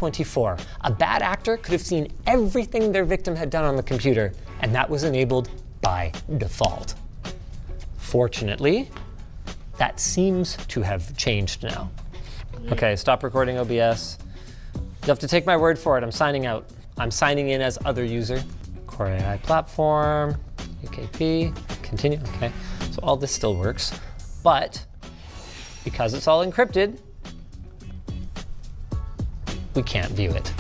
2024, a bad actor could have seen everything their victim had done on the computer, and that was enabled by default. Fortunately, that seems to have changed now. Okay, stop recording OBS. You have to take my word for it, I'm signing out. I'm signing in as other user. Core AI platform, UKP, continue, okay. So all this still works, but because it's all encrypted, we can't view it.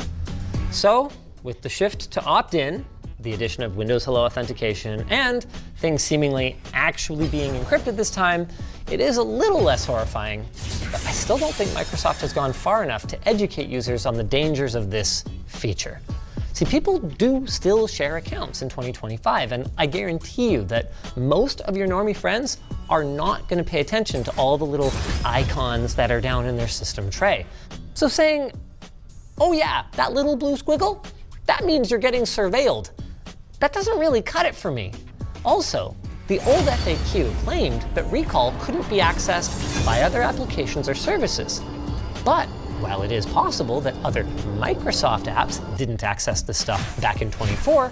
So with the shift to opt-in, the addition of Windows Hello authentication, and things seemingly actually being encrypted this time, it is a little less horrifying, but I still don't think Microsoft has gone far enough to educate users on the dangers of this feature. See, people do still share accounts in 2025, and I guarantee you that most of your normie friends are not going to pay attention to all the little icons that are down in their system tray. So saying, oh yeah, that little blue squiggle, that means you're getting surveilled, that doesn't really cut it for me. Also, the old FAQ claimed that Recall couldn't be accessed by other applications or services. But while it is possible that other Microsoft apps didn't access this stuff back in 24,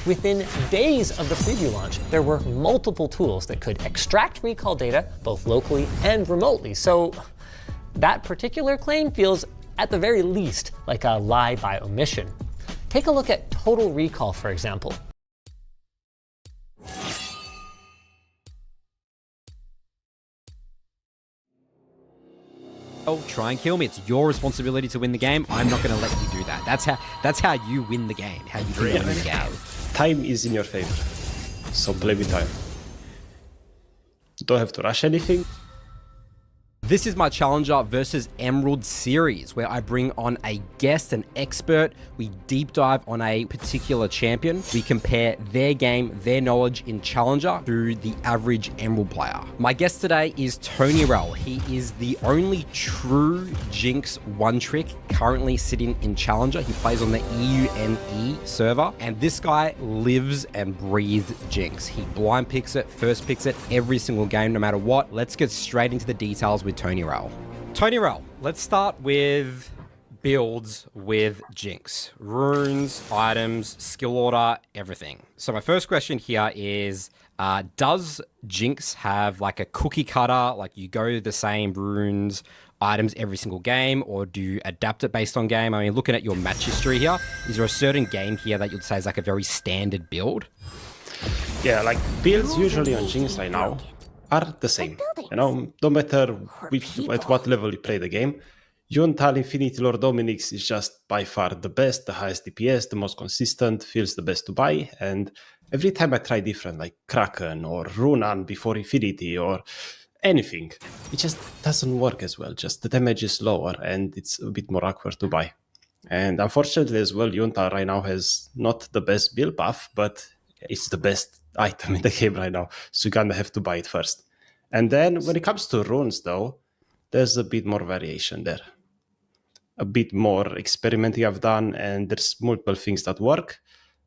within days of the preview launch, there were multiple tools that could extract Recall data both locally and remotely. So that particular claim feels, at the very least, like a lie by omission. Take a look at Total Recall, for example. Try and kill me. It's your responsibility to win the game. I'm not going to let you do that. That's how you win the game. How you win the game. Time is in your favor, so play with time. You don't have to rush anything. This is my Challenger versus Emerald series, where I bring on a guest, an expert. We deep dive on a particular champion. We compare their game, their knowledge in Challenger to the average Emerald player. My guest today is Tony Rell. He is the only true Jinx one trick currently sitting in Challenger. He plays on the EUNE server, and this guy lives and breathes Jinx. He blind picks it, first picks it every single game, no matter what. Let's get straight into the details with Tony Rell. Tony Rell, let's start with builds with Jinx. Runes, items, skill order, everything. So my first question here is, does Jinx have like a cookie cutter, like you go the same runes, items every single game, or do you adapt it based on game? I mean, looking at your match history here, is there a certain game here that you'd say is like a very standard build? Yeah, like builds usually on Jinx right now are the same. You know, no matter at what level you play the game, Yuntal Infinity Lord Dominik's is just by far the best, the highest DPS, the most consistent, feels the best to buy. And every time I try different, like Kraken or Runan before Infinity or anything, it just doesn't work as well. Just the damage is lower and it's a bit more awkward to buy. And unfortunately as well, Yuntal right now has not the best build path, but it's the best item in the game right now, so you kind of have to buy it first. And then when it comes to runes though, there's a bit more variation there, a bit more experimenting I've done, and there's multiple things that work,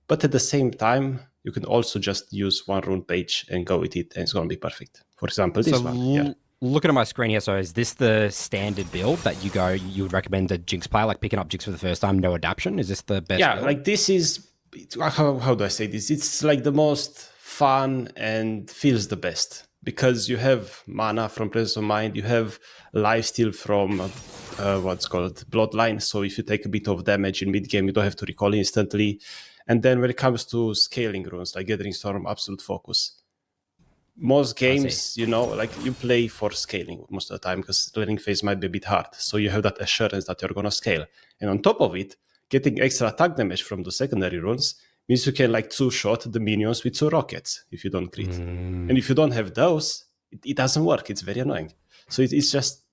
but at the same time you can also just use one rune page and go with it and it's going to be perfect. For example, this one here. Looking at my screen here, so is this the standard build that you would recommend a Jinx player, like picking up Jinx for the first time, no adaptation? Is this the best build? Like this is, how do I say this? It's like the most fun and feels the best because you have mana from Presence of Mind, you have lifesteal from what's called Bloodline, so if you take a bit of damage in mid-game, you don't have to recall instantly. And then when it comes to scaling runes, like Gathering Storm, Absolute Focus, most games, you know, like you play for scaling most of the time because learning phase might be a bit hard, so you have that assurance that you're going to scale. And on top of it, getting extra attack damage from the secondary runes means you can like two-shot the minions with 2 rockets if you don't crit. And if you don't have those, it doesn't work. It's very annoying. So it's just,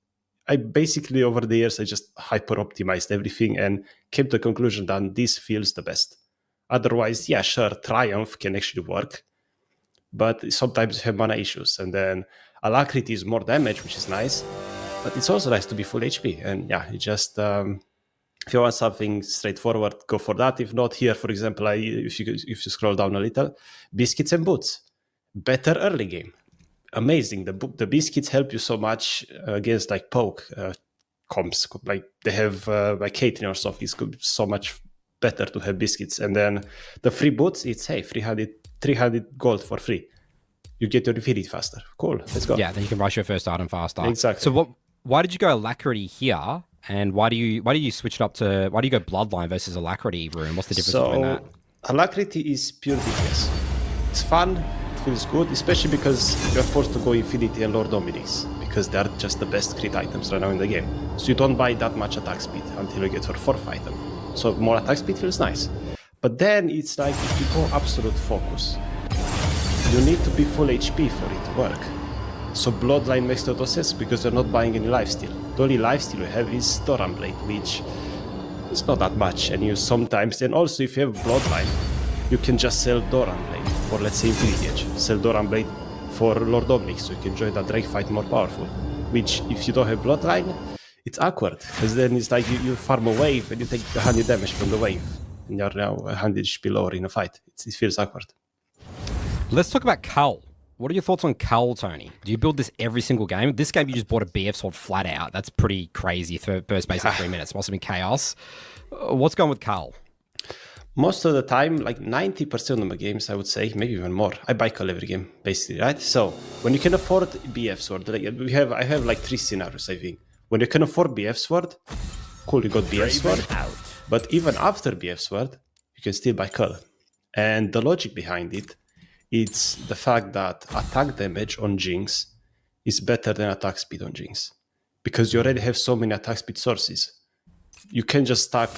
I basically over the years, I just hyper-optimized everything and came to the conclusion that this feels the best. Otherwise, yeah, sure, Triumph can actually work, but sometimes you have mana issues. And then Alacrity is more damage, which is nice, but it's also nice to be full HP. And yeah, it just... if you want something straightforward, go for that. If not, here, for example, if you scroll down a little, Biscuits and Boots. Better early game. Amazing. The biscuits help you so much against like poke, comps. Like they have like catering or stuff. It's so much better to have biscuits. And then the free boots, it's hey, 300 gold for free. You get your infinity faster. Cool, let's go. Yeah, then you can rush your first item faster. Exactly. So why did you go Alacrity here? And why do you switch it up to, why do you go Bloodline versus Alacrity room? What's the difference between that? Alacrity is pure DPS. It's fun, it feels good, especially because you're forced to go Infinity and Lord Dominic's, because they're just the best crit items right now in the game. So you don't buy that much attack speed until you get your 4th item. So more attack speed feels nice. But then it's like if you go absolute focus, you need to be full HP for it to work. So Bloodline makes total sense because you're not buying any lifesteal. The only lifesteal you have is Doran Blade, which is not that much, and you sometimes, and also if you have Bloodline, you can just sell Doran Blade for, let's say, Infinity Edge. Sell Doran Blade for Lord Dominic, so you can join that Drake fight more powerful. Which, if you don't have Bloodline, it's awkward, because then it's like you farm a wave and you take 100 damage from the wave, and you're now 100 HP lower in a fight. It feels awkward. Let's talk about Cull. What are your thoughts on Cull, Tony? Do you build this every single game? This game you just bought a BF sword flat out. That's pretty crazy for first space of 3 minutes. Must have been chaos. What's going with Cull? Most of the time, like 90% of my games, I would say, maybe even more, I buy Cull every game, basically, right? So when you can afford BF sword, like I have like 3 scenarios, I think. When you can afford BF sword, cool, you got BF sword. But even after BF sword, you can still buy Cull. And the logic behind it, it's the fact that attack damage on Jinx is better than attack speed on Jinx. Because you already have so many attack speed sources. You can just stack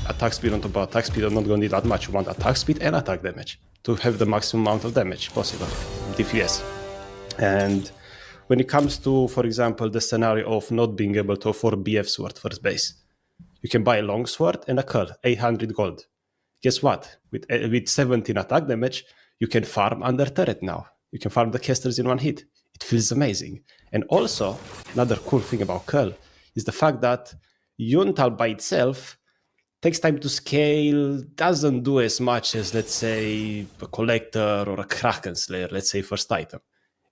attack speed on top of attack speed. You're not going to need that much. You want attack speed and attack damage to have the maximum amount of damage possible, DPS. And when it comes to, for example, the scenario of not being able to afford BF sword first base, you can buy a long sword and a Cull, 800 gold. Guess what? With 17 attack damage, you can farm under turret now. You can farm the casters in one hit. It feels amazing. And also, another cool thing about Cull is the fact that Yuntal by itself takes time to scale, doesn't do as much as, let's say, a Collector or a Kraken Slayer, let's say, first item.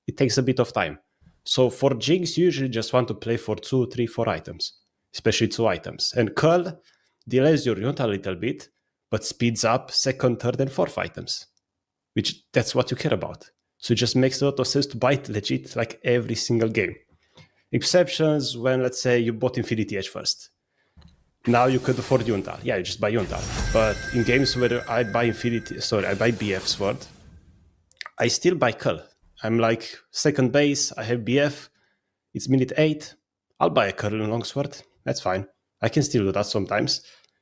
It takes a bit of time. So for Jinx, you usually just want to play for 2, 3, 4 items, especially 2 items. And Cull delays your Yuntal a little bit, but speeds up 2nd, 3rd, and 4th items. Which that's what you care about. So it just makes a lot of sense to buy it legit like every single game. Exceptions when, let's say, you bought Infinity Edge first. Now you could afford Yuntal. Yeah, you just buy Yuntal. But in games where I buy I buy BF Sword, I still buy Cull. I'm like 2nd base, I have BF, it's minute 8, I'll buy a Cull and Longsword. That's fine. I can still do that sometimes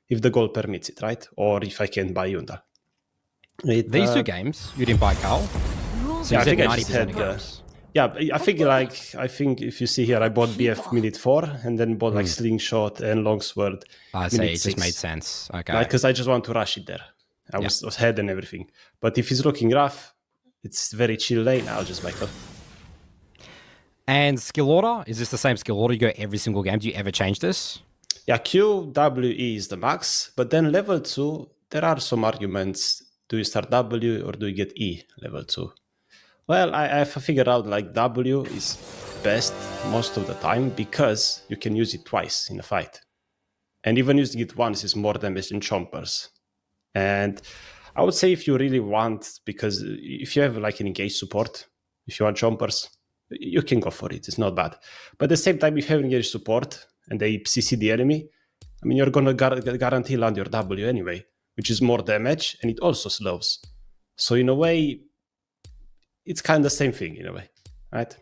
if the goal permits it, right? Or if I can buy Yuntal. These 2 games, you didn't buy Cull? So yeah, I you think said I just 90% had of games. yeah, I think if you see here, I bought BF minute 4 and then bought like Slingshot and Longsword. I see, it 6. just made sense. Okay. Because I just want to rush it there. I was ahead and everything. But if it's looking rough, it's very chill lane, I'll just buy Cull. And skill order? Is this the same skill order you go every single game? Do you ever change this? Yeah, Q, W, E is the max. But then level 2, there are some arguments. Do you start W or do you get E level 2? Well, I've figured out like W is best most of the time because you can use it twice in a fight. And even using it once is more damage than Chompers. And I would say if you really want, because if you have like an engaged support, if you want Chompers, you can go for it. It's not bad. But at the same time, if you have engaged support and they CC the enemy, I mean, you're going to guarantee land your W anyway, which is more damage and it also slows. So in a way, it's kind of the same thing in a way, right?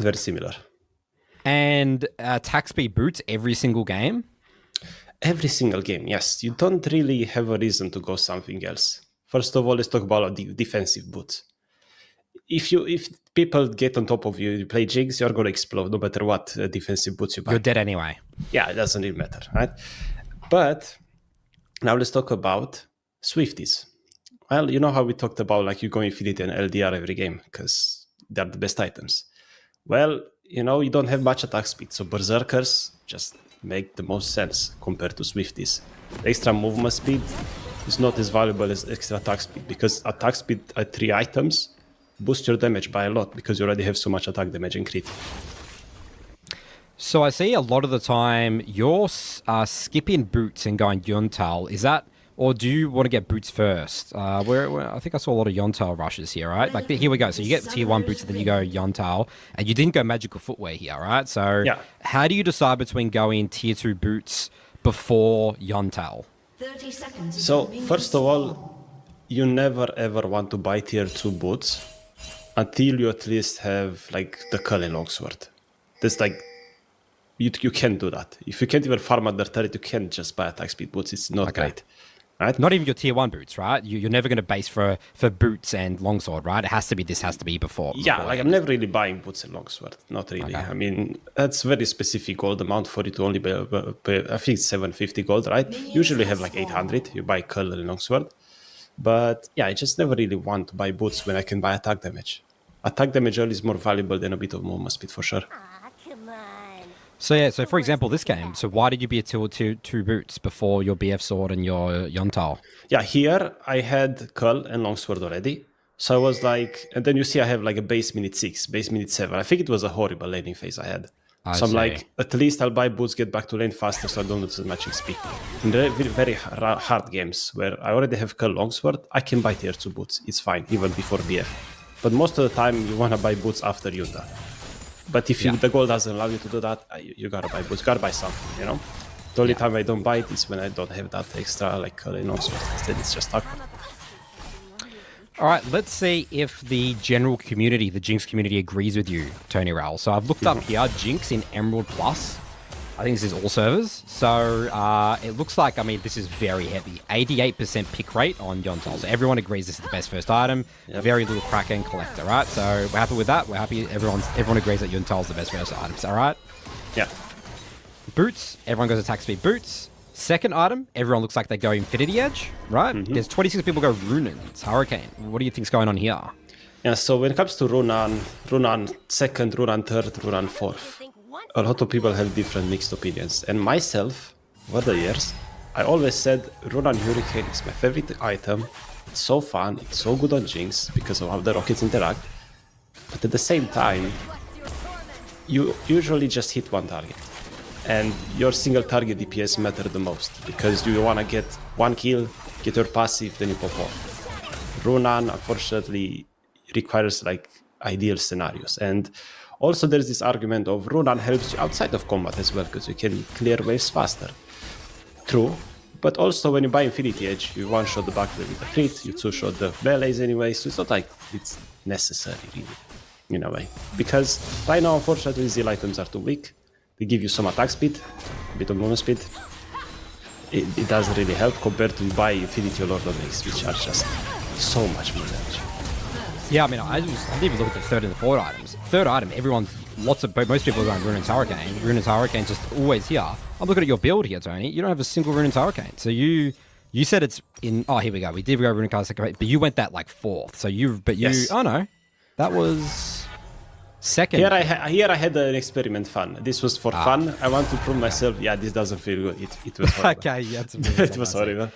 Very similar. And attack speed boots every single game? Every single game, yes. You don't really have a reason to go something else. First of all, let's talk about defensive boots. If people get on top of you, you play Jigs, you're going to explode no matter what defensive boots you buy. You're dead anyway. Yeah, it doesn't really matter, right? But now let's talk about Swifties. Well, you know how we talked about like you go Infinity and LDR every game because they're the best items. Well, you know, you don't have much attack speed, so Berserkers just make the most sense compared to Swifties. The extra movement speed is not as valuable as extra attack speed because attack speed at 3 items boosts your damage by a lot because you already have so much attack damage and crit. So I see a lot of the time you're skipping boots and going Yuntal. Is that, or do you want to get boots first? Where I think I saw a lot of Yuntal rushes here, right? Like here we go. So you get tier 1 boots and then you go Yuntal, and you didn't go magical footwear here, right? So Yeah. how do you decide between going tier 2 boots before Yuntal? 30 seconds. So first of all, you never ever want to buy tier 2 boots until you at least have like the Cullen longsword. That's like you can't do that. If you can't even farm under 30, you can't just buy attack speed boots. It's not great. Right? Not even your tier 1 boots, right? You're never going to base for boots and longsword, right? It has to be, this has to be before. Yeah, like I'm never really buying boots and longsword. Not really. Okay. I mean, that's very specific gold amount for it to only pay, I think it's 750 gold, right? Usually have like 800. You buy curl and longsword. But yeah, I just never really want to buy boots when I can buy attack damage. Attack damage early is more valuable than a bit of movement speed for sure. So yeah, so for example, this game, so why did you be a tier 2 boots before your BF sword and your Yuntal? Yeah, here I had curl and longsword already. So I was like, and then you see I have like a base minute 6, base minute 7. I think it was a horrible laning phase I had. So I'm like, at least I'll buy boots, get back to lane faster so I don't lose as much XP. In the very hard games where I already have curl longsword, I can buy tier 2 boots. It's fine, even before BF. But most of the time you want to buy boots after Yunda. But if the goal doesn't allow you to do that, you gotta buy boots, gotta buy something, you know? The only time I don't buy it is when I don't have that extra, like, longsword. Instead, it's just stuck. All right, let's see if the general community, the Jinx community, agrees with you, Tony Raoul. So I've looked up here, Jinx in Emerald Plus. I think this is all servers. So it looks like, I mean, this is very heavy. 88% pick rate on Yuntal. So everyone agrees this is the best first item. Yep. Very little cracker and collector, right? So we're happy with that. We're happy everyone agrees that Yuntal is the best first item. Is that right? Yeah. Boots, everyone goes attack speed boots. Second item, everyone looks like they go Infinity Edge, right? There's 26 people go Runans, Hurricane. What do you think's going on here? Yeah, so when it comes to Runan second, Runan third, Runan fourth, a lot of people have different mixed opinions. And myself, over the years, I always said Runan Hurricane is my favorite item. It's so fun, it's so good on Jinx because of how the rockets interact. But at the same time, you usually just hit one target. And your single target DPS matter the most because you want to get one kill, get your passive, then you pop off. Runan, unfortunately, requires like ideal scenarios. And also there's this argument of Runan helps you outside of combat as well because you can clear waves faster. True, but also when you buy Infinity Edge, you one-shot the backplane with a crit, you two-shot the melees anyway, so it's not like it's necessary really, in a way. Because right now, unfortunately, Zeal items are too weak. They give you some attack speed, a bit of movement speed. It doesn't really help compared to buy Infinity or Lord of Mix, which are just so much more damage. Yeah, I mean, I didn't even look at the third and the fourth items. Third item, most people are going Runan's Hurricane. Runan's Hurricane's just always here. I'm looking at your build here, Tony. You don't have a single Runan's Hurricane. So you said it's in, oh, here we go. We did go Runan's Hurricane, but you went that like fourth. So Yes. Oh no, that was second. Here I had an experiment fun. This was for fun. I want to prove myself. Yeah, this doesn't feel good. It was horrible. Okay, yeah, It was horrible.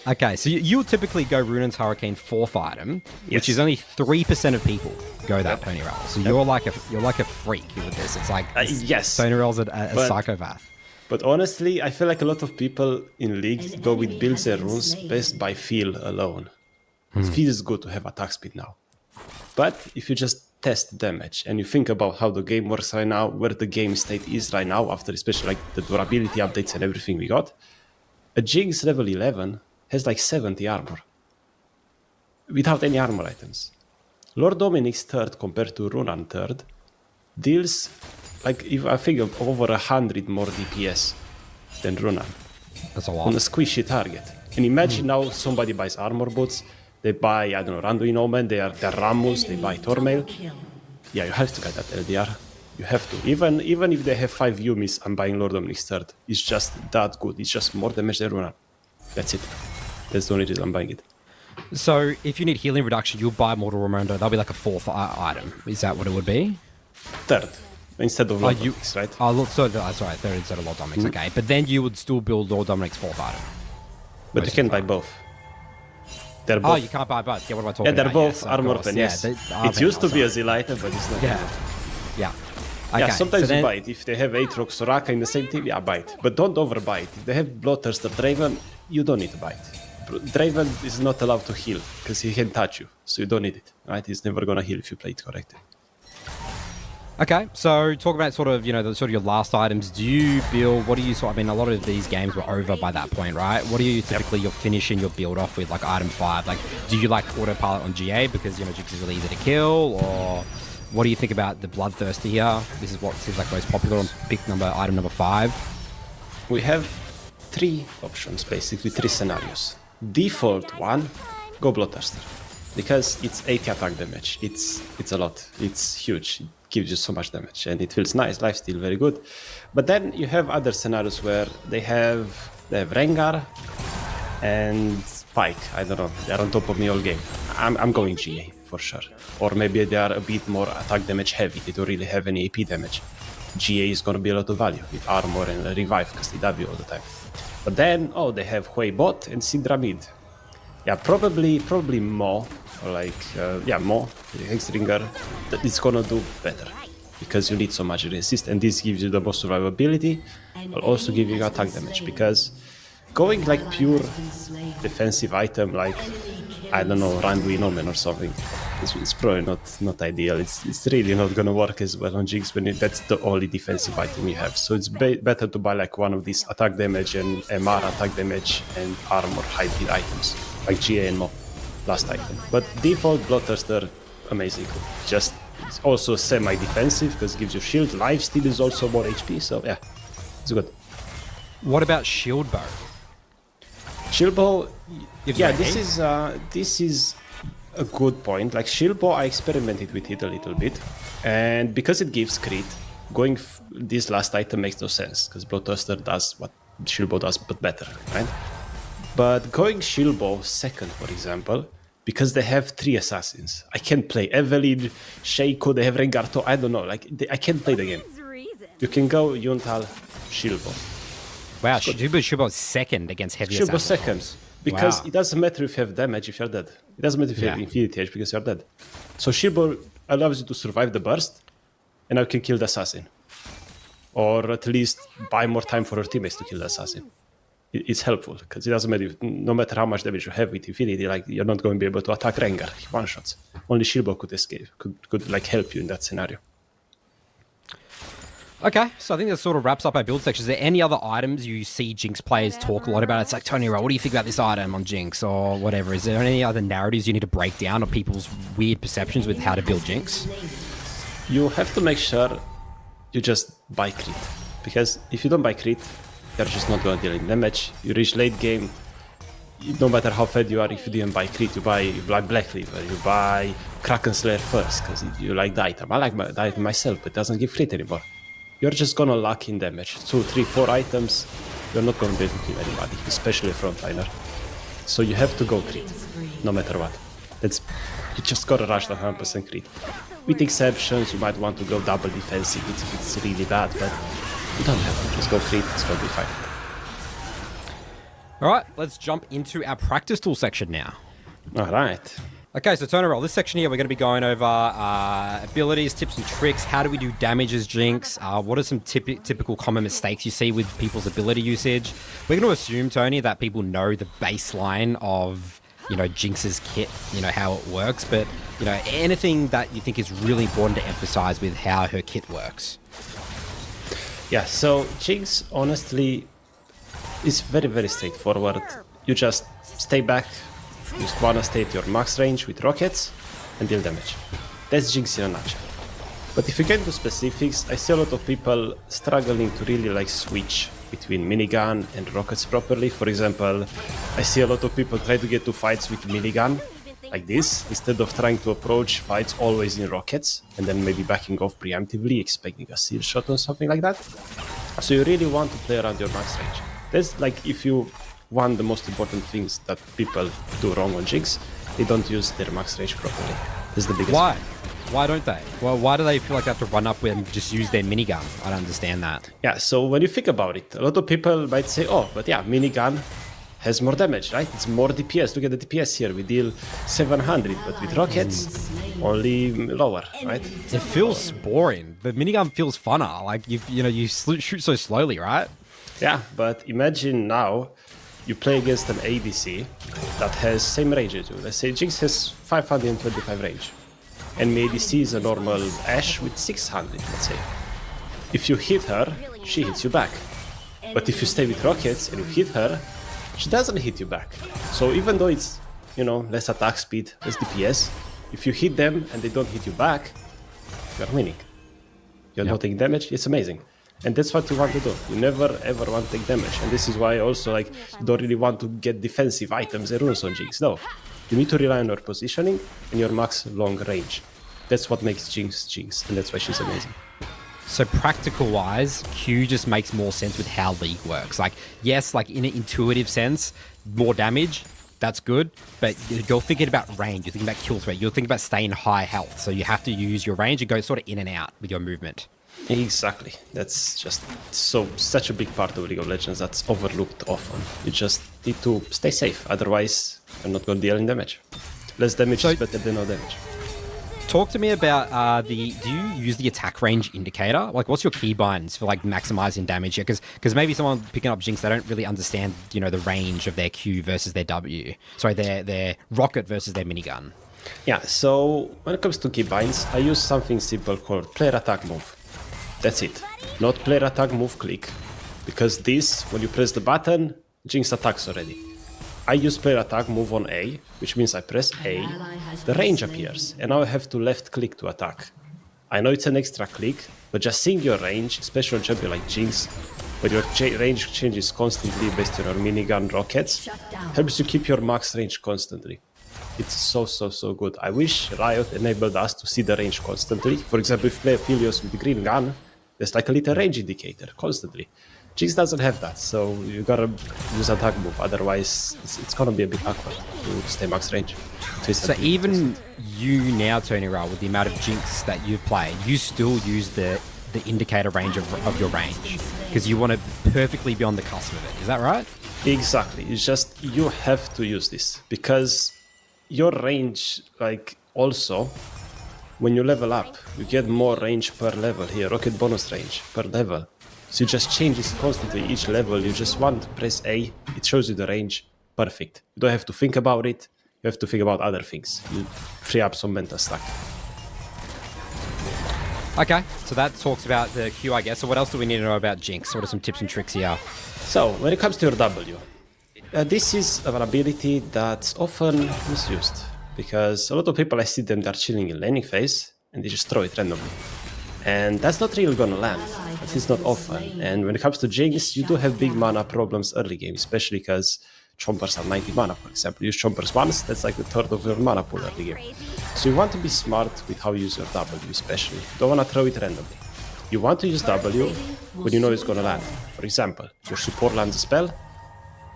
Okay, so you typically go Runan's Hurricane fourth item, which Yes. is only 3% of people go that Tony Raoul. So you're like a freak with this. It's like Yes. Tony Raoul's a psychopath. But honestly, I feel like a lot of people in League go with builds and runes based by feel alone. It feels good to have attack speed now. But if you just test damage and you think about how the game works right now, where the game state is right now, after especially like the durability updates and everything we got, a Jinx level 11 has like 70 armor. Without any armor items. Lord Dominic's third compared to Runan third deals like if I think of over 100 more DPS than Runan That's a lot. on a squishy target. And imagine now somebody buys armor boots, they buy, I don't know, Randuin Omen, they're Ramus, they buy Tormail. Yeah, you have to get that LDR. You have to. Even if they have 5 Yumis, I'm buying Lord Dominic's third. It's just that good. It's just more damage than Runan. That's it. That's the only reason I'm buying it. So if you need healing reduction, you'll buy Mortal Ramondo. That'll be like a fourth item. Is that what it would be? Third. Instead of Lord Dominic's, right? Oh, look, so sorry, third instead of Lord Dominic's. Okay, but then you would still build Lord Dominic's fourth item. But you can buy both. They're both. Oh, you can't buy both. Yeah, what am I talking Yeah, about? they're both Yes, of armor course. pen, yes. Yeah, It used to be a Zeal item, but it's not. Yeah. Yeah. Yeah, Okay, sometimes so then- you buy it. If they have Aatrox, Soraka in the same team, yeah, buy it. But don't overbuy it. If they have Bloodthirster, Draven, you don't need to buy it. Draven is not allowed to heal because he can touch you, so you don't need it. Right? He's never gonna heal if you play it correctly. Okay, so talk about sort of, the sort of your last items. Do you build, what do you, I mean, a lot of these games were over by that point, right? What do you typically, you're finishing your build off with, like item 5? Like, do you like autopilot on GA because, Jinx is really easy to kill? Or what do you think about the Bloodthirster here? This is what seems like most popular on item number 5. We have 3 options, basically 3 scenarios. Default one, go Bloodthirster. Because it's 80 attack damage. It's a lot. It's huge. It gives you so much damage and it feels nice. Lifesteal very good. But then you have other scenarios where they have Rengar and Pike. I don't know. They're on top of me all game. I'm going GA for sure. Or maybe they are a bit more attack damage heavy. They don't really have any AP damage. GA is going to be a lot of value with armor and revive because they W all the time. But then, they have Hui bot and Syndra mid. Yeah, probably Mo, or Mo, Hexringer, it's gonna do better because you need so much resist, and this gives you the most survivability, but also give you attack damage because going like pure defensive item like I don't know Randuin Omen or something, it's probably not ideal. It's really not gonna work as well on Jinx when that's the only defensive item you have. So it's better to buy like one of these attack damage and MR attack damage and armor hybrid items like GA and Mo, last item. But default Bloodthirster, amazing. Just it's also semi-defensive because it gives you shield. Lifesteal is also more HP, so yeah, it's good. What about Shield Bow? Shield Bow, yeah, range. this is a good point. Like Shield Bow, I experimented with it a little bit, and because it gives crit, going this last item makes no sense because Bloodthirster does what Shield Bow does, but better, right? But going Shield Bow second, for example, because they have 3 assassins. I can't play Evelyn, Shaco, they have Rengarto, I don't know, I can't play the game. You can go Yuntal, Shield Bow. Wow, Shield Bow second against heavy Shield Bow assassins. second. Because Wow. it doesn't matter if you have damage if you're dead. It doesn't matter if you have Yeah. Infinity Edge because you're dead. So Shield Bow allows you to survive the burst, and now can kill the assassin. Or at least buy more time for your teammates to kill the assassin. It's helpful because it doesn't matter no matter how much damage you have with Infinity, like you're not going to be able to attack Rengar one shots. Only Shield Bow could escape, could like help you in that scenario. Okay, so I think that sort of wraps up our build section. Is there any other items you see Jinx players talk a lot about? It's like, Tony, what do you think about this item on Jinx or whatever? Is there any other narratives you need to break down of people's weird perceptions with how to build Jinx? You have to make sure you just buy crit. Because if you don't buy crit, you're just not going to deal in damage. You reach late game, no matter how fed you are, if you didn't buy crit, you buy Black Cleaver, you buy Kraken Slayer first, because you like the item. I like the item myself, but it doesn't give crit anymore. You're just gonna lock in damage. 2, 3, 4 items, you're not gonna be able to kill anybody, especially a frontliner. So you have to go crit, no matter what. You just gotta rush the 100% crit. With exceptions, you might want to go double defensive if it's really bad, but you don't have to. Just go crit, it's gonna be fine. All right, let's jump into our practice tool section now. Alright. Okay, so turn around. This section here, we're going to be going over abilities, tips and tricks. How do we do damage as Jinx? What are some typical common mistakes you see with people's ability usage? We're going to assume, Tony, that people know the baseline of, Jinx's kit, how it works. But, anything that you think is really important to emphasize with how her kit works? Yeah, so Jinx, honestly, is very, very straightforward. You just stay back. You just wanna stay at your max range with rockets and deal damage. That's Jinx in a nutshell. But if you get into specifics, I see a lot of people struggling to really switch between minigun and rockets properly. For example, I see a lot of people try to get to fights with minigun like this, instead of trying to approach fights always in rockets and then maybe backing off preemptively, expecting a seal shot or something like that. So you really want to play around your max range. That's if you want the most important things that people do wrong on Jinx, they don't use their max range properly. That's the biggest Why? one. Why don't they? Well, why do they feel like they have to run up and just use their minigun? I don't understand that. Yeah, so when you think about it, a lot of people might say, oh, but yeah, minigun has more damage, right? It's more DPS. Look at the DPS here. We deal 700, but with rockets, only lower, right? It feels boring. The minigun feels funner. Like you shoot so slowly, right? Yeah, but imagine now you play against an ADC that has same range as you. Let's say Jinx has 525 range, and my ADC is a normal Ashe with 600, let's say. If you hit her, she hits you back. But if you stay with rockets and you hit her, she doesn't hit you back. So even though it's, less attack speed, less DPS, if you hit them and they don't hit you back, you're winning. You're not taking damage, it's amazing. And that's what you want to do. You never ever want to take damage. And this is why also you don't really want to get defensive items and runes on Jinx. No. You need to rely on your positioning and your max long range. That's what makes Jinx Jinx, and that's why she's amazing. So practical wise, Q just makes more sense with how League works. Like, yes, like in an intuitive sense, more damage, that's good. But you're thinking about range, you're thinking about kill threat, you're thinking about staying high health. So you have to use your range and go sort of in and out with your movement. Exactly. That's just such a big part of League of Legends that's overlooked often. You just need to stay safe, otherwise you're not going to deal in damage. Less damage is better than no damage. Talk to me about do you use the attack range indicator? Like, what's your keybinds for like maximizing damage here? Because maybe someone picking up Jinx, they don't really understand, the range of their Q versus their W. Sorry, their rocket versus their minigun. Yeah, so when it comes to keybinds, I use something simple called player attack move. That's it. Not player attack move click. Because this, when you press the button, Jinx attacks already. I use player attack move on A, which means I press A, the range appears, and now I have to left click to attack. I know it's an extra click, but just seeing your range, especially on champion like Jinx, where your range changes constantly based on your minigun rockets, helps you keep your max range constantly. It's so good. I wish Riot enabled us to see the range constantly. For example, if you play Philios with the green gun, there's like a little range indicator constantly. Jinx doesn't have that, so you gotta use attack move, otherwise it's gonna be a bit awkward to stay max range. So even you now, Tony Ra, with the amount of Jinx that you've played, you still use the indicator range of your range, because you want to perfectly be on the cusp of it, is that right? Exactly, it's just you have to use this, because your range, also, when you level up, you get more range per level here, rocket bonus range per level. So you just change this constantly each level. You just want to press A, it shows you the range. Perfect. You don't have to think about it. You have to think about other things. You free up some mental stack. Okay, so that talks about the Q, I guess. So what else do we need to know about Jinx? What are some tips and tricks here? So when it comes to your W, this is an ability that's often misused. Because a lot of people, I see them, they're chilling in laning phase and they just throw it randomly. And that's not really gonna land. It's not often. And when it comes to Jinx, you do have big mana problems early game, especially because Chompers are 90 mana, for example. Use Chompers once, that's like the third of your mana pool early game. So you want to be smart with how you use your W, especially. You don't want to throw it randomly. You want to use W when you know it's gonna land. For example, your support lands a spell,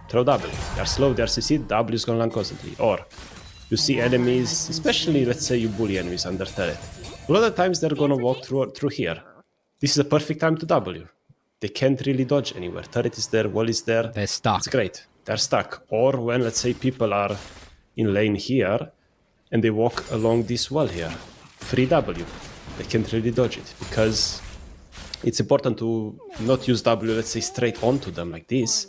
throw W. They're slow, they're CC, W is gonna land constantly. Or you see enemies, especially let's say you bully enemies under turret. A lot of times they're gonna walk through here. This is a perfect time to W. They can't really dodge anywhere. Turret is there, wall is there. They're stuck. It's great. They're stuck. Or when, let's say, people are in lane here and they walk along this wall here. Free W. They can't really dodge it because it's important to not use W, let's say, straight onto them like this.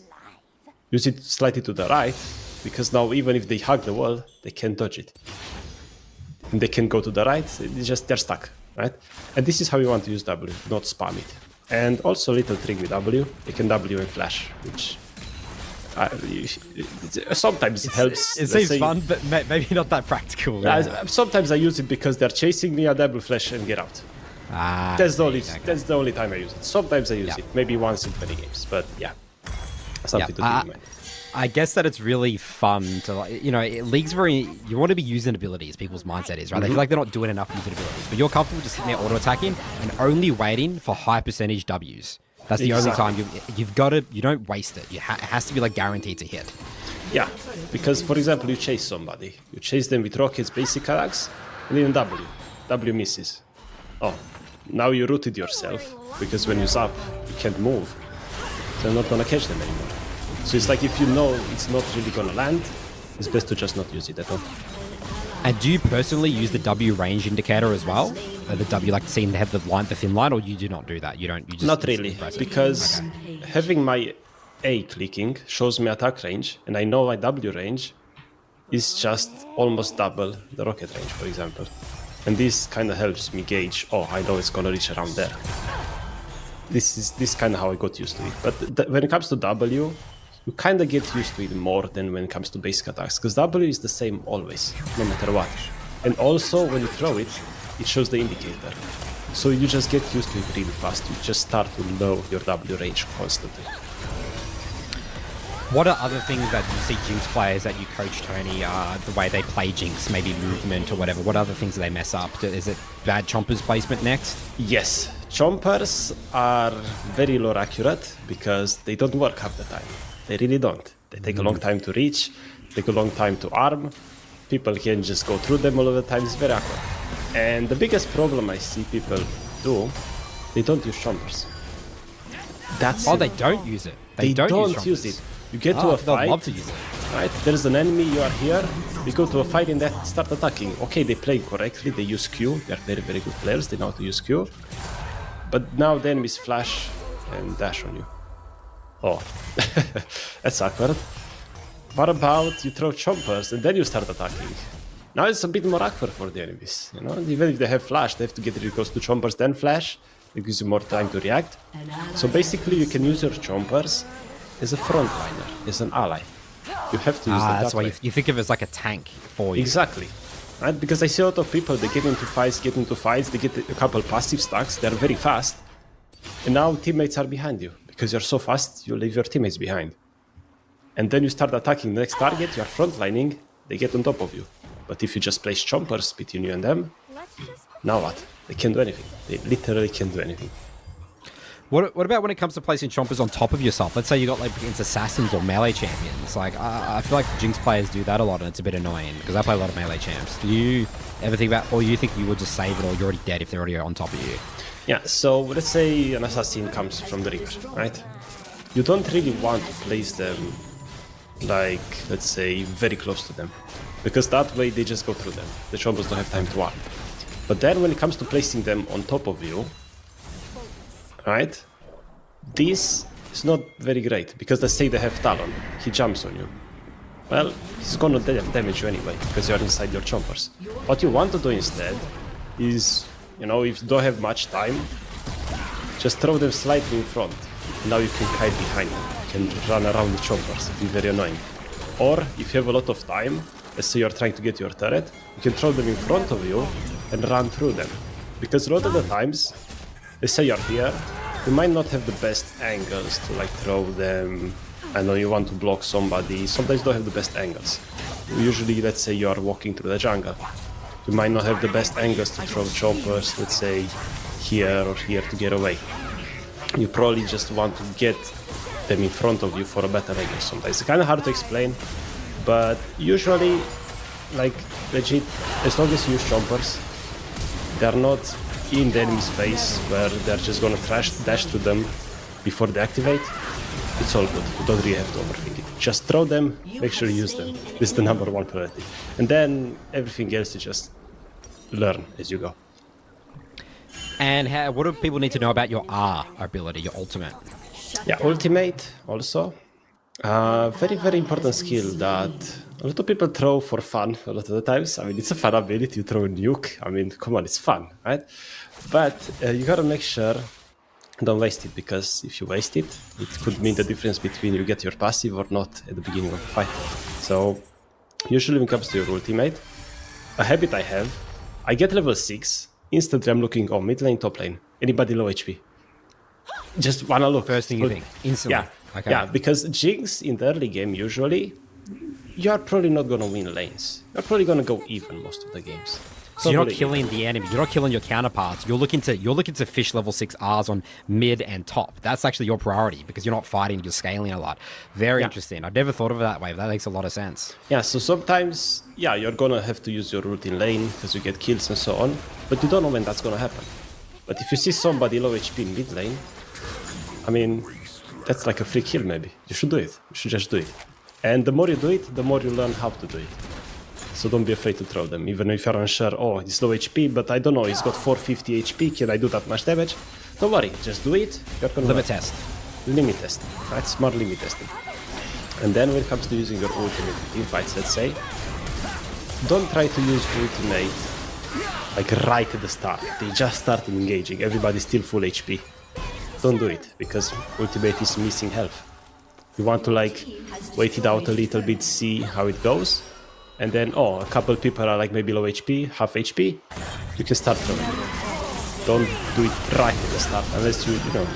Use it slightly to the right, because now even if they hug the wall, they can't dodge it. And they can go to the right, they're stuck, right? And this is how you want to use W, not spam it. And also a little trick with W, you can W and flash, which sometimes it helps. It seems fun, but maybe not that practical. Sometimes I use it because they're chasing me, I double flash and get out. That's the only time I use it. Sometimes I use it, maybe once in 20 games, but yeah, something to keep in mind. I guess that it's really fun to, League's you want to be using abilities, people's mindset is, right? They feel like they're not doing enough using abilities, but you're comfortable just sitting there auto-attacking and only waiting for high percentage Ws. That's the only time you've got to, you don't waste it. It has to be like guaranteed to hit. Yeah, because for example, you chase somebody. You chase them with rockets, basic attacks, and then W. W misses. Oh, now you rooted yourself, because when you zap, you can't move. So you're not gonna catch them anymore. So it's like if you know it's not really gonna land, it's best to just not use it at all. And do you personally use the W range indicator as well? The W, like seeing have the line, the thin line, or you do not do that? You don't. You just Not really, because having my A clicking shows me attack range, and I know my W range is just almost double the rocket range, for example. And this kind of helps me gauge, oh, I know it's gonna reach around there. This kind of how I got used to it. But when it comes to W, you kind of get used to it more than when it comes to basic attacks, because W is the same always, no matter what. And also, when you throw it, it shows the indicator. So you just get used to it really fast. You just start to know your W range constantly. What are other things that you see Jinx players that you coach, Tony, the way they play Jinx, maybe movement or whatever? What other things do they mess up? Is it bad Chompers placement next? Yes, Chompers are very low accurate because they don't work half the time. They really don't. They take a long time to reach, take a long time to arm. People can just go through them all of the time. It's very awkward. And the biggest problem I see people do, they don't use Chompers. That's Oh, they don't use it. They don't use it. You get to a fight. They'd love to use it. Right? There's an enemy, you are here, we go to a fight and they start attacking. Okay, they play correctly, they use Q, they're very, very good players, they know how to use Q. But now the enemies flash and dash on you. Oh, that's awkward. What about you throw Chompers and then you start attacking? Now it's a bit more awkward for the enemies, you know? Even if they have flash, they have to get really close to Chompers, then flash. It gives you more time to react. So basically you can use your Chompers as a frontliner, as an ally. You have to use them That's that why way. you think of it as like a tank for you. Exactly. Right? Because I see a lot of people, they get into fights, they get a couple passive stacks, they're very fast. And now teammates are behind you. Because you're so fast, you leave your teammates behind. And then you start attacking the next target, you're frontlining, they get on top of you. But if you just place Chompers between you and them, now what? They can't do anything. They literally can't do anything. What about when it comes to placing Chompers on top of yourself? Let's say you got like against assassins or melee champions. Like I feel like Jinx players do that a lot, and it's a bit annoying because I play a lot of melee champs. Do you ever think about, or you think you would just save it, or you're already dead if they're already on top of you? Yeah. So let's say an assassin comes from the river, right? You don't really want to place them, like let's say, very close to them, because that way they just go through them. The Chompers don't have time to arm. But then when it comes to placing them on top of you, right? This is not very great because let's say they have Talon, he jumps on you. Well, he's gonna damage you anyway because you're inside your Chompers. What you want to do instead is, you know, if you don't have much time, just throw them slightly in front. Now you can hide behind them. You can run around the Chompers, it'll be very annoying. Or if you have a lot of time, let's say you're trying to get your turret, you can throw them in front of you and run through them. Because a lot of the times, let's say you're here, you might not have the best angles to like throw them. I know you want to block somebody, sometimes you don't have the best angles. Usually, let's say you are walking through the jungle. You might not have the best angles to throw Chompers, let's say here or here to get away. You probably just want to get them in front of you for a better angle sometimes. It's kind of hard to explain, but usually, like legit, as long as you use Chompers, they're not in the enemy's face where they're just gonna dash to them before they activate. It's all good. You don't really have to overthink it. Just throw them, make sure you use them. This is the number one priority. And then everything else you just learn as you go. And what do people need to know about your R ability, your ultimate? Yeah, ultimate also. Very, very important skill that a lot of people throw for fun a lot of the times. I mean, it's a fun ability to throw a nuke. I mean, come on, it's fun, right? But you gotta make sure don't waste it, because if you waste it, it could mean the difference between you get your passive or not at the beginning of the fight. So, usually when it comes to your ultimate, a habit I have, I get level 6, instantly I'm looking, oh, mid lane, top lane, anybody low HP. Just wanna look. First thing you think, instantly. Yeah, Okay. yeah, because Jinx in the early game, usually, you're probably not gonna win lanes. You're probably gonna go even most of the games. So you're not Probably killing the enemy. You're not killing your counterparts. You're looking to fish level 6 Rs on mid and top. That's actually your priority because you're not fighting. You're scaling a lot. Very interesting. I've never thought of it that way. But that makes a lot of sense. Yeah, so sometimes, yeah, you're gonna have to use your ult in lane because you get kills and so on, but you don't know when that's gonna happen. But if you see somebody low HP in mid lane, I mean, that's like a free kill maybe. You should do it. You should just do it. And the more you do it, the more you learn how to do it. So don't be afraid to throw them, even if you're unsure, oh, he's low HP, but I don't know, he's got 450 HP, can I do that much damage? Don't worry, just do it. Limit test. Limit testing, right? Smart limit testing. And then when it comes to using your ultimate in fights, let's say, don't try to use ultimate like right at the start. They just started engaging, everybody's still full HP. Don't do it, because ultimate is missing health. You want to like wait it out a little bit, see how it goes, and then, oh, a couple people are like maybe low HP, half HP, you can start throwing it. Don't do it right at the start, unless you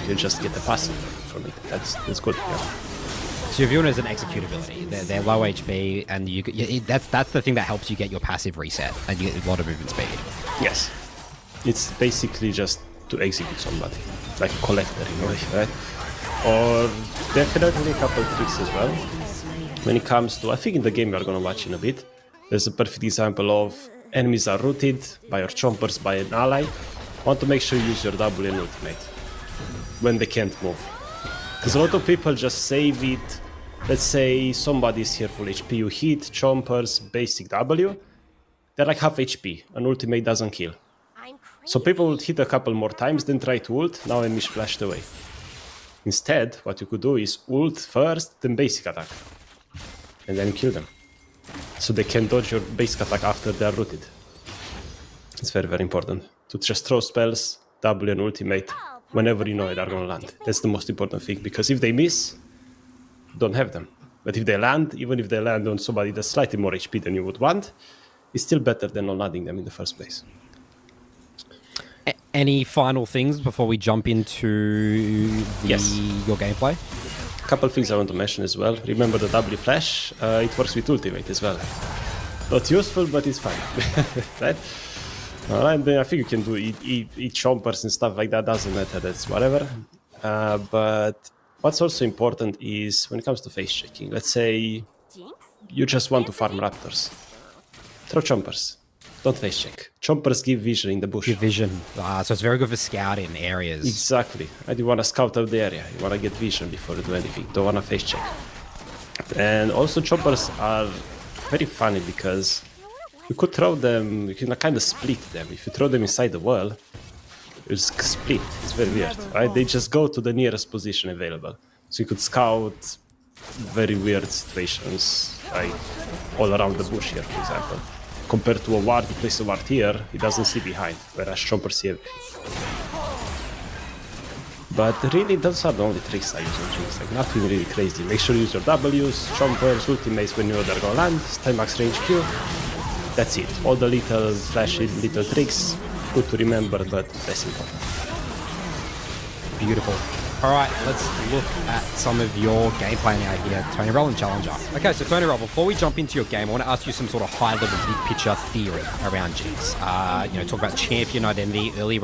you just get a passive from it. That's good. Yeah. So your viewing is an executability. They're low HP, and that's the thing that helps you get your passive reset, and you get a lot of movement speed. Yes, it's basically just to execute somebody, like a collector in a way, right? Or definitely a couple of tricks as well. When it comes to, I think in the game we are gonna watch in a bit, there's a perfect example of enemies are rooted by your chompers, by an ally. Want to make sure you use your W and ultimate when they can't move. Because a lot of people just save it. Let's say somebody's here full HP, you hit, chompers, basic W. They're like half HP, and ultimate doesn't kill. So people would hit a couple more times, then try to ult, now enemies flashed away. Instead, what you could do is ult first, then basic attack. And then kill them. So they can dodge your basic attack after they are rooted. It's very, very important to just throw spells, W and ultimate, whenever you know they're gonna land. That's the most important thing, because if they miss, don't have them. But if they land, even if they land on somebody that's slightly more HP than you would want, it's still better than not landing them in the first place. Any final things before we jump into your gameplay? A couple things I want to mention as well. Remember the W flash, it works with ultimate as well. Not useful, but it's fine. Right? Alright, then I think you can do eat chompers and stuff like that, doesn't matter, that's whatever. But what's also important is when it comes to face checking, let's say you just want to farm raptors. Throw chompers. Don't face check. Chompers give vision in the bush. Give vision. So it's very good for scouting areas. Exactly. And you want to scout out the area. You want to get vision before you do anything. Don't want to face check. And also chompers are very funny because you could throw them, you can kind of split them. If you throw them inside the wall, it's split. It's very weird, right? They just go to the nearest position available. So you could scout very weird situations, like all around the bush here, for example. Compared to a ward, you place a ward here, he doesn't see behind, whereas chompers see everything. But really, those are the only tricks I use on Jinx, like nothing really crazy. Make sure you use your Ws, chompers, ultimates when you know they're gonna land, time max range Q. That's it. All the little flashy little tricks, good to remember, but less important. Beautiful. All right, let's look at some of your gameplay now here, Tony Roll and Challenger. Okay, so Tony Roll, before we jump into your game, I want to ask you some sort of high-level, big-picture theory around Jinx. Talk about champion identity, early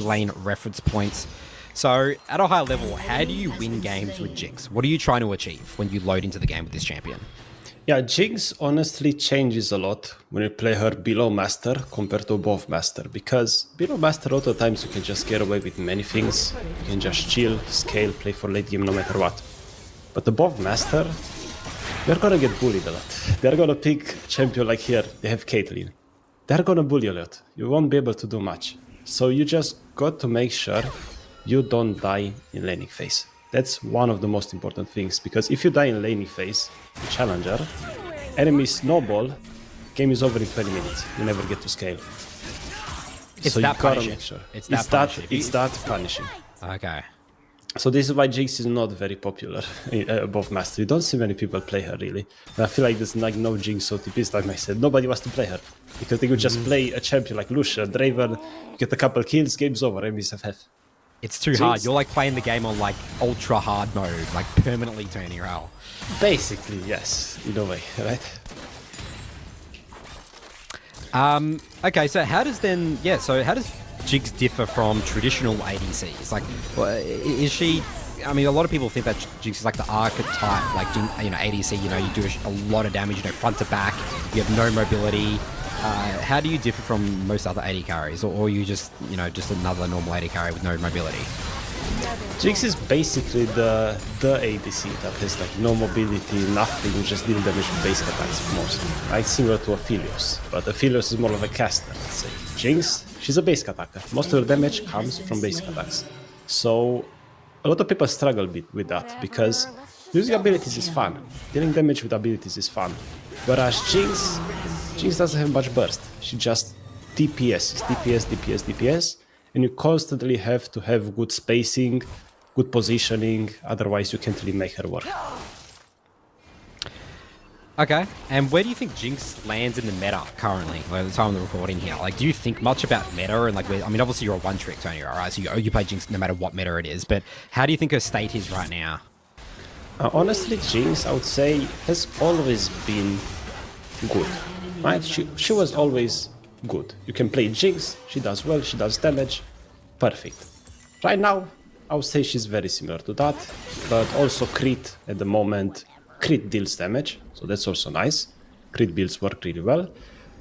lane reference points. So, at a high level, how do you win games with Jinx? What are you trying to achieve when you load into the game with this champion? Yeah, Jinx honestly changes a lot when you play her below Master compared to above Master, because below Master a lot of times you can just get away with many things, you can just chill, scale, play for late game no matter what. But above Master, you're gonna get bullied a lot. They're gonna pick champion like here, they have Caitlyn. They're gonna bully a lot, you won't be able to do much. So you just got to make sure you don't die in laning phase. That's one of the most important things, because if you die in laning phase, Challenger, enemy snowball, game is over in 20 minutes. You never get to scale. It's so that you gotta punishing. make sure. It's that punishing. Okay. So this is why Jinx is not very popular above Master. You don't see many people play her really. And I feel like there's like no Jinx OTPs like I said. Nobody wants to play her. Because they could just play a champion like Lucia, Draven, get a couple kills, game's over, enemies have half. It's too hard. You're like playing the game on like ultra hard mode, like permanently turning around. Basically, yes, in a way, right? Okay, so how does Jinx differ from traditional ADCs? Like, is she? I mean, a lot of people think that Jinx is like the archetype, like ADC. You do a lot of damage, front to back. You have no mobility. How do you differ from most other AD carries, or are you just just another normal AD carry with no mobility? Jinx is basically the ADC that has like no mobility, nothing, just deal damage with basic attacks mostly. Like similar to Aphelios, but Aphelios is more of a caster, let's say. Jinx, she's a basic attacker. Most of her damage comes from basic attacks. So a lot of people struggle a bit with that because using abilities is fun. Dealing damage with abilities is fun. Whereas Jinx doesn't have much burst. She just DPS, DPS, DPS, DPS, and you constantly have to have good spacing, good positioning, otherwise you can't really make her work. Okay, and where do you think Jinx lands in the meta currently, at the time of the recording here? Like, do you think much about meta and like, I mean, obviously you're a one-trick Tony, right? So you play Jinx no matter what meta it is, but how do you think her state is right now? Honestly, Jinx, I would say, has always been good, right? She was always good. You can play Jinx, she does well, she does damage, perfect. Right now, I would say she's very similar to that, but also crit at the moment, crit deals damage, so that's also nice. Crit builds work really well.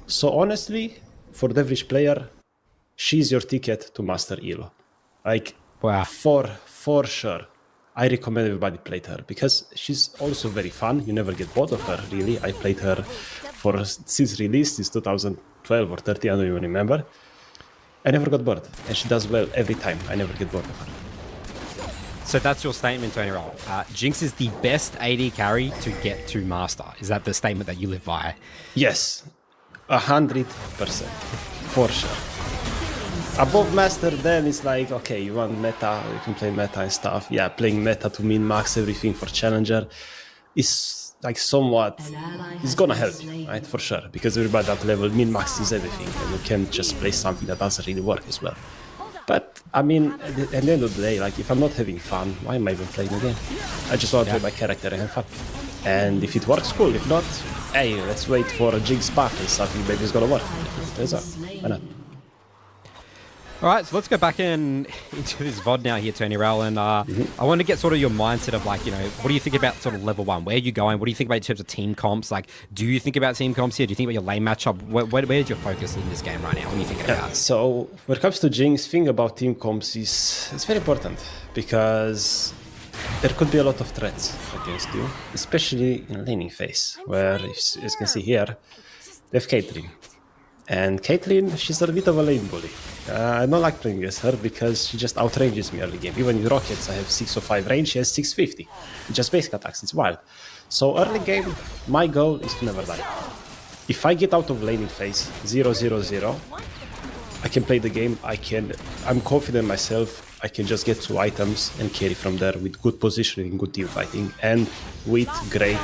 So honestly, for the average player, she's your ticket to Master Elo. Like, wow. For sure. I recommend everybody play her because she's also very fun. You never get bored of her, really. I played her since release, since 2012 or 13, I don't even remember. I never got bored, and she does well every time. I never get bored of her. So that's your statement, Tony Roll. Jinx is the best AD carry to get to Master. Is that the statement that you live by? Yes, 100%, for sure. Above Master, then it's like, okay, you want meta, you can play meta and stuff. Yeah, playing meta to min-max everything for Challenger is like somewhat, it's gonna help you, right, for sure. Because everybody at that level min-maxes everything, and you can just play something that doesn't really work as well. But, I mean, at the end of the day, like, if I'm not having fun, why am I even playing the game? I just want to play my character and have fun. And if it works, cool. If not, hey, let's wait for a Jinx buff and something maybe it's gonna work. There's a, why not? All right, so let's go back into this VOD now here, Tony Rowell, and I want to get sort of your mindset of like, you know, what do you think about sort of level 1? Where are you going? What do you think about in terms of team comps? Like, do you think about team comps here? Do you think about your lane matchup? Where's your focus in this game right now? What are you thinking about? So when it comes to Jinx, thing about team comps is it's very important because there could be a lot of threats against you, especially in laning phase, where, as you can see here, they have Caitlyn. And Caitlyn, she's a bit of a lane bully. I don't like playing against her because she just outranges me early game. Even with rockets, I have 605 range, she has 650. Just basic attacks, it's wild. So early game, my goal is to never die. If I get out of laning phase, 0-0-0, I can play the game, I'm confident in myself, I can just get 2 items and carry from there with good positioning, good team fighting, and with great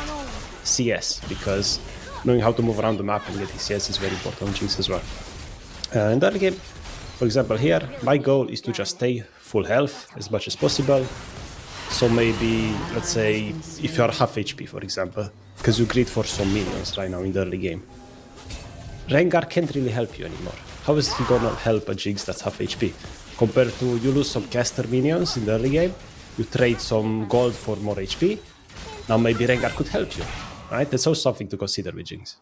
CS, because knowing how to move around the map and getting CS is very important on Jinx as well. In the early game, for example here, my goal is to just stay full health as much as possible. So maybe, let's say, if you are half HP, for example, because you grid for some minions right now in the early game. Rengar can't really help you anymore. How is he gonna help a Jinx that's half HP? Compared to you lose some caster minions in the early game, you trade some gold for more HP, now maybe Rengar could help you. Right? That's also something to consider with Jinx.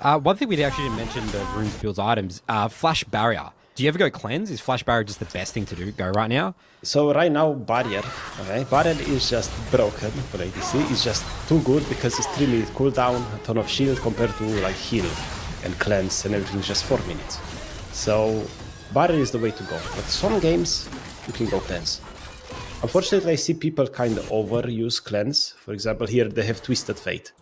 One thing we actually didn't mention the runes builds items, Flash Barrier. Do you ever go cleanse? Is Flash Barrier just the best thing to go right now? So right now, Barrier, okay? Barrier is just broken for ADC. It's just too good because it's 3-minute cooldown, a ton of shield compared to like heal and cleanse and everything is just 4 minutes. So Barrier is the way to go. But some games, you can go cleanse. Unfortunately, I see people kind of overuse cleanse. For example, here they have Twisted Fate.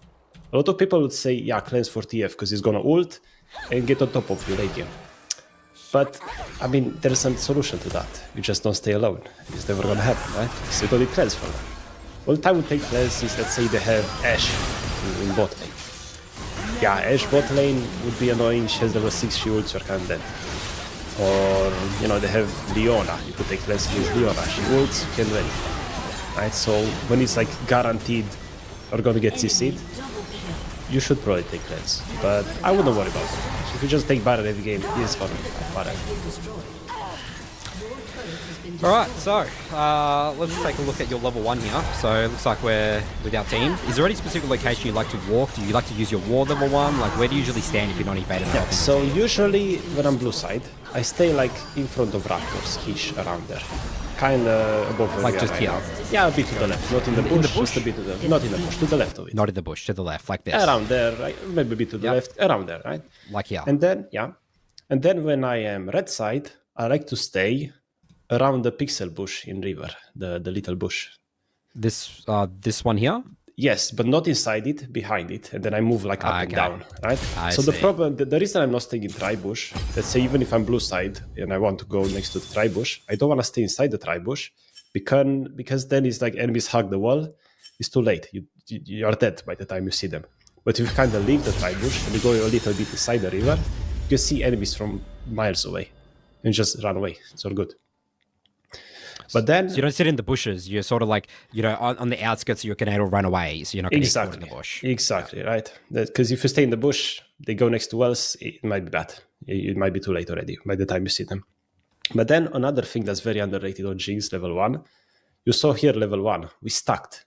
A lot of people would say, yeah, cleanse for TF because he's gonna ult and get on top of you late game. But, I mean, there's a solution to that. You just don't stay alone. It's never gonna happen, right? So you don't need cleanse for that. All the time we take cleanse is, let's say they have Ashe in bot lane. Yeah, Ashe bot lane would be annoying. She has level 6 shields, you're kind of dead. Or, you know, they have Leona. You could take cleanse against Leona. She ults, you can win. Right? So when it's like guaranteed or gonna get CC'd, you should probably take cleanse. But I wouldn't worry about it. If you just take Barret every game, it's gonna be fine. All right, so let's take a look at your level 1 here. So it looks like we're with our team. Is there any specific location you like to walk? Do you like to use your ward level 1? Like, where do you usually stand if you're not invading? Yeah, so usually when I'm blue side, I stay like in front of raptors-ish around there. Kind of above where Like we are just right here? now. Yeah, a bit to the left, not in the bush. In the bush? Just a bit to the, not in the bush, to the left of it. Not in the bush, to the left, like this. Around there, right? Maybe a bit to the left, around there, right? Like here. And then, and then when I am red side, I like to stay around the pixel bush in river, the little bush. This one here? Yes, but not inside it, behind it, and then I move like up and down, right? So the problem, the reason I'm not staying in tri-bush, let's say even if I'm blue side and I want to go next to the tri-bush, I don't want to stay inside the tri-bush because then it's like enemies hug the wall, it's too late. You are dead by the time you see them. But if you kind of leave the tri-bush and you go a little bit inside the river, you can see enemies from miles away and just run away. It's all good. But then... So you don't sit in the bushes. You're sort of like, on the outskirts, you can run away. So you're not going to get caught in the bush. Exactly, right. Because if you stay in the bush, they go next to wells, it might be bad. It might be too late already by the time you see them. But then another thing that's very underrated on Jinx level 1, you saw here level 1, we stacked.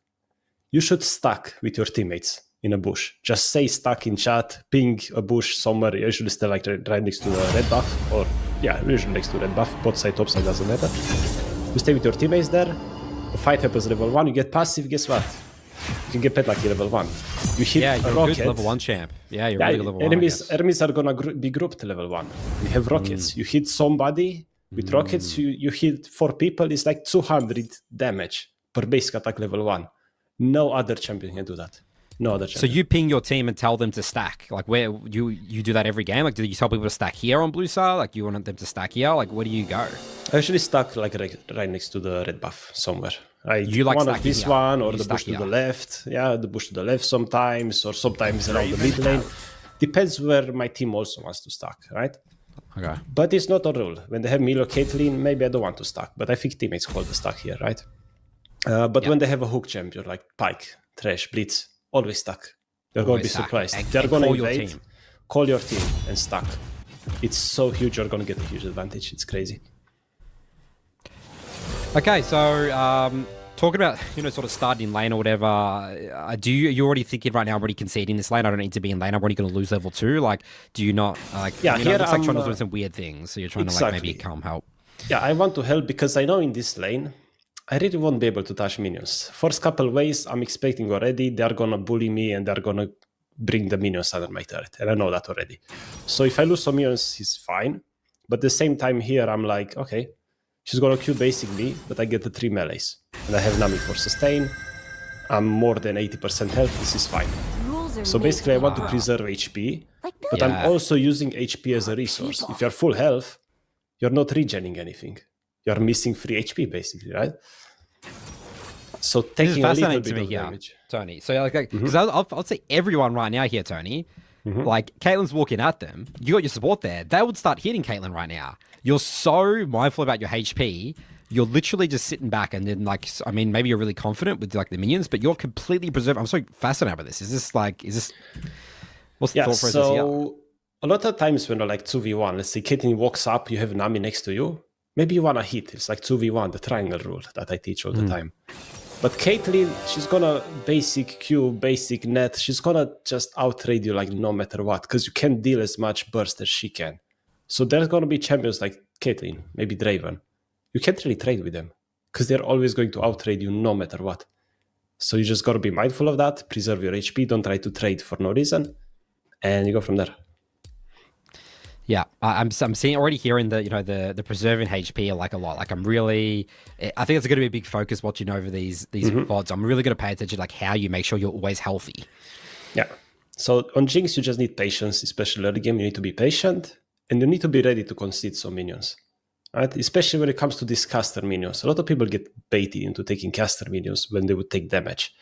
You should stack with your teammates in a bush. Just say stack in chat, ping a bush somewhere. You usually stay like right next to the red buff, or usually next to red buff, both side, top side, doesn't matter. You stay with your teammates there, the fight happens level 1, you get passive, guess what? You can get pet lucky level 1. You hit you're a rocket. Good level 1 champ. Yeah, you're really good level 1. Enemies are gonna be grouped level 1. You have rockets. You hit somebody with rockets, you hit 4 people, it's like 200 damage per basic attack level 1. No other champion can do that. No other champion. So you ping your team and tell them to stack. Like, where you do that every game? Like, do you tell people to stack here on blue side? Like, you want them to stack here? Like, where do you go? I actually stuck like right next to the red buff somewhere. You like one of this here. one or the bush to the left. Yeah, the bush to the left sometimes, or sometimes around the mid lane. Depends where my team also wants to stack, right? Okay. But it's not a rule. When they have Milo, Caitlyn, maybe I don't want to stack, but I think teammates call the stack here, right? But when they have a hook champion like Pyke, Thresh, Blitz, always stack. You're going to be surprised. They're going to invade. Call your team and stack. It's so huge. You're going to get a huge advantage. It's crazy. Okay, so talking about sort of starting in lane or whatever. You already thinking right now? I'm already conceding this lane. I don't need to be in lane. I'm already going to lose level 2. Like, do you not like? Yeah, here it looks like Toronto's doing some weird things. So you're trying to like maybe come help. Yeah, I want to help because I know in this lane, I really won't be able to touch minions. First couple waves, I'm expecting already they're gonna bully me and they're gonna bring the minions under my turret, and I know that already. So if I lose some minions, it's fine. But at the same time here, I'm like, okay, she's gonna Q basic me, but I get the 3 melees. And I have Nami for sustain. I'm more than 80% health, this is fine. So basically I want to preserve HP, but I'm also using HP as a resource. If you're full health, you're not regening anything. You're missing free HP basically, right? So taking a little bit of damage. Tony. So like, because I'll say everyone right now here, Tony, like Caitlyn's walking at them. You got your support there. They would start hitting Caitlyn right now. You're so mindful about your HP. You're literally just sitting back and then like, I mean, maybe you're really confident with like the minions, but you're completely preserved. I'm so fascinated by this. Is this, what's the thought process here? So a lot of times when you're like 2v1, let's say Caitlyn walks up, you have Nami next to you. Maybe you want to hit. It's like 2v1, the triangle rule that I teach all the time. But Caitlyn, she's gonna basic Q, basic net. She's gonna just outrade you like no matter what, because you can't deal as much burst as she can. So there's gonna be champions like Caitlyn, maybe Draven. You can't really trade with them because they're always going to outrade you no matter what. So you just gotta be mindful of that, preserve your HP, don't try to trade for no reason, and you go from there. Yeah, I'm seeing already hearing the preserving HP like a lot. Like I think it's going to be a big focus watching over these VODs. I'm really going to pay attention to like how you make sure you're always healthy. Yeah. So on Jinx, you just need patience, especially early game. You need to be patient and you need to be ready to concede some minions, right? Especially when it comes to these caster minions. A lot of people get baited into taking caster minions when they would take damage.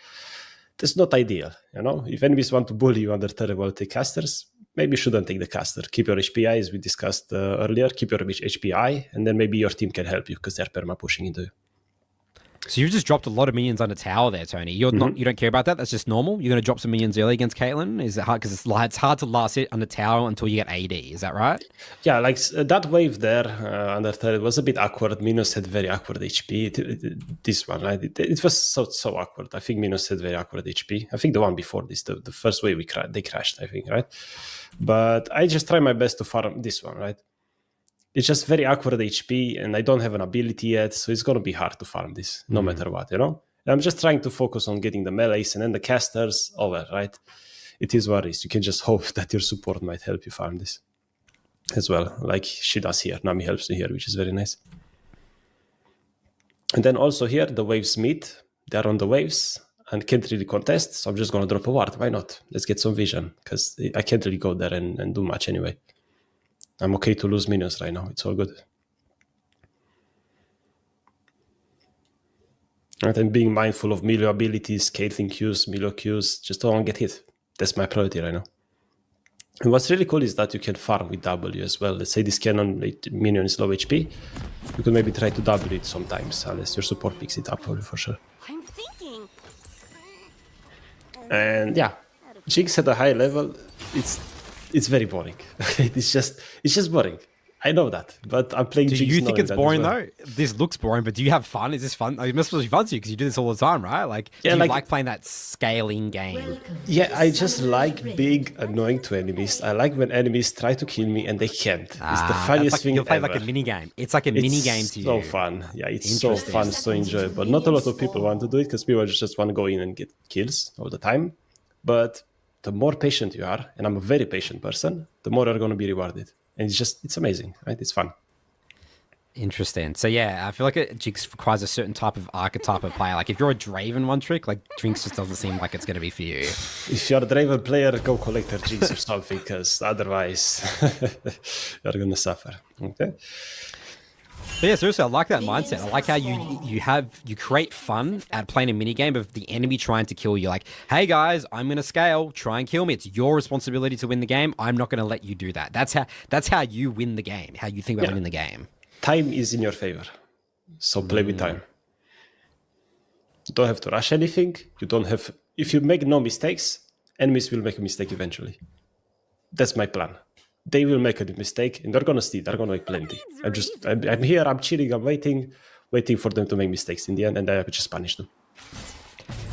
That's not ideal, If enemies want to bully you under turret while take casters, maybe you shouldn't take the caster. Keep your HPI, as we discussed earlier. Keep your HPI, and then maybe your team can help you because they're perma pushing into you. So you've just dropped a lot of minions under tower there, Tony. You're not, you don't care about that. That's just normal. You're going to drop some minions early against Caitlyn. Is it hard? Because it's hard to last hit under tower until you get AD. Is that right? Yeah, like that wave there under turret was a bit awkward. Minos had very awkward HP. This one, right? It was so awkward. I think Minos had very awkward HP. I think the one before this, the first wave they crashed, I think, right? But I just try my best to farm this one, right? It's just very awkward HP, and I don't have an ability yet, so it's gonna be hard to farm this, no matter what, you know? And I'm just trying to focus on getting the melees and then the casters over, right? It is what it is. You can just hope that your support might help you farm this as well, like she does here. Nami helps me here, which is very nice. And then also here, the waves meet. They're on the waves and can't really contest, so I'm just gonna drop a ward. Why not? Let's get some vision, because I can't really go there and do much anyway. I'm okay to lose minions right now. It's all good. Right, and being mindful of Milo abilities, Caitlyn Qs, Milo Qs, just don't get hit. That's my priority right now. And what's really cool is that you can farm with W as well. Let's say this cannon minion is low HP. You can maybe try to W it sometimes, unless your support picks it up for you for sure. I'm thinking. And yeah, Jinx at a high level, it's very boring. It's just boring. I know that, but I'm playing Jinx. Do you think knowing it's that boring as well. though? This looks boring, but do you have fun? Is this fun? It must be fun to you because you do this all the time, right? Like, Yeah, do you like- like playing that scaling game? Yeah, I just like being annoying to enemies. I like when enemies try to kill me and they can't. It's the That's funniest like, thing you'll play ever. like a mini game. It's like a mini game to you. So fun. Yeah, it's so Interesting. fun, so enjoyable. Not a lot of people want to do it because people just want to go in and get kills all the time. But the more patient you are, and I'm a very patient person, the more you're going to be rewarded. And it's amazing, right? It's fun. Interesting. So yeah, I feel like Jinx requires a certain type of archetype of player. Like if you're a Draven one trick, like Jinx just doesn't seem like it's going to be for you. If you're a Draven player, go collect her Jinx or something, because otherwise you're going to suffer. Okay? But yeah, seriously, I like that mindset. I like how you create fun at playing a mini game of the enemy trying to kill you. Like, hey guys, I'm going to scale, try and kill me. It's your responsibility to win the game. I'm not going to let you do that. That's how you win the game. How you think about winning the game. Time is in your favor, so play with time. You don't have to rush anything. You don't have. If you make no mistakes, enemies will make a mistake eventually. That's my plan. They will make a mistake, and they're gonna see. They're gonna make plenty. I'm here. I'm chilling. I'm waiting for them to make mistakes in the end, and I just punish them.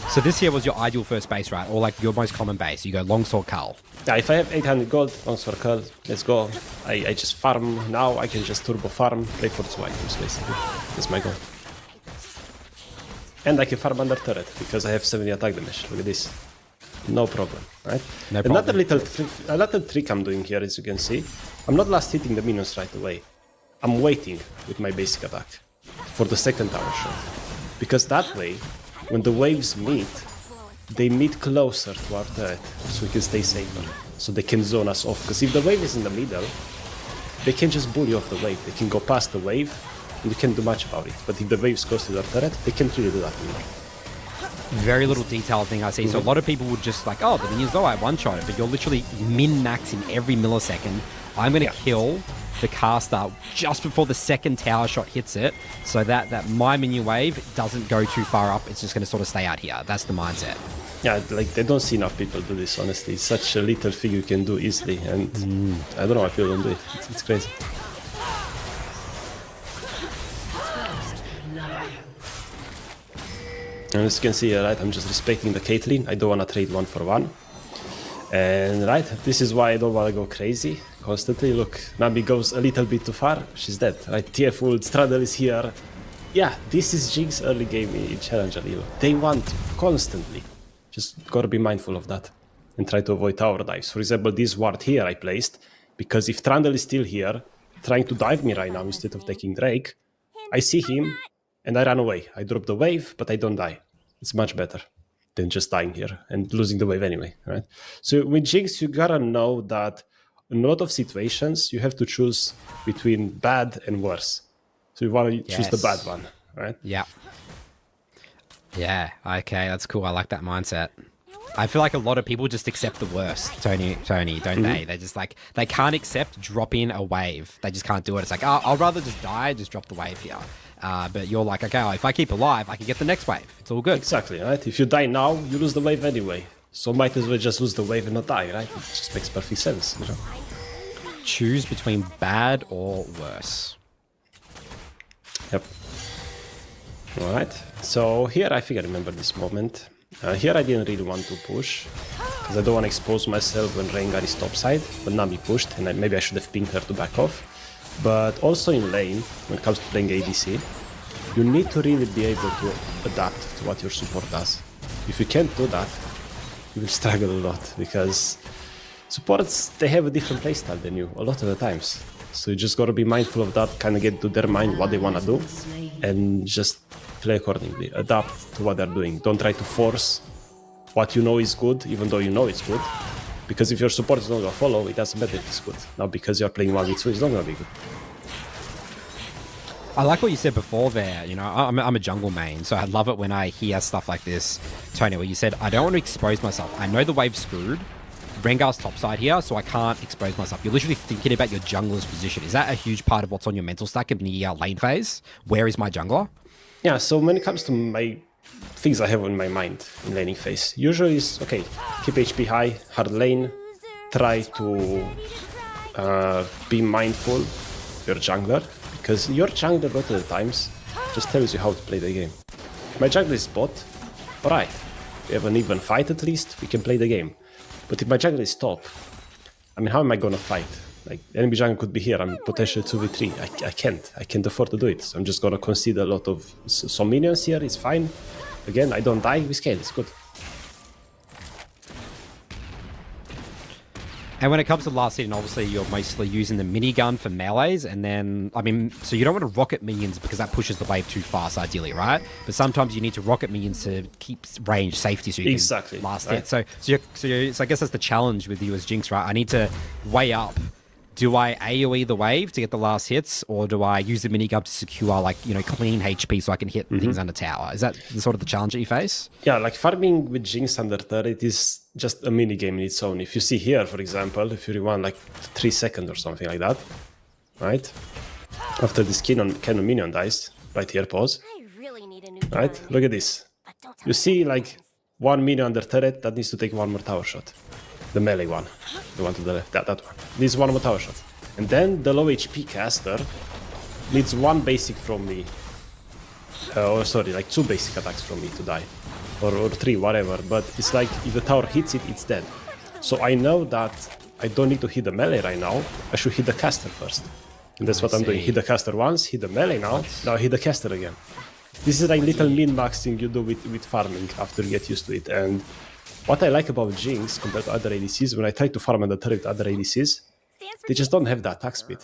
So this here was your ideal first base, right? Or like your most common base. You go longsword Carl. Yeah, if I have 800 gold, longsword curl, let's go. I just farm now. I can just turbo farm, play for 2 items basically. That's my goal. And I can farm under turret because I have 70 attack damage. Look at this. No problem, right? No problem. Another trick I'm doing here, as you can see, I'm not last hitting the minions right away. I'm waiting with my basic attack for the second tower shot. Because that way, when the waves meet, they meet closer to our turret, so we can stay safer, so they can zone us off. Because if the wave is in the middle, they can just bully off the wave. They can go past the wave, and you can't do much about it. But if the wave's close to their turret, they can't really do that anymore. Very little detailed thing I see. So a lot of people would just like, oh, the minions, I one-shot it, but you're literally min-maxing every millisecond. I'm going to kill the caster just before the second tower shot hits it, so that my minion wave doesn't go too far up. It's just going to sort of stay out here. That's the mindset. Yeah, like they don't see enough people do this, honestly. It's such a little thing you can do easily, and I don't know why people don't do it. It's crazy. And as you can see, right, I'm just respecting the Caitlyn. I don't want to trade 1 for 1. And right, this is why I don't want to go crazy constantly. Look, Nami goes a little bit too far. She's dead, right? TF ult, Straddle is here. Yeah, this is Jinx early game in Challenger Elo. They want constantly. Just gotta be mindful of that and try to avoid tower dives. For example, this ward here I placed, because if Trundle is still here, trying to dive me right now instead of taking Drake, I see him and I run away. I drop the wave, but I don't die. It's much better than just dying here and losing the wave anyway, right? So with Jinx, you gotta know that in a lot of situations, you have to choose between bad and worse. So you want to choose the bad one, right? Yeah. Yeah, okay, that's cool. I like that mindset. I feel like a lot of people just accept the worst, Tony, don't they? They just like, they can't accept dropping a wave. They just can't do it. It's like, oh, I'll rather just die, just drop the wave here. But you're like, okay, if I keep alive, I can get the next wave. It's all good. Exactly, right? If you die now, you lose the wave anyway. So might as well just lose the wave and not die, right? It just makes perfect sense, you know? Choose between bad or worse. Yep. Alright, so here I think I remember this moment. Here I didn't really want to push, because I don't want to expose myself when Rengar is topside, but Nami pushed, and maybe I should have pinged her to back off. But also in lane, when it comes to playing ADC, you need to really be able to adapt to what your support does. If you can't do that, you will struggle a lot, because supports, they have a different playstyle than you, a lot of the times. So you just gotta be mindful of that, kind of get to their mind what they wanna do, and just play accordingly, adapt to what they're doing. Don't try to force what you know is good, even though you know it's good. Because if your support is not gonna follow, it doesn't matter if it's good. Now, because you're playing 1v2, it's not gonna be good. I like what you said before there. You know, I'm a jungle main, so I love it when I hear stuff like this, Tony, where you said, I don't want to expose myself. I know the wave's screwed. Rengar's topside here, so I can't expose myself. You're literally thinking about your jungler's position. Is that a huge part of what's on your mental stack in the lane phase? Where is my jungler? Yeah, so when it comes to my things I have in my mind in laning phase, usually is, okay, keep HP high, hard lane, try to be mindful of your jungler, because your jungler a lot of the times just tells you how to play the game. If my jungler is bot, alright, we have an even fight at least, we can play the game. But if my jungler is top, I mean, how am I gonna fight? Like, enemy jungle could be here, I'm potentially 2v3. I can't afford to do it. So I'm just gonna concede a lot of some minions here, it's fine. Again, I don't die, we scale, it's good. And when it comes to last hit, obviously you're mostly using the minigun for melees, and then, I mean, so you don't want to rocket minions because that pushes the wave too fast, ideally, right? But sometimes you need to rocket minions to keep range safety so you can last hit. So I guess that's the challenge with you as Jinx, right? I need to weigh up. Do I AoE the wave to get the last hits, or do I use the minigun to secure, like, you know, clean HP so I can hit things under tower? Is that the sort of the challenge that you face? Yeah, like farming with Jinx under turret is just a mini game in its own. If you see here, for example, if you rewind like 3 seconds or something like that, right? After this cannon minion dies, right here, pause. Right, look at this. You see like one minion under turret that needs to take one more tower shot. The melee one, the one to the left, that one. Needs one more tower shot. And then the low HP caster needs one basic from me. Like 2 basic attacks from me to die. Or 3, whatever. But it's like, if the tower hits it, it's dead. So I know that I don't need to hit the melee right now. I should hit the caster first. And that's what I'm doing. Hit the caster once, hit the melee now I hit the caster again. This is like little min-maxing you do with farming after you get used to it. And what I like about Jinx compared to other ADCs, when I try to farm on the turret with other ADCs, they just don't have the attack speed.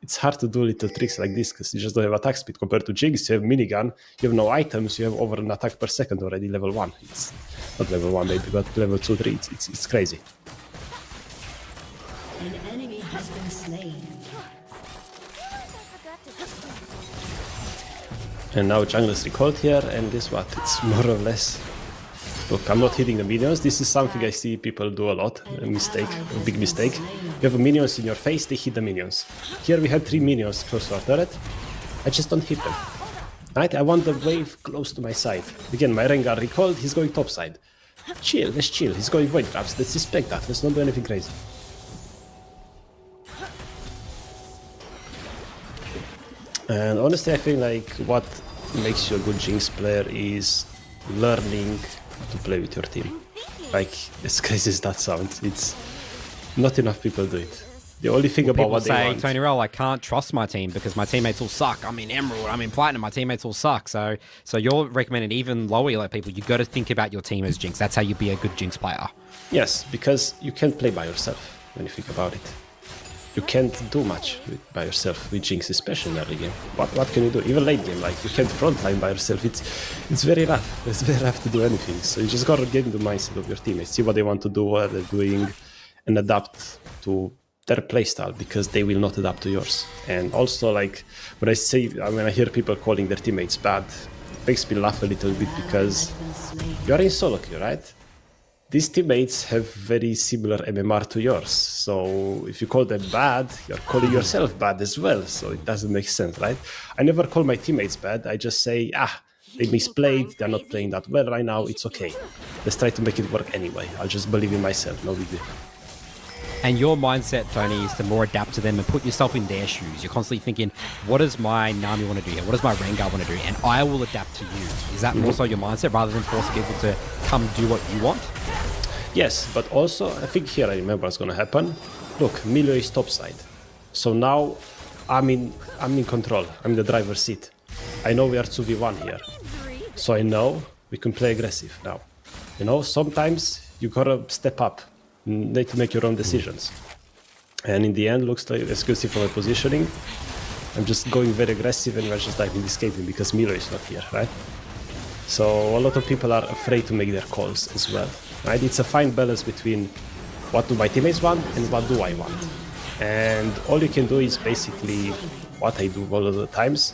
It's hard to do little tricks like this because you just don't have attack speed. Compared to Jinx, you have minigun, you have no items, you have over an attack per second already, level 1. It's not level 1 maybe, but level 2, 3, it's crazy. An enemy has been slain. And now jungler's recalled here, and guess what? It's more or less... Look, I'm not hitting the minions. This is something I see people do a lot. A mistake, a big mistake. You have minions in your face, they hit the minions. Here we have 3 minions close to our turret. I just don't hit them. Right? I want the wave close to my side. Again, my Rengar recalled, he's going top side. Chill, let's chill. He's going void traps. Let's respect that. Let's not do anything crazy. And honestly, I think like what makes you a good Jinx player is learning to play with your team. Like, as crazy as that sounds, it's not enough people do it. The only thing about what they want... People say, Tony Rell, I can't trust my team because my teammates all suck. I'm in Emerald, I'm in Platinum, my teammates all suck. So you're recommending even lower elo people, you got to think about your team as Jinx. That's how you be a good Jinx player. Yes, because you can't play by yourself when you think about it. You can't do much by yourself with Jinx, especially in early game. What can you do? Even late game, like you can't frontline by yourself. It's very rough. It's very rough to do anything. So you just gotta get into the mindset of your teammates, see what they want to do, what they're doing, and adapt to their playstyle because they will not adapt to yours. And also, like when I hear people calling their teammates bad, it makes me laugh a little bit because you are in solo queue, right? these teammates have very similar MMR to yours. So if you call them bad, you're calling yourself bad as well. So it doesn't make sense, right? I never call my teammates bad. I just say, they misplayed. They're not playing that well right now. It's okay. Let's try to make it work anyway. I'll just believe in myself. No big deal. And your mindset, Tony, is to more adapt to them and put yourself in their shoes. You're constantly thinking, what does my Nami want to do here? What does my Rengar want to do? And I will adapt to you. Is that also your mindset rather than forcing people to come do what you want? Yes, but also, I think here I remember what's going to happen. Look, Milio is topside. So now I'm in control. I'm in the driver's seat. I know we are 2v1 here. So I know we can play aggressive now. You know, sometimes you gotta step up. Need to make your own decisions. And in the end, looks like, as you can see from my positioning, I'm just going very aggressive and we're just diving this Caitlyn because Milo is not here, right? So a lot of people are afraid to make their calls as well, right? It's a fine balance between what do my teammates want and what do I want. And all you can do is basically what I do all of the times.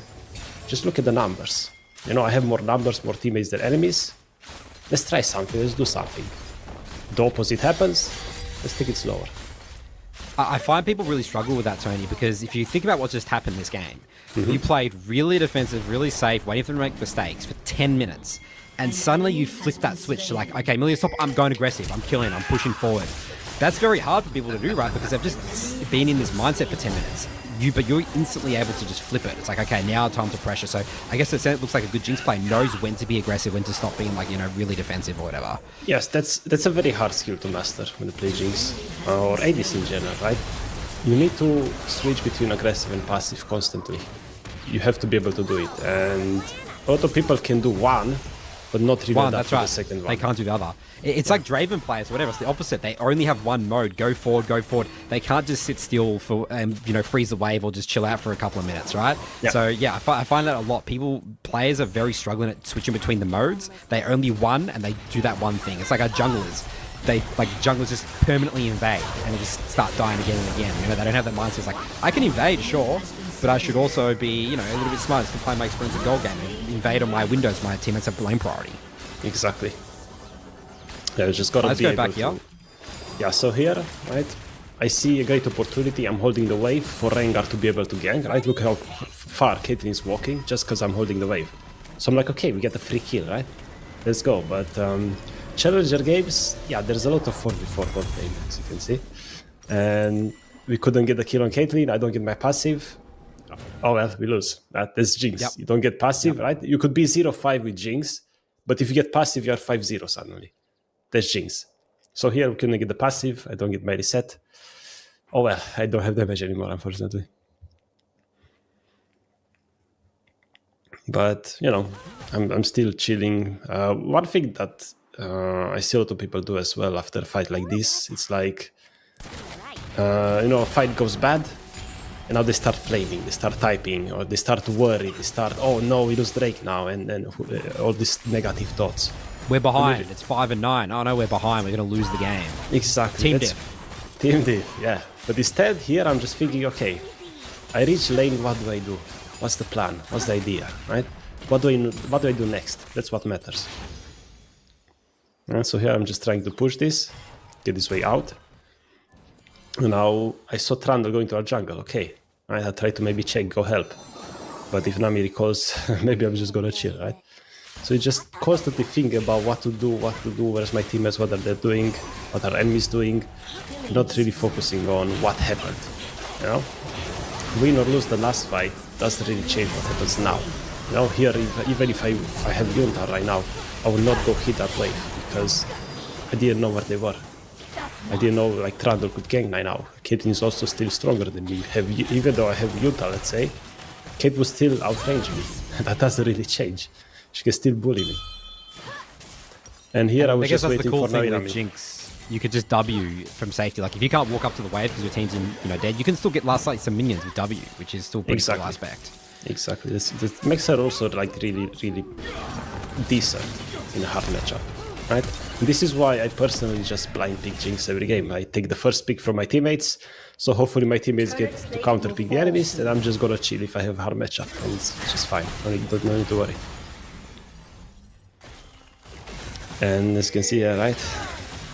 Just look at the numbers. You know, I have more numbers, more teammates than enemies. Let's try something, let's do something. The opposite happens, let's take it slower. I find people really struggle with that, Tony, because if you think about what just happened this game, you played really defensive, really safe, waiting for them to make mistakes for 10 minutes, and suddenly you flip that switch to like, okay, Millie, stop, I'm going aggressive, I'm killing, I'm pushing forward. That's very hard for people to do, right? Because they've just been in this mindset for 10 minutes. But you're instantly able to just flip it. It's like, okay, now time to pressure. So I guess it looks like a good Jinx player knows when to be aggressive, when to stop being like, you know, really defensive or whatever. Yes, that's a very hard skill to master when you play Jinx, or ADC in general, right? You need to switch between aggressive and passive constantly. You have to be able to do it. And a lot of people can do one, but not really adapt to the second one. They can't do the other. It's like Draven players, whatever. It's the opposite. They only have one mode. Go forward, go forward. They can't just sit still for, you know, freeze the wave or just chill out for a couple of minutes, right? Yeah. So yeah, I find that a lot. Players are very struggling at switching between the modes. They only one and they do that one thing. It's like our junglers. Junglers just permanently invade and they just start dying again and again. You know, they don't have that mindset. It's like, I can invade, sure, but I should also be, you know, a little bit smart to play my experience of gold game and invade on my windows. My teammates have lane priority. Exactly. Yeah, you just gotta Let's be go able back to... here. Yeah, so here, right, I see a great opportunity. I'm holding the wave for Rengar to be able to gank, right? Look how far Caitlyn is walking just because I'm holding the wave. So I'm like, okay, we get a free kill, right? Let's go. But Challenger games, yeah, there's a lot of 4v4 bot lane, as you can see. And we couldn't get the kill on Caitlyn. I don't get my passive. Oh well, we lose. That's Jinx. Yep. You don't get passive, right? You could be 0-5 with Jinx, but if you get passive, you're 5-0 suddenly. That's Jinx. So here we couldn't get the passive. I don't get my reset. Oh well, I don't have damage anymore, unfortunately. But, you know, I'm still chilling. One thing that I see a lot of people do as well after a fight like this, it's like, you know, a fight goes bad, and now they start flaming, they start typing, or they start to worry, they start, oh no, we lose Drake now, and then all these negative thoughts. We're behind. It's 5-9. Oh no, we're behind. We're going to lose the game. Exactly. Team diff. Team diff, yeah. But instead, here I'm just thinking, okay, I reach lane, what do I do? What's the plan? What's the idea, right? What do I do next? That's what matters. And so here I'm just trying to push this, get this way out. And now I saw Trundle going to our jungle. Okay, right? I try to maybe check, go help. But if Nami recalls, maybe I'm just gonna chill, right? So you just constantly think about what to do, where's my teammates, what are they doing, what are enemies doing, not really focusing on what happened, you know? Win or lose the last fight doesn't really change what happens now. You know, here, even if I have Yunta right now, I will not go hit that wave, because I didn't know where they were. I didn't know, like, Trundle could gank right now. Caitlyn is also still stronger than me. Even though I have Yunta, let's say, Cait will still outrange me. That doesn't really change. She can still bully me. And here I was just waiting for Nami. With Jinx, you could just W from safety. Like, if you can't walk up to the wave because your team's dead, you can still get last some minions with W, which is still a pretty cool aspect. Exactly. This makes her also like really, really decent in a hard matchup, right? And this is why I personally just blind pick Jinx every game. I take the first pick from my teammates, so hopefully my teammates get to counter pick the enemies, and I'm just gonna chill if I have a hard matchup, and it's just fine. No need to worry. And as you can see here, right?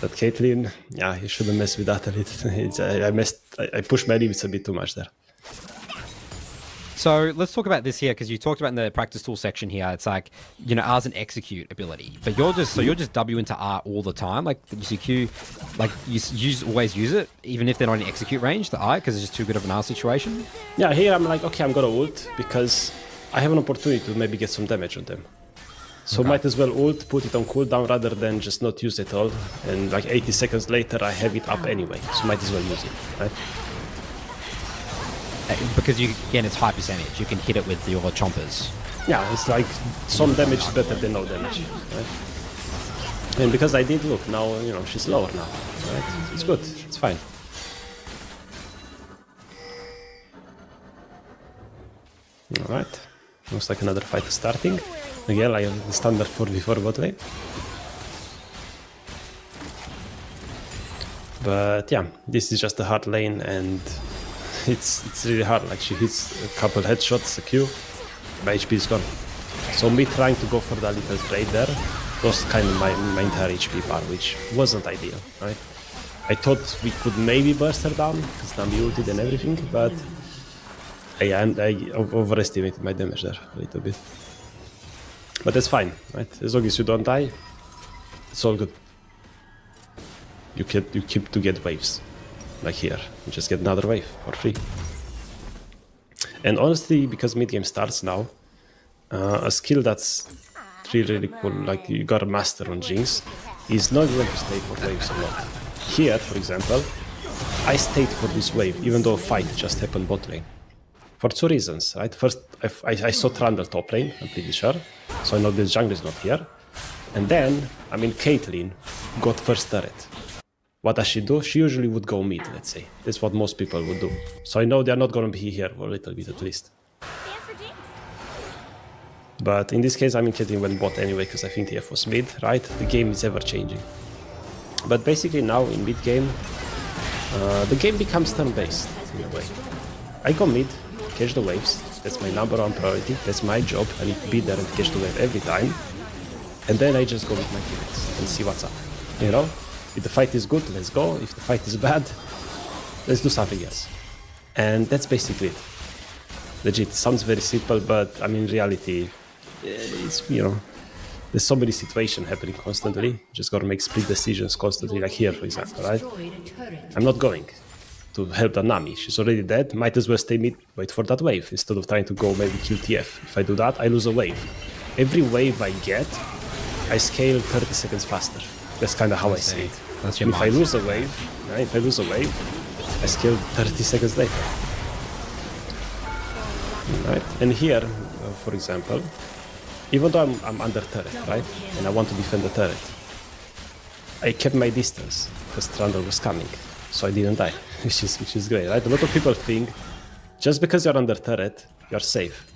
But Caitlyn, yeah, you shouldn't mess with that a little. I pushed my limits a bit too much there. So let's talk about this here, because you talked about in the practice tool section here. It's like, you know, R's an execute ability, but you're just W into R all the time. Like you see Q, like you always use it, even if they're not in execute range, the I, because it's just too good of an R situation. Yeah, here I'm like, okay, I'm gonna ult because I have an opportunity to maybe get some damage on them. So might as well ult, put it on cooldown rather than just not use it all. And like 80 seconds later, I have it up anyway, so might as well use it, right? Because again, it's high percentage. You can hit it with your chompers. Yeah, it's like some damage is better than no damage, right? And because I did, look, now, you know, she's lower now, right? It's good, it's fine. Alright, looks like another fight is starting. Again, like the standard 4v4 bot lane. But yeah, this is just a hard lane and it's really hard. Like she hits a couple headshots, a Q, my HP is gone. So me trying to go for that little trade there lost kind of my entire HP bar, which wasn't ideal, right? I thought we could maybe burst her down because now we ulted and everything, but I overestimated my damage there a little bit. But that's fine, right? As long as you don't die, it's all good. You keep to get waves. Like here, you just get another wave for free. And honestly, because mid-game starts now, a skill that's really cool, like you gotta master on Jinx, is not going to stay for waves a lot. Here, for example, I stayed for this wave, even though a fight just happened bot lane. For two reasons, right? First, I saw Trundle top lane, I'm pretty sure, so I know the jungle is not here. And then, I mean, Caitlyn got first turret. What does she do? She usually would go mid, let's say. That's what most people would do. So I know they're not going to be here for a little bit at least. But in this case, I mean, Caitlyn went bot anyway, because I think TF was mid, right? The game is ever changing. But basically now in mid game, the game becomes turn-based in a way. I go mid, catch the waves. That's my #1 priority. That's my job. I need to be there and catch the wave every time. And then I just go with my teammates and see what's up, you know? If the fight is good, let's go. If the fight is bad, let's do something else. And that's basically it. Legit, it sounds very simple, but I mean, reality, it's, you know, there's so many situations happening constantly. You just gotta make split decisions constantly, like here, for example, right? I'm not going to help the Nami. She's already dead. Might as well stay mid, wait for that wave, instead of trying to go maybe kill TF. If I do that, I lose a wave. Every wave I get, I scale 30 seconds faster. That's kind of how I see it. If I lose a wave, right? If I lose a wave, I scale 30 seconds later. Right? And here, for example, even though I'm under turret, right? And I want to defend the turret, I kept my distance because Trundle was coming, so I didn't die, which is great, right? A lot of people think just because you're under turret, you're safe.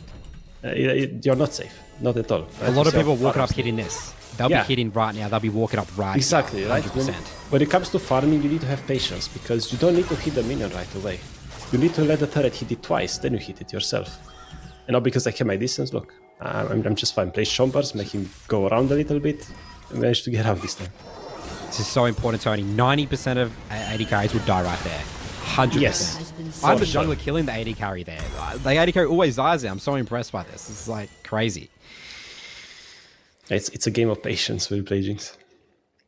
You're not safe, not at all. Right? A lot of people walking up hitting this. They'll be hitting right now. They'll be walking up right exactly, now. right? 100%. When it comes to farming, you need to have patience because you don't need to hit the minion right away. You need to let the turret hit it twice, then you hit it yourself. And now because I kept my distance, look, I'm just fine. Place chompers, make him go around a little bit, and manage to get out this time. This is so important, Tony. 90% of AD carries would die right there. 100%. Yes. I'm the jungler killing the AD carry there. The AD carry always dies there. I'm so impressed by this. This is like crazy. It's a game of patience when you play Jinx.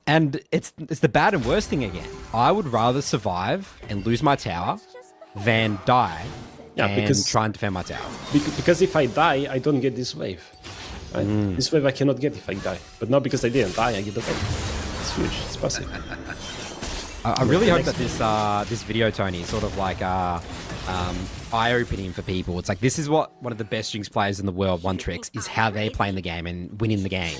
And it's the bad and worst thing again. I would rather survive and lose my tower than die and try and defend my tower. Because if I die, I don't get this wave. Right? This wave I cannot get if I die. But now because I didn't die, I get the wave. It's huge. It's possible. I really hope that this video, Tony, is sort of like eye-opening for people. It's like, this is what one of the best Jinx players in the world, One Tricks, is how they play in the game and winning the game.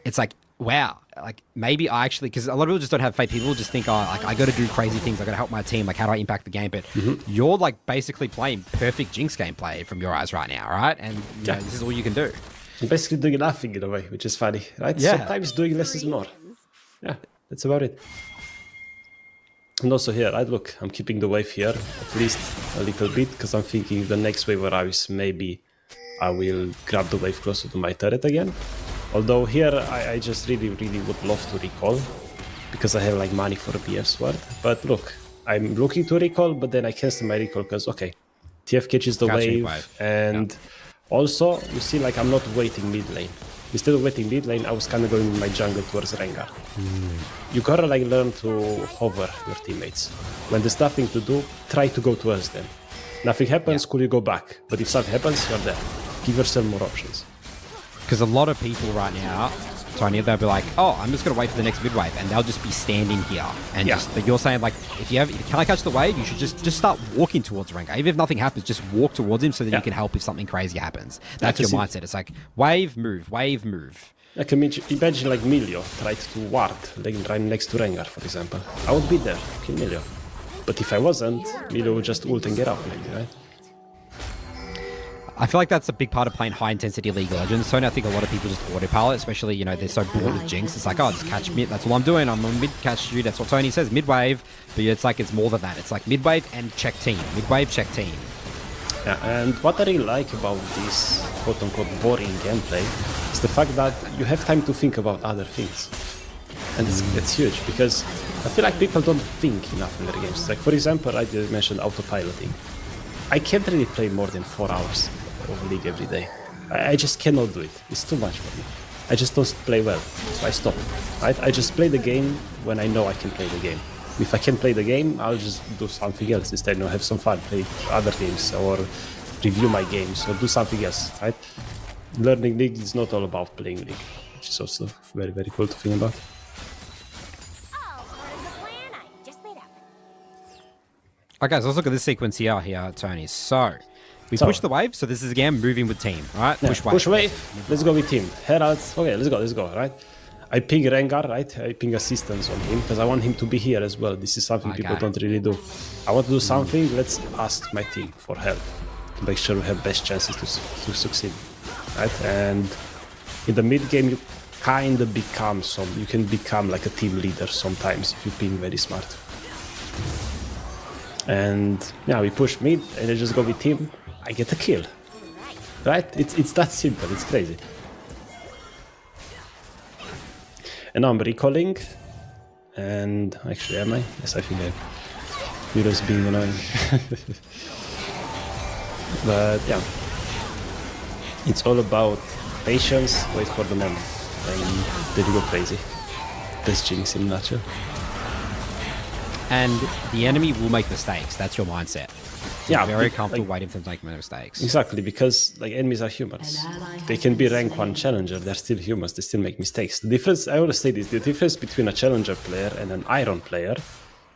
It's like, wow, like maybe I actually, because a lot of people just don't have faith. People just think, oh, like I got to do crazy things. I got to help my team. Like, how do I impact the game? But you're like basically playing perfect Jinx gameplay from your eyes right now, right? And you know, this is all you can do. I'm basically doing nothing in a way, which is funny, right? Yeah. Sometimes doing less is more. Yeah, that's about it. And also here, right, look, I'm keeping the wave here, at least a little bit, because I'm thinking the next wave arrives, maybe I will grab the wave closer to my turret again. Although here, I just really would love to recall, because I have like money for a BF sword. But look, I'm looking to recall, but then I cancel my recall because, okay, TF catches the wave. And also, you see, like, I'm not waiting mid lane. Instead of waiting mid lane, I was kind of going with my jungle towards Rengar. You gotta like learn to hover your teammates. When there's nothing to do, try to go towards them. Nothing happens, cool, you go back. But if something happens, you're there. Give yourself more options. Because a lot of people right now, Tony, they'll be like, oh, I'm just going to wait for the next mid wave, and they'll just be standing here. And just, but you're saying, like, if you can't catch the wave, you should just start walking towards Rengar. Even if nothing happens, just walk towards him so that you can help if something crazy happens. That's your mindset. It's like, wave, move, wave, move. Like, imagine like Milio tried to ward like, right next to Rengar, for example. I would be there, kill Milio. But if I wasn't, Milio would just ult and get up, maybe, right? I feel like that's a big part of playing high-intensity League of Legends. So I think a lot of people just autopilot, especially, you know, they're so bored with Jinx. It's like, oh, just catch mid. That's all I'm doing. I'm on mid catch you. That's what Tony says, mid-wave. But it's like it's more than that. It's like mid-wave and check team. Mid-wave, check team. Yeah, and what I really like about this quote-unquote boring gameplay is the fact that you have time to think about other things. And it's huge, because I feel like people don't think enough in their games. Like, for example, I just mentioned autopiloting. I can't really play more than 4 hours of League every day. I just cannot do it. It's too much for me. I just don't play well, so I stop. Right? I just play the game when I know I can play the game. If I can't play the game, I'll just do something else instead. You know, have some fun, play other games, or review my games, or do something else. Right? Learning League is not all about playing League, which is also very, very cool to think about. Okay, so let's look at this sequence here, Tony. So, we push the wave, so this is again moving with team, right? Yeah, push wave. Push wave, let's go with team. Heralds, okay, let's go, right? I ping Rengar, right? I ping assistance on him, because I want him to be here as well. This is something people don't really do. I want to do something, let's ask my team for help, to make sure we have best chances to succeed, right? And in the mid game, you kind of become you can become like a team leader sometimes, if you ping very smart. And yeah, we push mid, and I just go with team. I get a kill, right? It's that simple. It's crazy. And now I'm recalling, and actually, am I? Yes, I think I am. Miro's being annoying. But yeah, it's all about patience. Wait for the moment, and then you go crazy. That's Jinx in a nutshell. And the enemy will make mistakes. That's your mindset. Yeah, very comfortable waiting for them to make mistakes. Exactly, because like enemies are humans. They can be rank 1 challenger, they're still humans, they still make mistakes. The difference, I always say this, the difference between a challenger player and an iron player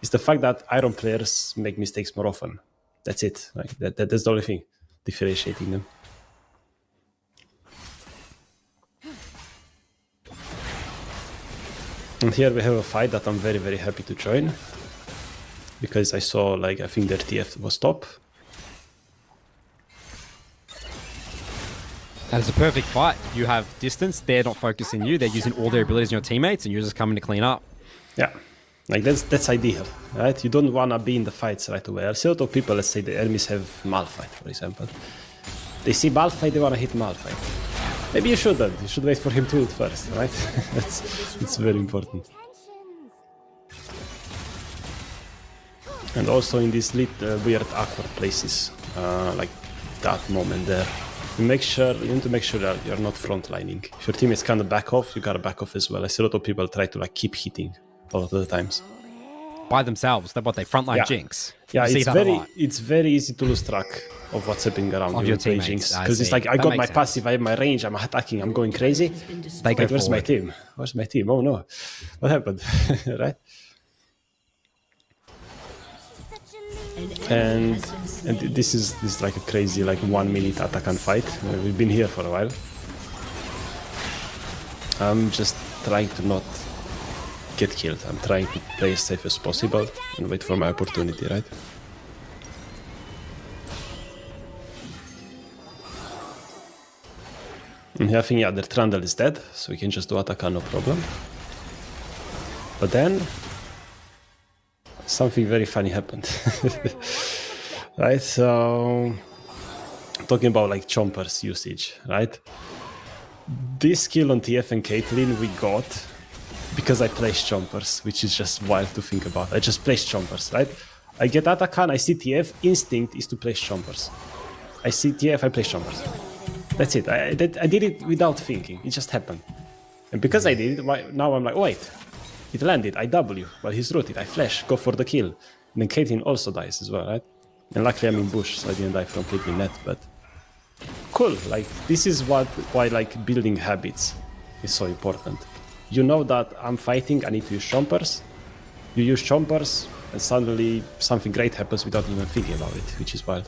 is the fact that iron players make mistakes more often. That's it. Like that's the only thing differentiating them. And here we have a fight that I'm very, very happy to join. Because I saw, like, I think their TF was top. And it's a perfect fight. You have distance, they're not focusing you, they're using all their abilities on your teammates, and you're just coming to clean up. Yeah, like that's ideal, right? You don't want to be in the fights right away. I see a lot of people, let's say the enemies have Malphite, for example. They see Malphite, they want to hit Malphite. Maybe you shouldn't. You should wait for him to ult first, right? It's very important. And also in these weird awkward places, like that moment there, you need to make sure that you're not frontlining. If your team is kind of back off, you gotta back off as well. I see a lot of people try to like keep hitting a lot of the times. By themselves, they frontline Jinx. Yeah, it's very easy to lose track of what's happening around of you your with Jinx. teammates. Because it's like, I got my passive, I have my range, I'm attacking, I'm going crazy. They go where's my team? Where's my team? Oh no, what happened? Right? And this is like a crazy, like 1 minute attack and fight. We've been here for a while. I'm just trying to not get killed. I'm trying to play as safe as possible and wait for my opportunity, right? And here I think, yeah, their Trundle is dead, so we can just do attack, no problem. But then something very funny happened. Right, so talking about like Chomper's usage, right? This skill on TF and Caitlyn we got because I place chompers, which is just wild to think about. I just place chompers, right? I get Atakan, I see TF, instinct is to place chompers. I see TF, I place chompers. That's it. I did it without thinking. It just happened. And because I did it, now I'm like, wait, it landed, I W, but he's rooted, I flash, go for the kill. And then Caitlyn also dies as well, right? And luckily I'm in bush, so I didn't die from Caitlyn net, but cool. Like, this is why like building habits is so important. You know that I'm fighting, I need to use chompers. You use chompers, and suddenly something great happens without even thinking about it, which is wild.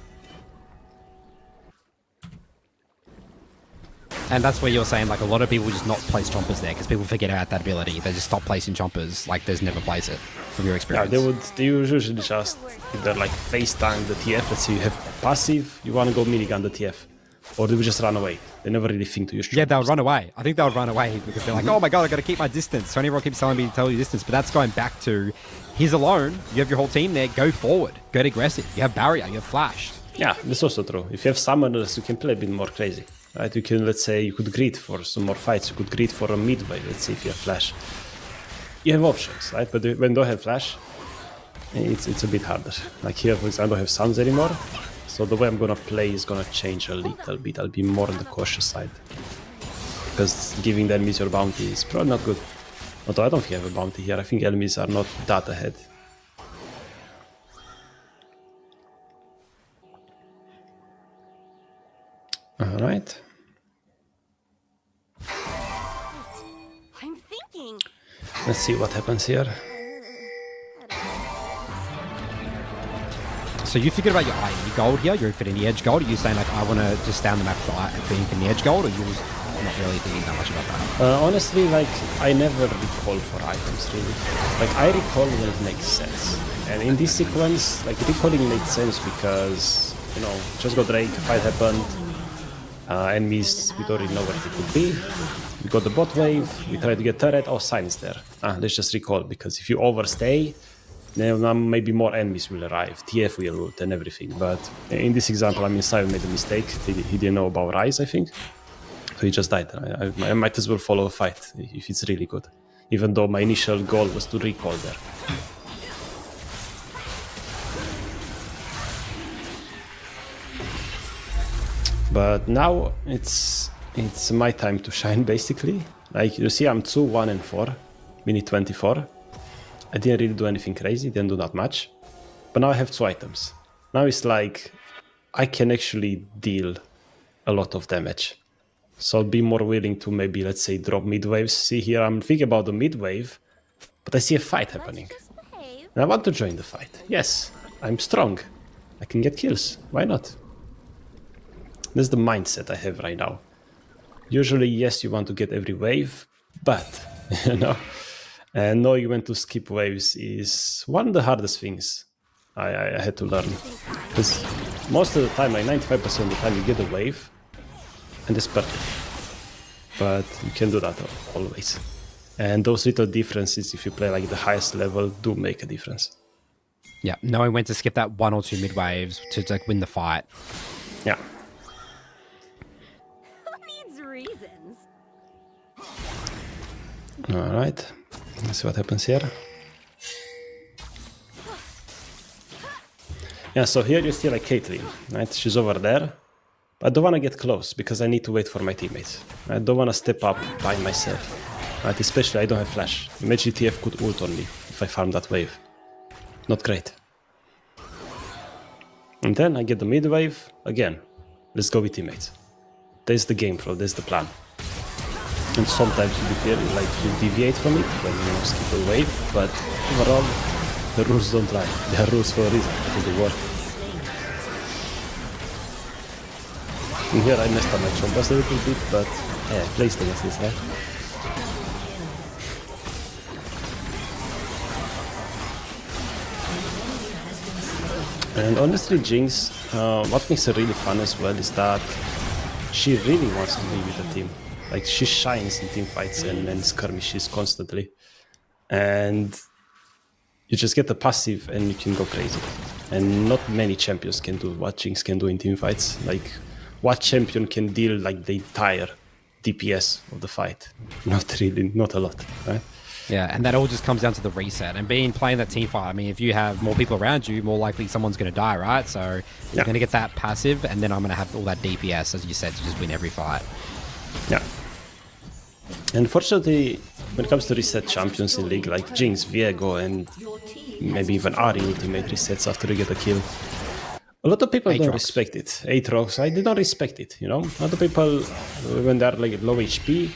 And that's where you're saying, like, a lot of people just not place chompers there because people forget about that ability. They just stop placing chompers, like, there's never place it, from your experience. Yeah, they usually just either like face tank the TF, let's say you have passive, you want to go minigun the TF, or they would just run away. They never really think to use chompers. Yeah, they'll run away. I think they'll run away because they're like, oh my god, I got to keep my distance. So everyone keeps telling me to tell you distance, but that's going back to, he's alone, you have your whole team there, go forward, get aggressive. You have barrier, you have flashed. Yeah, that's also true. If you have summoners, you can play a bit more crazy. Right, you can, let's say, you could greed for some more fights, you could greed for a mid wave, let's say if you have flash. You have options, right? But when you don't have flash, it's a bit harder. Like here, for example, I don't have suns anymore, so the way I'm gonna play is gonna change a little bit. I'll be more on the cautious side. Because giving the enemies your bounty is probably not good. Although I don't think I have a bounty here, I think enemies are not that ahead. Alright. I'm thinking. Let's see what happens here. So you figured about your Infinity Gold here, your Infinity Edge Gold. Are you saying, like, I want to just stay on the map for Infinity Edge Gold, or you're not really thinking that much about that? Honestly, like, I never recall for items, really. Like, I recall when it makes sense. And in this sequence, like, recalling made sense because, you know, just got Drake, fight happened, enemies, we don't really know where they could be. We got the bot wave, we try to get turret, oh, sign is there. Let's just recall, because if you overstay, then maybe more enemies will arrive, TF will ult and everything. But in this example, I mean, Simon made a mistake, he didn't know about Rise, I think. So he just died. I might as well follow a fight, if it's really good. Even though my initial goal was to recall there. But now it's my time to shine, basically. Like, you see, I'm 2, 1, and 4, minute 24. I didn't really do anything crazy, didn't do that much. But now I have 2 items. Now it's like, I can actually deal a lot of damage. So I'll be more willing to maybe, let's say, drop mid waves. See here, I'm thinking about the mid wave, but I see a fight happening. And I want to join the fight. Yes, I'm strong. I can get kills. Why not? That's the mindset I have right now. Usually, yes, you want to get every wave, but, you know, and knowing when to skip waves is one of the hardest things I had to learn. Because most of the time, like 95% of the time, you get a wave, and it's perfect. But you can do that always. And those little differences, if you play like the highest level, do make a difference. Yeah, knowing when to skip that 1 or 2 mid waves to, like, win the fight. Yeah. Reasons. Alright, let's see what happens here. Yeah, so here you see like Caitlyn, right? She's over there. But I don't want to get close because I need to wait for my teammates. I don't want to step up by myself. Right? Especially I don't have flash. Imagine TF could ult on me if I farm that wave. Not great. And then I get the mid wave again. Let's go with teammates. There's the game flow, there's the plan. And sometimes you deviate from it when you skip a wave, but overall, the rules don't lie. They are rules for a reason, because they work. And here I messed up my chompers a little bit, but yeah, placed against this, right? And honestly, Jinx, what makes her really fun as well is that she really wants to be with the team. Like, she shines in team fights and skirmishes constantly. And you just get the passive and you can go crazy. And not many champions can do what Jinx can do in team fights. Like, what champion can deal like the entire DPS of the fight? Not really, not a lot, right? Yeah, and that all just comes down to the reset and playing that team fight. I mean, if you have more people around you, more likely someone's going to die, right? So you're going to get that passive, and then I'm going to have all that DPS, as you said, to just win every fight. Yeah. Unfortunately, when it comes to reset champions in League, like Jinx, Viego, and maybe even Ari need to make resets after you get a kill. A lot of people don't respect it. Aatrox, they don't respect it, you know? A lot of people, when they're like low HP,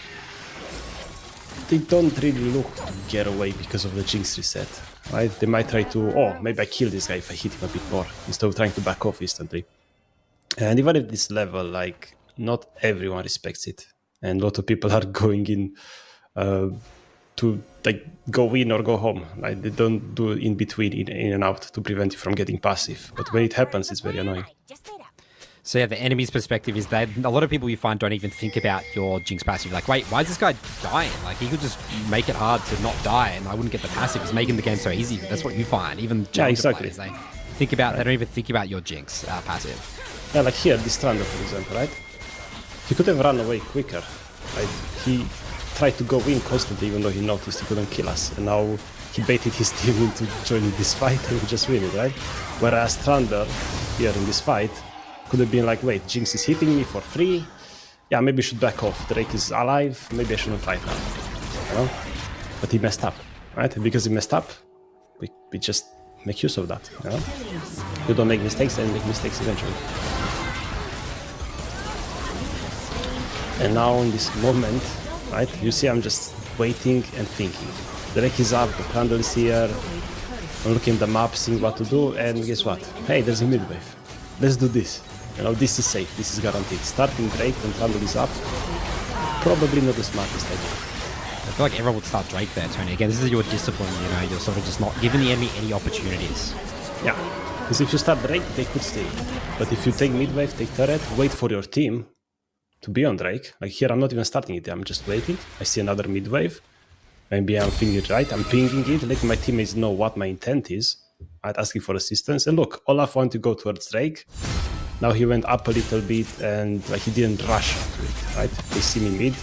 they don't really look to get away because of the Jinx reset, right? They might try to, oh, maybe I kill this guy if I hit him a bit more, instead of trying to back off instantly. And even at this level, like, not everyone respects it. And a lot of people are going in to like go in or go home. Like they don't do in between, in and out, to prevent you from getting passive. But when it happens, it's very annoying. So yeah, the enemy's perspective is that a lot of people you find don't even think about your Jinx passive. Like, wait, why is this guy dying? Like, he could just make it hard to not die, and I wouldn't get the passive. He's making the game so easy. That's what you find. Even exactly. players, they don't even think about your Jinx passive. Yeah, like here, this Strander, for example, right? He could have run away quicker. Like, he tried to go in constantly, even though he noticed he couldn't kill us. And now he baited his team into joining this fight and we just win it, right? Whereas Strander, here in this fight, could have been like, wait, Jinx is hitting me for free. Yeah, maybe I should back off. Drake is alive. Maybe I shouldn't fight now. You know? But he messed up, right? And because he messed up, we just make use of that. You know? You don't make mistakes, and make mistakes eventually. And now in this moment, right, you see I'm just waiting and thinking. Drake is up, the Crandall is here. I'm looking at the map, seeing what to do, and guess what? Hey, there's a mid-wave. Let's do this. You know, this is safe, this is guaranteed. Starting Drake when Crandall is up, probably not the smartest idea. I feel like everyone would start Drake there, Tony. Again, this is your discipline, you know, you're sort of just not giving the enemy any opportunities. Yeah, because if you start Drake, they could steal. But if you take mid-wave, take turret, wait for your team to be on Drake. Like here, I'm not even starting it, I'm just waiting. I see another mid-wave. Maybe I'm thinking it right, I'm pinging it, letting my teammates know what my intent is. I'm asking for assistance. And look, Olaf wanted to go towards Drake. Now he went up a little bit and like he didn't rush to it, right? They see me mid.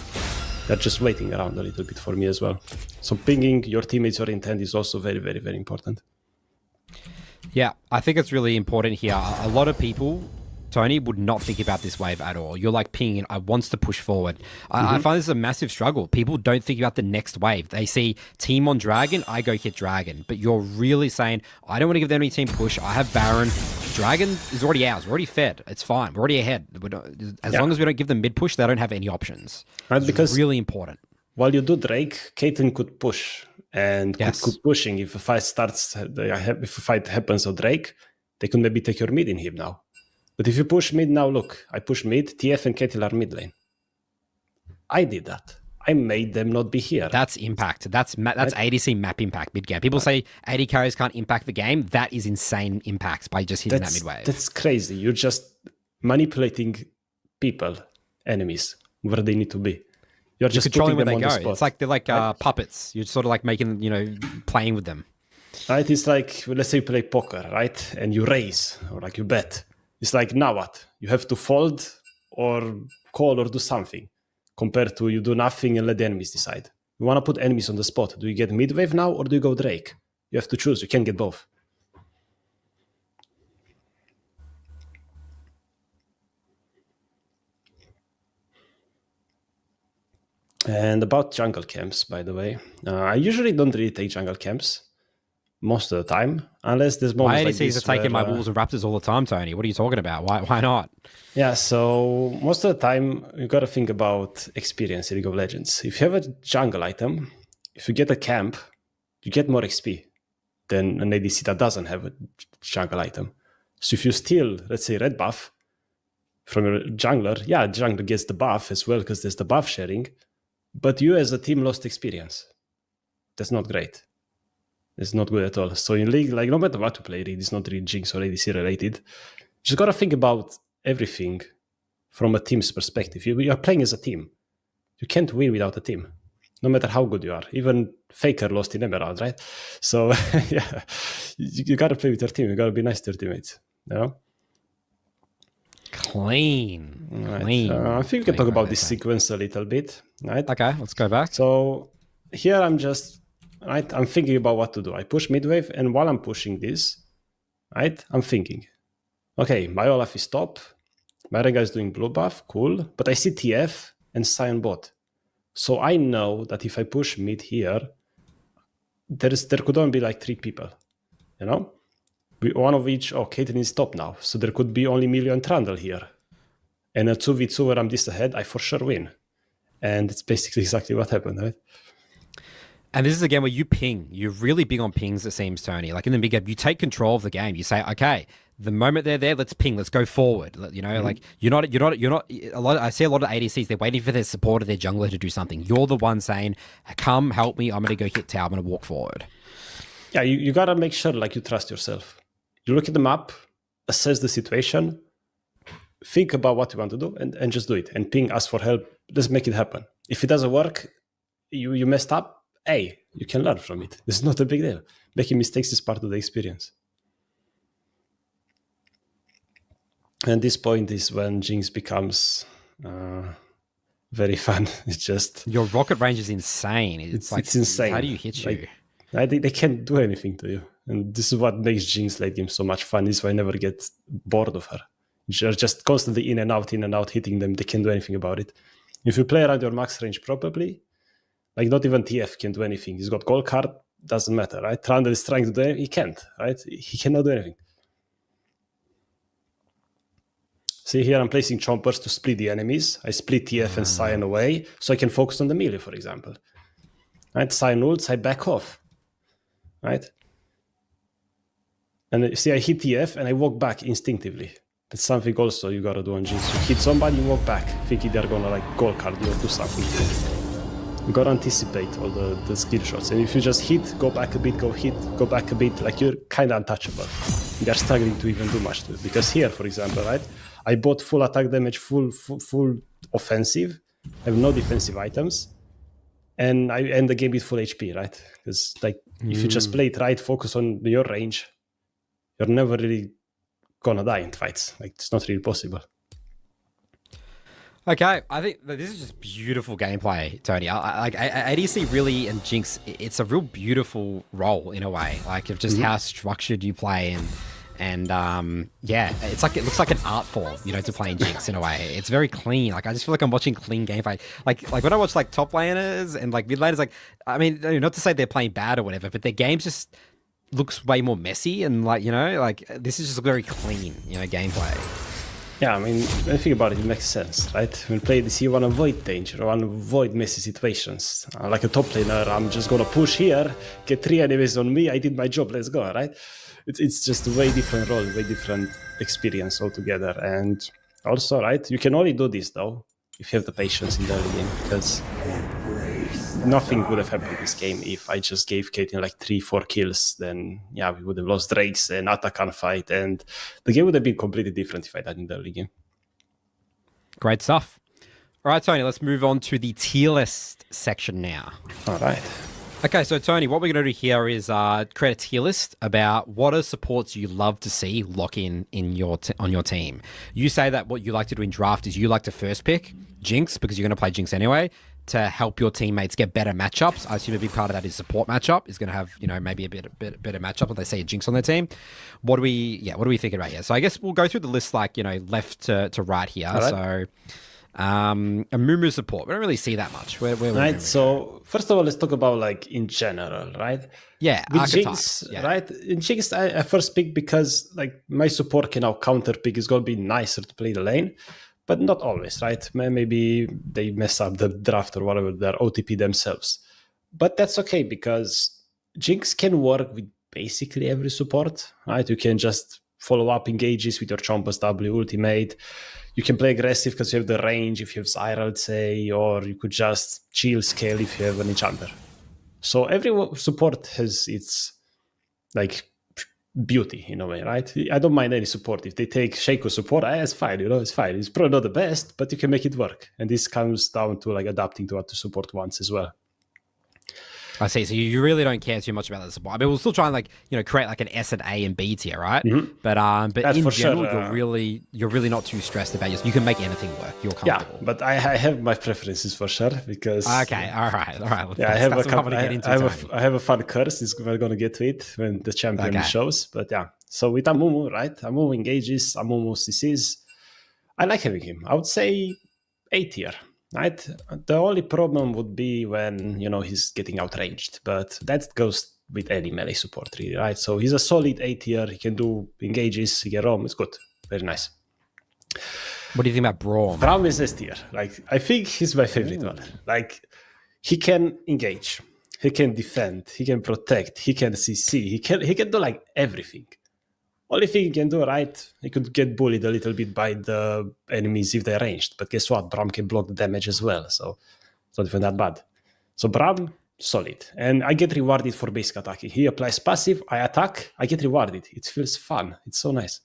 They're just waiting around a little bit for me as well. So pinging your teammates, your intent is also very, very, very important. Yeah, I think it's really important here. A lot of people, Tony, would not think about this wave at all. You're like pinging, I wants to push forward. I find this is a massive struggle. People don't think about the next wave. They see team on Dragon, I go hit Dragon. But you're really saying, I don't want to give the enemy team push. I have Baron. Dragon is already ours. We're already fed. It's fine. We're already ahead. As long as we don't give them mid push, they don't have any options. Right, because it's really important. While you do Drake, Caitlyn could push and could keep pushing. If a fight starts, if a fight happens on Drake, they could maybe take your mid in him now. But if you push mid now, look, I push mid, TF and Kettle are mid lane. I did that. I made them not be here. That's impact. That's ADC map impact mid game. People say AD carries can't impact the game. That is insane impact by just hitting that mid wave. That's crazy. You're just manipulating people, enemies, where they need to be. You're just controlling where they go. The it's like they're like puppets. You're sort of like making, playing with them. Right? It's like, let's say you play poker, right? And you raise, or like you bet. It's like, now what? You have to fold or call or do something, compared to you do nothing and let the enemies decide. You want to put enemies on the spot. Do you get mid-wave now or do you go Drake? You have to choose. You can't get both. And about jungle camps, by the way, I usually don't really take jungle camps most of the time, unless there's moments my like ADCs this are taking my Wolves and Raptors all the time, Tony. What are you talking about? Why not? Yeah, so most of the time, you got to think about experience in League of Legends. If you have a jungle item, if you get a camp, you get more XP than an ADC that doesn't have a jungle item. So if you steal, let's say, red buff from your jungler, yeah, jungler gets the buff as well because there's the buff sharing, but you as a team lost experience. That's not great. It's not good at all. So in League, like no matter what you play, it's not really Jinx or ADC related. You just got to think about everything from a team's perspective. You are playing as a team. You can't win without a team, no matter how good you are. Even Faker lost in Emerald, right? So yeah, you got to play with your team. You got to be nice to your teammates. You know? Clean. Right. Clean. I think we can talk about this sequence a little bit, right? Okay, let's go back. So here I'm just right, I'm thinking about what to do. I push mid wave, and while I'm pushing this, right, I'm thinking, okay, my Olaf is top, my Rengar is doing blue buff, cool, but I see TF and Sion bot. So I know that if I push mid here, there could only be like 3 people, you know? One of each, Caitlyn is top now, so there could be only Milio and Trundle here. And a 2v2 where I'm this ahead, I for sure win. And it's basically exactly what happened, right? And this is again where you ping. You're really big on pings, it seems, Tony. Like in the big game, you take control of the game. You say, okay, the moment they're there, let's ping, let's go forward. You know, like you're not. I see a lot of ADCs. They're waiting for their support or their jungler to do something. You're the one saying, "Come, help me. I'm going to go hit tower. I'm going to walk forward." Yeah, you gotta make sure like you trust yourself. You look at the map, assess the situation, think about what you want to do, and just do it. And ping, ask for help. Just make it happen. If it doesn't work, you messed up. Hey, you can learn from it. This is not a big deal. Making mistakes is part of the experience. And this point is when Jinx becomes very fun. It's just... Your rocket range is insane. It's insane. How do you hit you? They can't do anything to you. And this is what makes Jinx late game so much fun. This is why I never get bored of her. You're just constantly in and out, hitting them. They can't do anything about it. If you play around your max range properly, like not even TF can do anything. He's got gold card, doesn't matter, right? Trundle is trying to do anything, he can't, right? He cannot do anything. See here, I'm placing chompers to split the enemies. I split TF and Sion away, so I can focus on the melee, for example. Right? Sion ults, I back off. Right? And you see, I hit TF and I walk back instinctively. That's something also you gotta do on Jinx. You hit somebody, you walk back, thinking they're gonna like gold card you or do something. You gotta anticipate all the skill shots. And if you just hit, go back a bit, go back a bit, like you're kind of untouchable. They're struggling to even do much to it. Because here, for example, right, I bought full attack damage, full offensive, I have no defensive items, and I end the game with full HP, right? Because like if you just play it right, focus on your range, you're never really gonna die in fights. Like it's not really possible. Okay, I think that this is just beautiful gameplay, Tony. Like ADC really and Jinx, it's a real beautiful role in a way, like of just how structured you play and yeah, it's like it looks like an art form, you know, to playing Jinx in a way. It's very clean. Like I just feel like I'm watching clean gameplay. Like when I watch like top laners and like mid laners, like I mean, not to say they're playing bad or whatever, but their games just looks way more messy and like, you know, like this is just very clean, you know, gameplay. Yeah, I mean, when you think about it, it makes sense, right? When you play this, you want to avoid danger, you want to avoid messy situations. Like a top laner, I'm just going to push here, get 3 enemies on me, I did my job, let's go, right? It's just a way different role, way different experience altogether. And also, right, you can only do this, though, if you have the patience in the early game, because nothing would have happened in this game if I just gave Caitlyn like 3-4 kills. Then yeah, we would have lost Drakes and Atakan fight, and the game would have been completely different if I died in the early game. Great stuff. All right, Tony, let's move on to the tier list section now. All right. Okay, so Tony, what we're going to do here is create a tier list about what are supports you love to see lock in your on your team. You say that what you like to do in draft is you like to first pick Jinx because you're going to play Jinx anyway, to help your teammates get better matchups. I assume a big part of that is support matchup is going to have, you know, maybe a bit better matchup when they see a Jinx on their team. What are we thinking about here? So I guess we'll go through the list like, you know, left to right here. Right. So a Mumu support, we don't really see that much. Where right. So first of all, let's talk about like in general, right? Yeah. With Jinx, yeah. Right? In Jinx, I first pick because like my support can now counter pick. It's going to be nicer to play the lane. But not always, right? Maybe they mess up the draft or whatever, their OTP themselves. But that's okay because Jinx can work with basically every support, right? You can just follow up engages with your Chompers W ultimate. You can play aggressive because you have the range if you have Zyra, let's say, or you could just chill scale if you have an enchanter. So every support has its like beauty in a way, right? I don't mind any support. If they take Shaco support, it's fine, you know, it's fine. It's probably not the best, but you can make it work. And this comes down to like adapting to what the support wants as well. I see. So you really don't care too much about the support. I mean, we'll still try and create like an S and A and B tier, right? But That's in for general, sure, you're really not too stressed about yours. You can make anything work. You're Yeah, comfortable. but I have my preferences for sure because Okay. All right. yeah, I have That's a what I'm couple. gonna get into, I Tony. have a fun curse. We're gonna get to it when the champion Okay. shows. But yeah, so with Amumu, right? Amumu engages, Amumu CCs. I like having him. I would say A tier, right? The only problem would be when he's getting outranged, but that goes with any melee support, really, right? So he's a solid A tier. He can do engages, he can roam. It's good, very nice. What do you think about Braum? Braum is S tier. Like, I think he's my favorite one. Like, he can engage, he can defend, he can protect, he can CC, he can do like everything. Only thing he can do, right? He could get bullied a little bit by the enemies if they're ranged. But guess what? Braum can block the damage as well, so it's not even that bad. So Braum, solid. And I get rewarded for basic attacking. He applies passive, I attack, I get rewarded. It feels fun. It's so nice.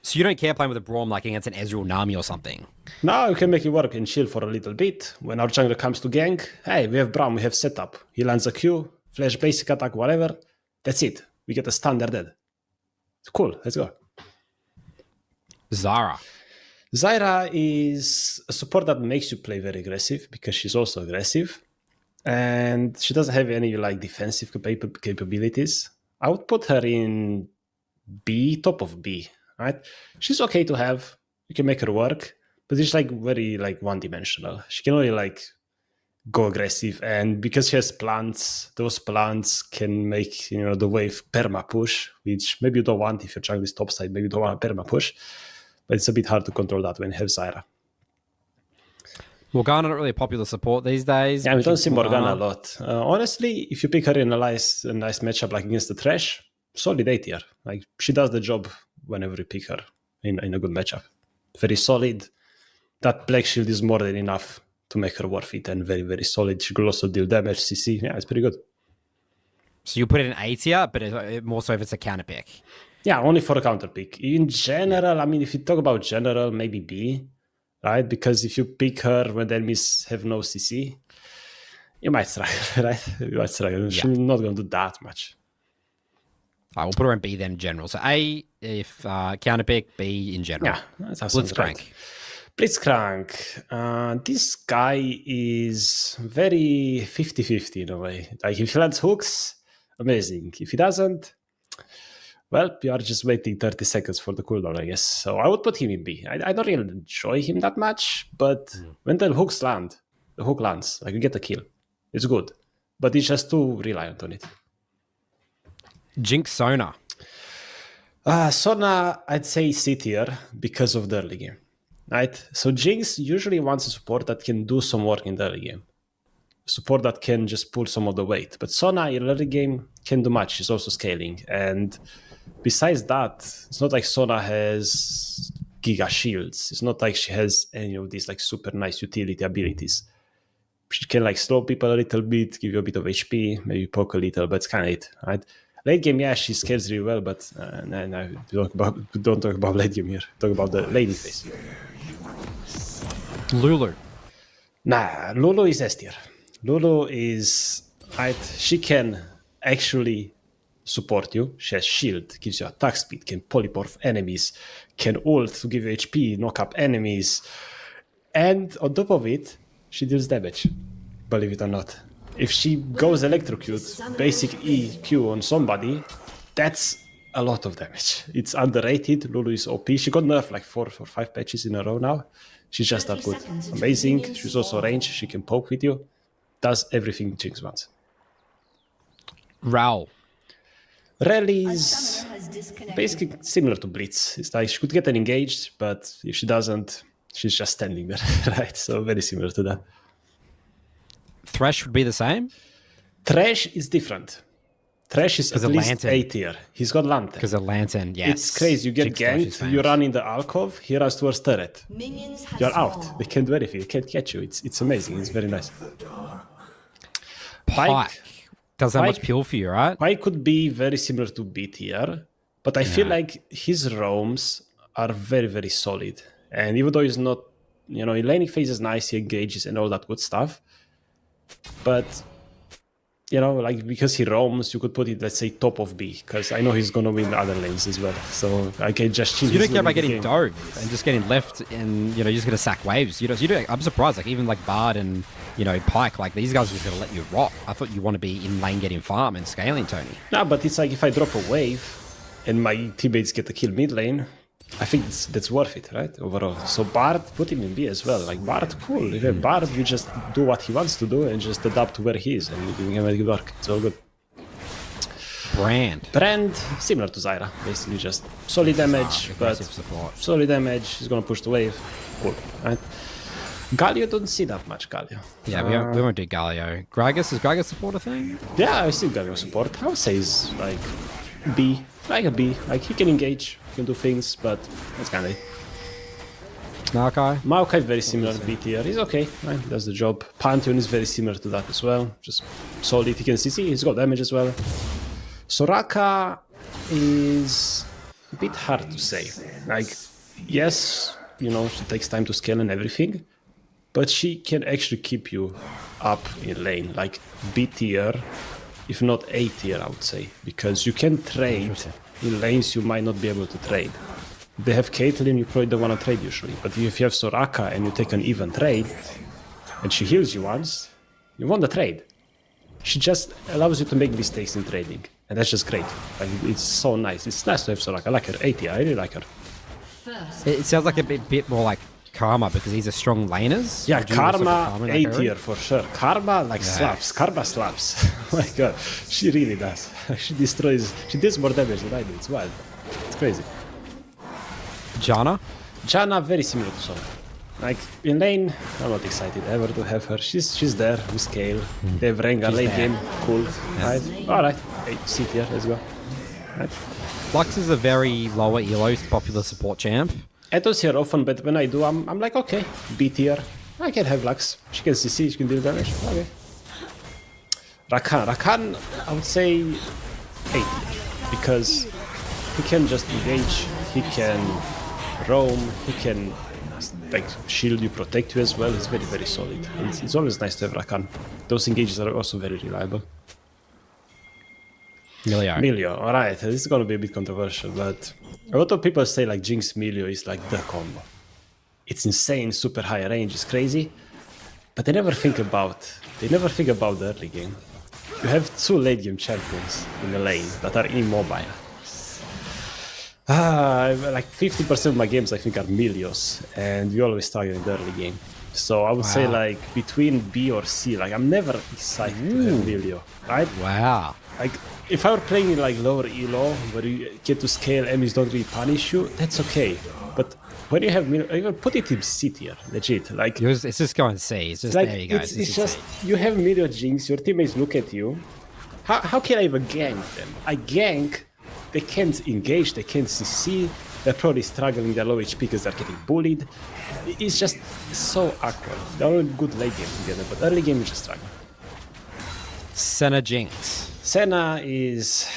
So you don't care playing with a Braum like against an Ezreal Nami or something? Now you can make it work and chill for a little bit. When our jungler comes to gank, hey, we have Braum, we have setup. He lands a Q, flash basic attack, whatever. That's it. We get a stun, they're dead. It's cool, let's go. Zara. Zyra is a support that makes you play very aggressive because she's also aggressive. And she doesn't have any like defensive capabilities. I would put her in B, top of B, right? She's okay to have. You can make her work, but it's like very like one-dimensional. She can only like go aggressive, and because she has plants, those plants can make the wave perma push, which maybe you don't want if your jungle is topside. Maybe you don't want a perma push, but it's a bit hard to control that when you have Zyra. Morgana not really a popular support these days. Yeah, we don't see Morgana a lot. Honestly, if you pick her in a nice matchup like against the Thresh, solid A tier. Like, she does the job whenever you pick her in a good matchup. Very solid. That Black Shield is more than enough to make her worth it, and very, very solid. She could also deal damage, CC. Yeah, it's pretty good. So you put it in A tier, but more so if it's a counter pick. Yeah, only for a counter pick. In general, I mean, if you talk about general, maybe B, right? Because if you pick her when the enemies have no CC, you might struggle, right? You might struggle. She's not going to do that much. All right, we'll put her in B then in general. So A if counter pick, B in general. Yeah, that's how it sounds Blitzcrank. right. Blitzcrank. This guy is very 50-50 in a way. Like, if he lands hooks, amazing. If he doesn't, well, you are just waiting 30 seconds for the cooldown, I guess. So I would put him in B. I don't really enjoy him that much, but when the hooks land, the hook lands, like, you get a kill. It's good, but it's just too reliant on it. Jinx Sona. Sona, I'd say C tier because of the early game. Right? So Jinx usually wants a support that can do some work in the early game. Support that can just pull some of the weight. But Sona in early game can do much. She's also scaling. And besides that, it's not like Sona has giga shields. It's not like she has any of these like super nice utility abilities. She can like slow people a little bit, give you a bit of HP, maybe poke a little, but it's kind of it, right? Late game, yeah, she scales really well, but no, don't talk about late game here. Talk about the lady phase. Lulu. Nah, Lulu is S tier. Lulu is, right, she can actually support you. She has shield, gives you attack speed, can polyporph enemies, can ult to give you HP, knock up enemies. And on top of it, she deals damage, believe it or not. If she goes electrocute, basic EQ on somebody, that's a lot of damage. It's underrated. Lulu is OP. She got nerfed like 4 or 5 patches in a row now. She's just that good. Amazing. She's also range. She can poke with you. Does everything Jinx wants. Raul. Rel is basically similar to Blitz. It's like she could get an engaged, but if she doesn't, she's just standing there, right? So very similar to that. Thresh would be the same? Thresh is different. Thresh is at least Lantern. A tier. He's got Lantern. Because of Lantern, yes. It's crazy. You get Jinx Thresh is ganked, famous. you run in the alcove, he runs towards turret. Minions have You're out. spawned. They can't do anything. They can't catch you. It's amazing. It's very nice. Pike. Doesn't have much Pike- peel for you, right? Pike could be very similar to B tier, but I feel like his roams are very, very solid. And even though he's not, in laning phase is nice, he engages and all that good stuff. But you know, like because he roams, you could put it, let's say, top of B, because I know he's gonna win other lanes as well. So I can just chill. You don't care about getting dove and just getting left, and you're just gonna sack waves. I'm surprised. Like even like Bard and Pike, like these guys are just gonna let you rock. I thought you want to be in lane getting farm and scaling, Tony. No, but it's like if I drop a wave and my teammates get a kill mid lane, I think that's worth it, right? Overall. So Bard, put him in B as well. Like Bard, cool. If you have Bard, you just do what he wants to do and just adapt to where he is, and you can make it work. It's all good. Brand, similar to Zyra, basically just solid damage, but support. solid damage. He's gonna push the wave. Cool, right? Galio don't see that much. Galio. Yeah, we won't do Galio. Gragas, is Gragas support a thing? Yeah, I see Galio support. I would say he's like B, like a B. Like he can engage, he can do things, but that's kind of it. Maokai very similar to B tier. He's okay, right? Does the job. Pantheon is very similar to that as well. Just solid. He can CC. He's got damage as well. Soraka is a bit hard to say. Like, yes, she takes time to scale and everything, but she can actually keep you up in lane, like B tier, if not A tier, I would say, because you can trade in lanes you might not be able to trade. If they have Caitlyn, you probably don't want to trade usually, but if you have Soraka and you take an even trade, and she heals you once, you want the trade. She just allows you to make mistakes in trading, and that's just great. Like, it's so nice. It's nice to have Soraka. I like her. 80, I really like her. It sounds like a bit more like Karma, because he's a strong laners. Yeah, Karma, A tier for sure. Karma, slaps. Karma slaps. Oh my god, she really does. She does more damage than I do. It's wild. It's crazy. Janna, very similar to Sona. Like, in lane, I'm not excited ever to have her. She's there, we scale. They have Rengar, late game, cool. Yeah. Right? Alright, C tier, let's go. Right. Lux is a very lower elo popular support champ. I don't see her often, but when I do, I'm like, okay, B tier. I can have Lux. She can CC, she can deal damage. Okay. Rakan, I would say A tier. Because he can just engage, he can roam, he can like shield you, protect you as well. He's very, very solid. It's always nice to have Rakan. Those engages are also very reliable. Milio, alright, this is gonna be a bit controversial, but a lot of people say like Jinx Milio is like the combo. It's insane, super high range, it's crazy, but they never think about the early game. You have two late game champions in the lane that are immobile. Like 50% of my games I think are Milios, and we always target in the early game. So I would say like between B or C, like I'm never excited to have Milio, right? Wow. Like if I were playing in like lower elo, where you get to scale, enemies don't really punish you, that's okay. But when you have Milio, even put it in C tier, legit. Like it's just going C. It's just like, there you go. It's just you have Milio Jinx, your teammates look at you. How can I even gank them? I gank. They can't engage, they can't CC, they're probably struggling, they're low HP because they're getting bullied. It's just so awkward. They're all good late game together, but early game you just struggle. Senna Jinx. Senna is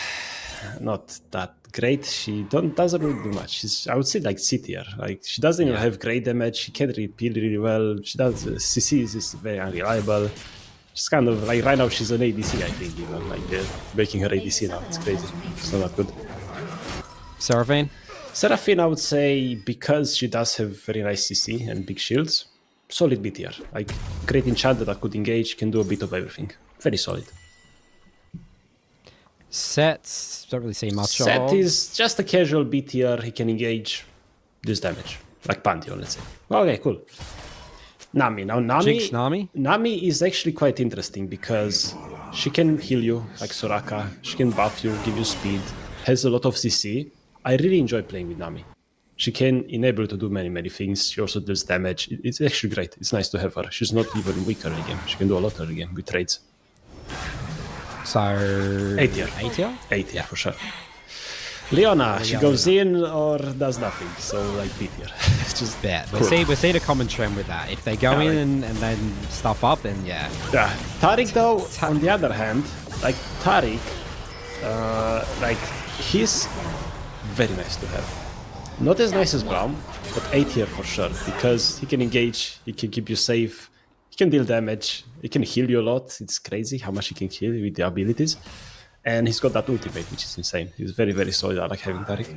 not that great. She doesn't really do much. I would say like C tier. Like she doesn't even have great damage, she can't repeal really well. She does CCs is very unreliable. She's kind of like right now she's an ADC, I think, even like they're making her ADC now. It's crazy. It's not that good. Seraphine, I would say, because she does have very nice CC and big shields, solid B tier. Like great enchanter that could engage, can do a bit of everything. Very solid. Sets, don't really see much. Set is just a casual B tier. He can engage, does damage, like Pantheon, let's say. Okay, cool. Nami. Now Nami is actually quite interesting because she can heal you like Soraka, she can buff you, give you speed, has a lot of CC. I really enjoy playing with Nami. She can enable you to do many things. She also does damage. It's actually great. It's nice to have her. She's not even weak early game. She can do a lot early game with trades. So A tier. A tier for sure. Leona, she goes in or does nothing, so like B tier. It's just bad. Cool. We're seeing a common trend with that. If they go in and then stuff up, then yeah. Taric though, on the other hand, like Taric, like he's very nice to have. Not as nice as Braum, but A tier for sure, because he can engage, he can keep you safe, He can deal damage. He can heal you a lot. It's crazy how much he can heal with the abilities. And he's got that ultimate, which is insane. He's very, very solid. I like having Taric.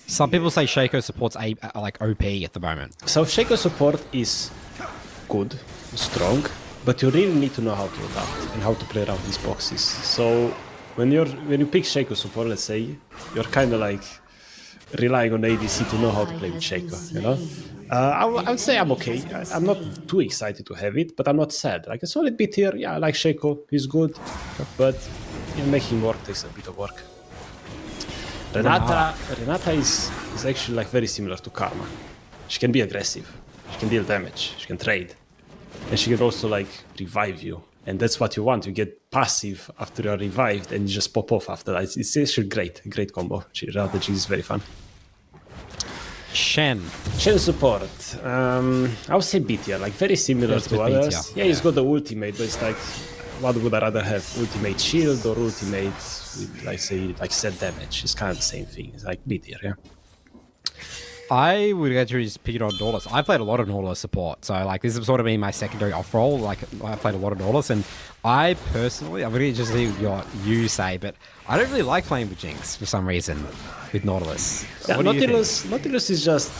Some people say Shaco supports like OP at the moment. So Shaco support is good, strong, but you really need to know how to adapt and how to play around these boxes. So when you pick Shaco support, let's say, you're kind of like relying on ADC to know how to play with Shaco, you know? I would say I'm okay. I'm not too excited to have it, but I'm not sad. Like a solid bit here, yeah, I like Shaco, he's good, but making work takes a bit of work. Renata is actually like very similar to Karma. She can be aggressive, she can deal damage, she can trade, and she can also like revive you. And that's what you want. You get passive after you're revived and you just pop off after that. It's actually great combo. Renata Jinx is very fun. Shen support. I would say B tier, like very similar to others. Yeah, he's got the ultimate, but it's like, what would I rather have? Ultimate shield or ultimate with, like, say, like set damage? It's kind of the same thing. It's like B tier, yeah. I would actually just pick it on Nautilus. I played a lot of Nautilus support, so like this has sort of been my secondary off role. Like I played a lot of Nautilus, and I personally, I'm really interested in what you say, but I don't really like playing with Jinx for some reason with Nautilus. Yeah, what do you think? Nautilus is just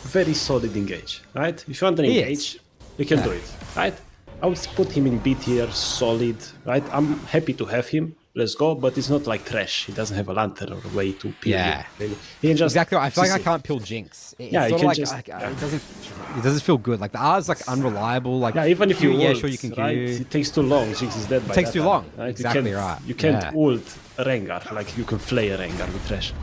very solid engage, right? If you want an engage, you can do it, right? I would put him in B tier, solid, right? I'm happy to have him. Let's go, but it's not like trash. He doesn't have a lantern or a way to peel. Yeah, you. He can just exactly. I feel like I can't peel Jinx. It's yeah, sort you of can like, just. it doesn't feel good. Like the R is like unreliable. Like yeah, even if you ult, sure you can right? queue. It takes too long. Jinx is dead. It takes too long. Right? Exactly right. You can't ult a Rengar like you can flay a Rengar with trash.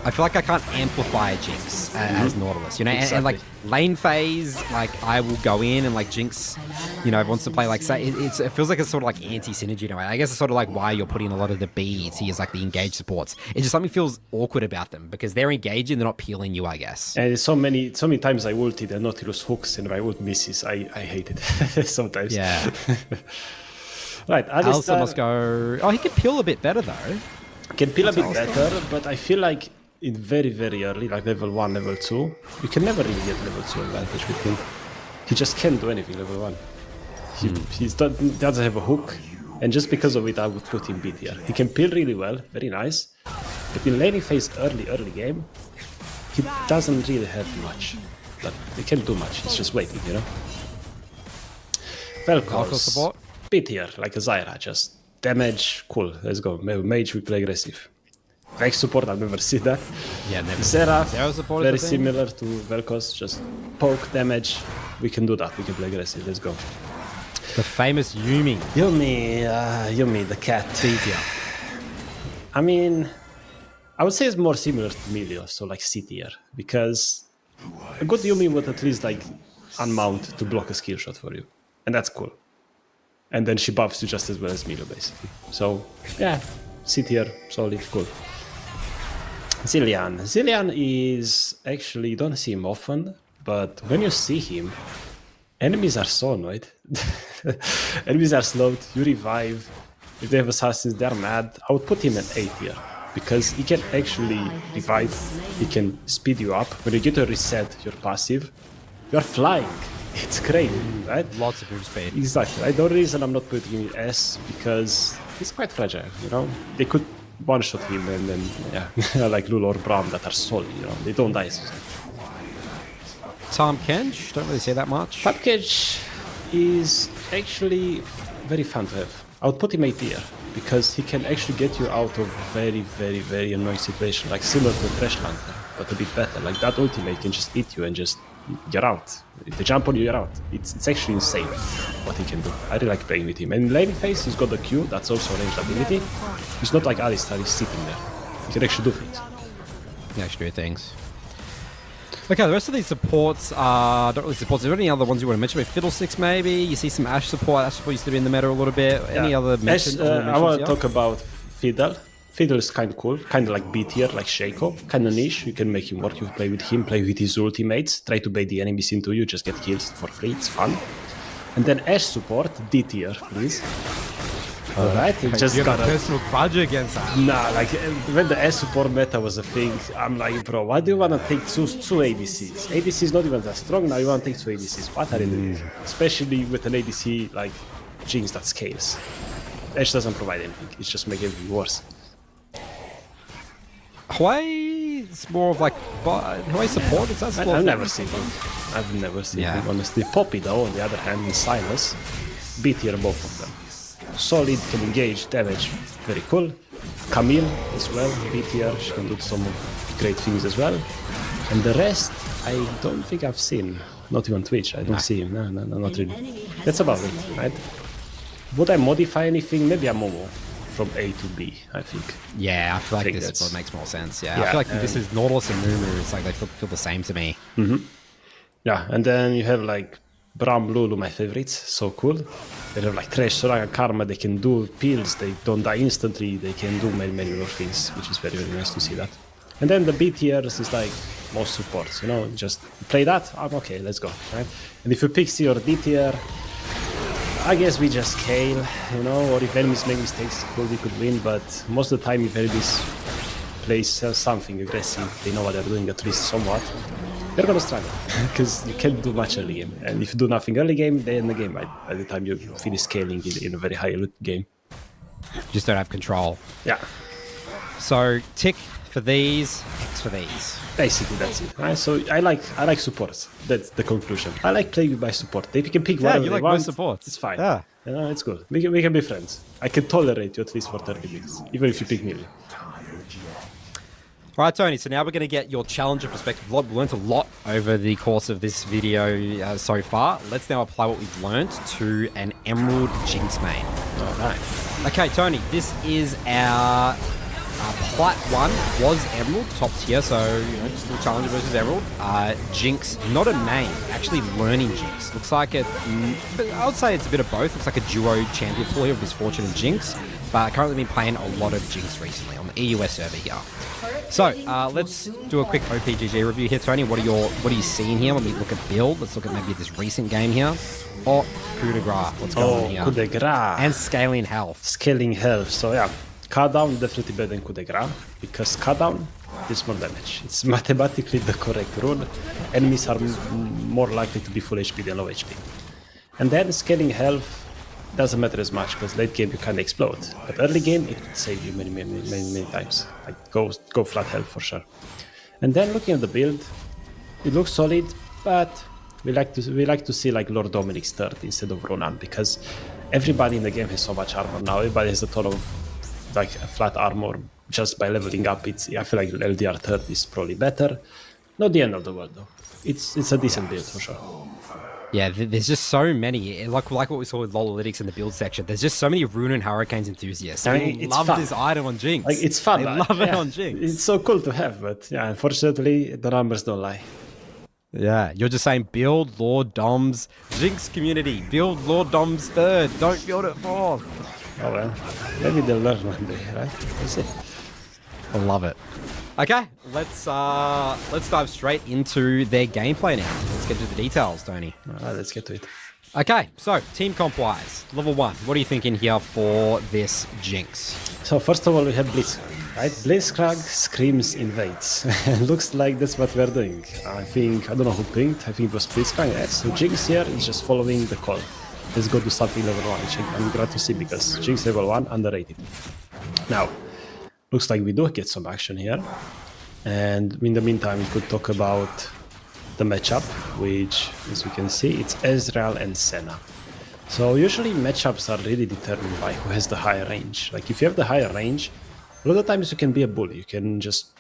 I feel like I can't amplify Jinx as Nautilus, you know, and like lane phase, like I will go in and like Jinx, you know, wants to play like say it feels like it's sort of like anti-synergy in a way. I guess it's sort of like why you're putting a lot of the B tiers, like the engage supports. It's just something feels awkward about them because they're engaging, they're not peeling you, I guess. And so many times I ulted and Nautilus hooks and my ult misses. I hate it sometimes. Yeah. Right, Alistar must go. Oh, he can peel a bit better though. Can peel a bit better, but I feel like in very, very early, like level 1, level 2, you can never really get level 2 advantage with him. He just can't do anything level 1. He doesn't have a hook, and just because of it, I would put him B tier. He can peel really well, very nice, but in laning phase early game, he doesn't really have much. But he can't do much, he's just waiting, you know? Vel'Koz support? B tier, like a Zyra, just damage, cool, let's go. Mage, we play aggressive. Vex support, I've never seen that. Yeah, never. Seraph, support very similar to Vel'Koz, just poke, damage. We can do that, we can play aggressive, let's go. The famous Yuumi. Yuumi, the cat. B tier. I mean, I would say it's more similar to Milio, so like C tier, because a good Yuumi would at least like unmount to block a skill shot for you, and that's cool. And then she buffs you just as well as Milio, basically. So, yeah, C tier, solid, cool. Zilean is actually, you don't see him often, but when you see him, enemies are so annoyed. Enemies are slowed, you revive. If they have assassins, they're mad. I would put him in A tier, because he can actually revive, he can speed you up. When you get to reset your passive, you're flying. It's great, right? Lots of move speed. Exactly. Right? The only reason I'm not putting him in S, because he's quite fragile, you know? They could one-shot him and then, yeah, like Lul or Braum that are solid, you know? They don't die. Tahm Kench, don't really see that much. Tahm Kench is actually very fun to have. I would put him A tier, because he can actually get you out of very, very, very annoying situation, like similar to a Thresh Hunter, but a bit better. Like that ultimate can just eat you and just you're out. If they jump on you, you're out. It's actually insane what he can do. I really like playing with him. And in laning phase, he's got the Q, that's also a ranged ability. He's not like Alistar, he's sitting there. He can actually do things. He actually do things. Okay, the rest of these supports are don't really support. Is there any other ones you want to mention? Fiddlesticks, maybe? You see some Ashe support. Ashe support used to be in the meta a little bit. Any other mentions? I want to talk about Fiddle. Fiddle is kind of cool, kind of like B tier, like Shaco, kind of niche. You can make him work, you play with him, play with his ultimates, try to bait the enemies into you, just get kills for free, it's fun. And then Ashe support, D tier, please. Alright, it just you got a got personal grudge against that. Nah, like when the S support meta was a thing, I'm like, bro, why do you want to take two ADCs? ADC is not even that strong, now you want to take two ADCs. What are you doing? Especially with an ADC like Jinx that scales. Edge doesn't provide anything, it's just making everything worse. Huawei is more of like Huawei support. Is that support? I've never seen him. I've never seen him, honestly. Poppy, though, on the other hand, and Silas, B tier both of them. Solid, can engage, damage, very cool. Camille as well, B tier, she can do some great things as well. And the rest, I don't think I've seen. Not even Twitch, I don't see him. No, not really. That's about it, right? Would I modify anything? Maybe a Momo from A to B, I think. Yeah, I feel like this that's- makes more sense. Yeah, I feel like this is Nautilus and Mumu. It's like they feel the same to me. Yeah, and then you have like Braum, Lulu, my favorites, so cool. They have like Thresh, Soraka, Karma, they can do pills, they don't die instantly, they can do many more things, which is very, very nice to see that. And then the B tiers is like most supports, you know, just play that, I'm okay, let's go, right? And if you pick C or D tier, I guess we just scale, you know, or if enemies make mistakes, cool, we could win, but most of the time if enemies play something aggressive, they know what they're doing at least somewhat, they're gonna struggle, because you can't do much early game. And if you do nothing early game, they end the game by the time you finish scaling in a very high loot game. You just don't have control. Yeah, So tick for these, X for these. basically that's it. Right? So I like supports. That's the conclusion. I like playing by support. If you can pick Yeah, whatever you they like want, most supports. it's fine. Yeah. You know, it's good. We can be friends. I can tolerate you at least for 30 minutes, even if you pick melee. All right, Tony, so now we're going to get your challenger perspective. We've learned a lot over the course of this video so far. Let's now apply what we've learned to an Emerald Jinx main. All right. Okay, Tony, this is our Plat 1 was Emerald, top tier, so just a challenger versus Emerald. Jinx, not a main, actually learning Jinx. Looks like it, I would say it's a bit of both. Looks like a duo champion pool here with Misfortune and Jinx, but currently been playing a lot of Jinx recently on the EUS server here. So let's do a quick OPGG review here, Tony. What are you seeing here when we look at build? Let's look at maybe this recent game here. Oh, coup de grace. What's going on here? Coup de grace. And scaling health. Scaling health. So yeah, cut down definitely better than coup de grace because cut down is more damage. It's mathematically the correct rule. Enemies are more likely to be full HP than low HP. And then scaling health doesn't matter as much because late game you can explode, but early game it could save you many times. Like go flat health for sure. And then looking at the build, it looks solid, but we like to see like Lord Dominic's third instead of Ronan because everybody in the game has so much armor now. Everybody has a ton of like flat armor just by leveling up. I feel like LDR third is probably better. Not the end of the world though. It's a decent build for sure. Yeah, there's just so many. Like what we saw with Lolalytics in the build section. There's just so many Rune and Hurricanes enthusiasts. I mean, They it's love fun. this item on Jinx. Like it's fun. They right? love it Yeah. on Jinx. It's so cool to have, but yeah, unfortunately the numbers don't lie. Yeah, you're just saying build Lord Dom's Jinx community. Build Lord Dom's third. Don't build it fourth. Oh well, maybe they'll learn one day, right? We'll see. I love it. Okay, let's dive straight into their gameplay now. Let's get to the details, Tony. Alright, let's get to it. Okay, so team comp wise, level 1. What are you thinking here for this Jinx? So first of all, we have Blitzcrank, right? Blitzcrank screams invades. Looks like that's what we're doing. I don't know who pinged. I think it was Blitzcrank. Yeah. So Jinx here is just following the call. Let's go do something level 1, which I'm glad to see because Jinx level 1 underrated. Now, looks like we do get some action here. And in the meantime, we could talk about the matchup, which, as you can see, it's Ezreal and Senna. So usually matchups are really determined by who has the higher range. Like if you have the higher range, a lot of times you can be a bully. You can just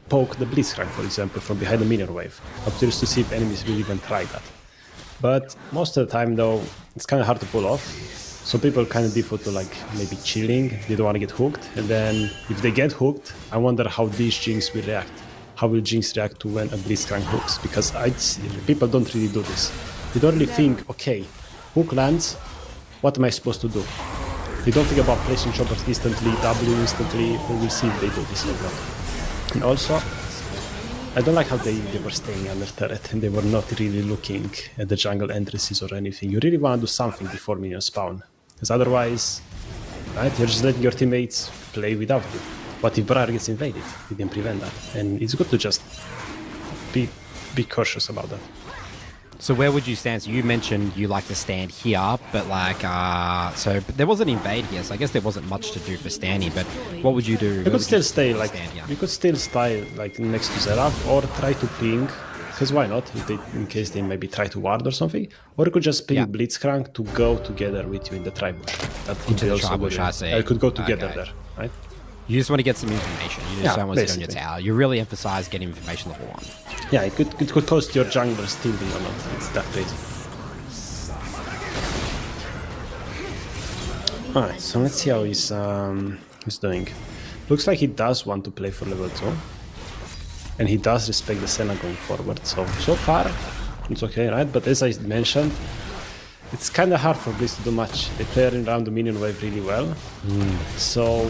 poke the Blitzcrank, for example, from behind the minion wave. I'm curious to see if enemies will even try that. But most of the time, though, it's kind of hard to pull off. So people kind of default to like maybe chilling. They don't want to get hooked. And then if they get hooked, I wonder how these Jinx will react. How will Jinx react to when a Blitzcrank hooks? Because people don't really do this. They don't really think, okay, hook lands, what am I supposed to do? They don't think about placing choppers instantly, W instantly. We will see if they do this or not. And also, I don't like how they were staying under turret and they were not really looking at the jungle entrances or anything. You really want to do something before minions spawn. Because otherwise, right? You're just letting your teammates play without you. But if Briar gets invaded, you can prevent that. And it's good to just be cautious about that. So where would you stand? So you mentioned you like to stand here, but like, but there was an invade here, so I guess there wasn't much to do for standing. But what would you do? You could still stay like next to Zeraf, or try to ping, because why not? In case they maybe try to ward or something, or you could just ping Blitzcrank to go together with you in the tri-bush. That could Into be the also tri-bush, good. I see. You could go together Okay. there, right? You just want to get some information. You just don't want to sit on your basically. tower. You really emphasize getting information level 1. Yeah, it could cost your jungler stealing or not. It's that crazy. Alright, so let's see how he's doing. Looks like he does want to play for level 2. And he does respect the Senna going forward. So far, it's okay, right? But as I mentioned, it's kind of hard for Blitz to do much. They play around the minion wave really well. So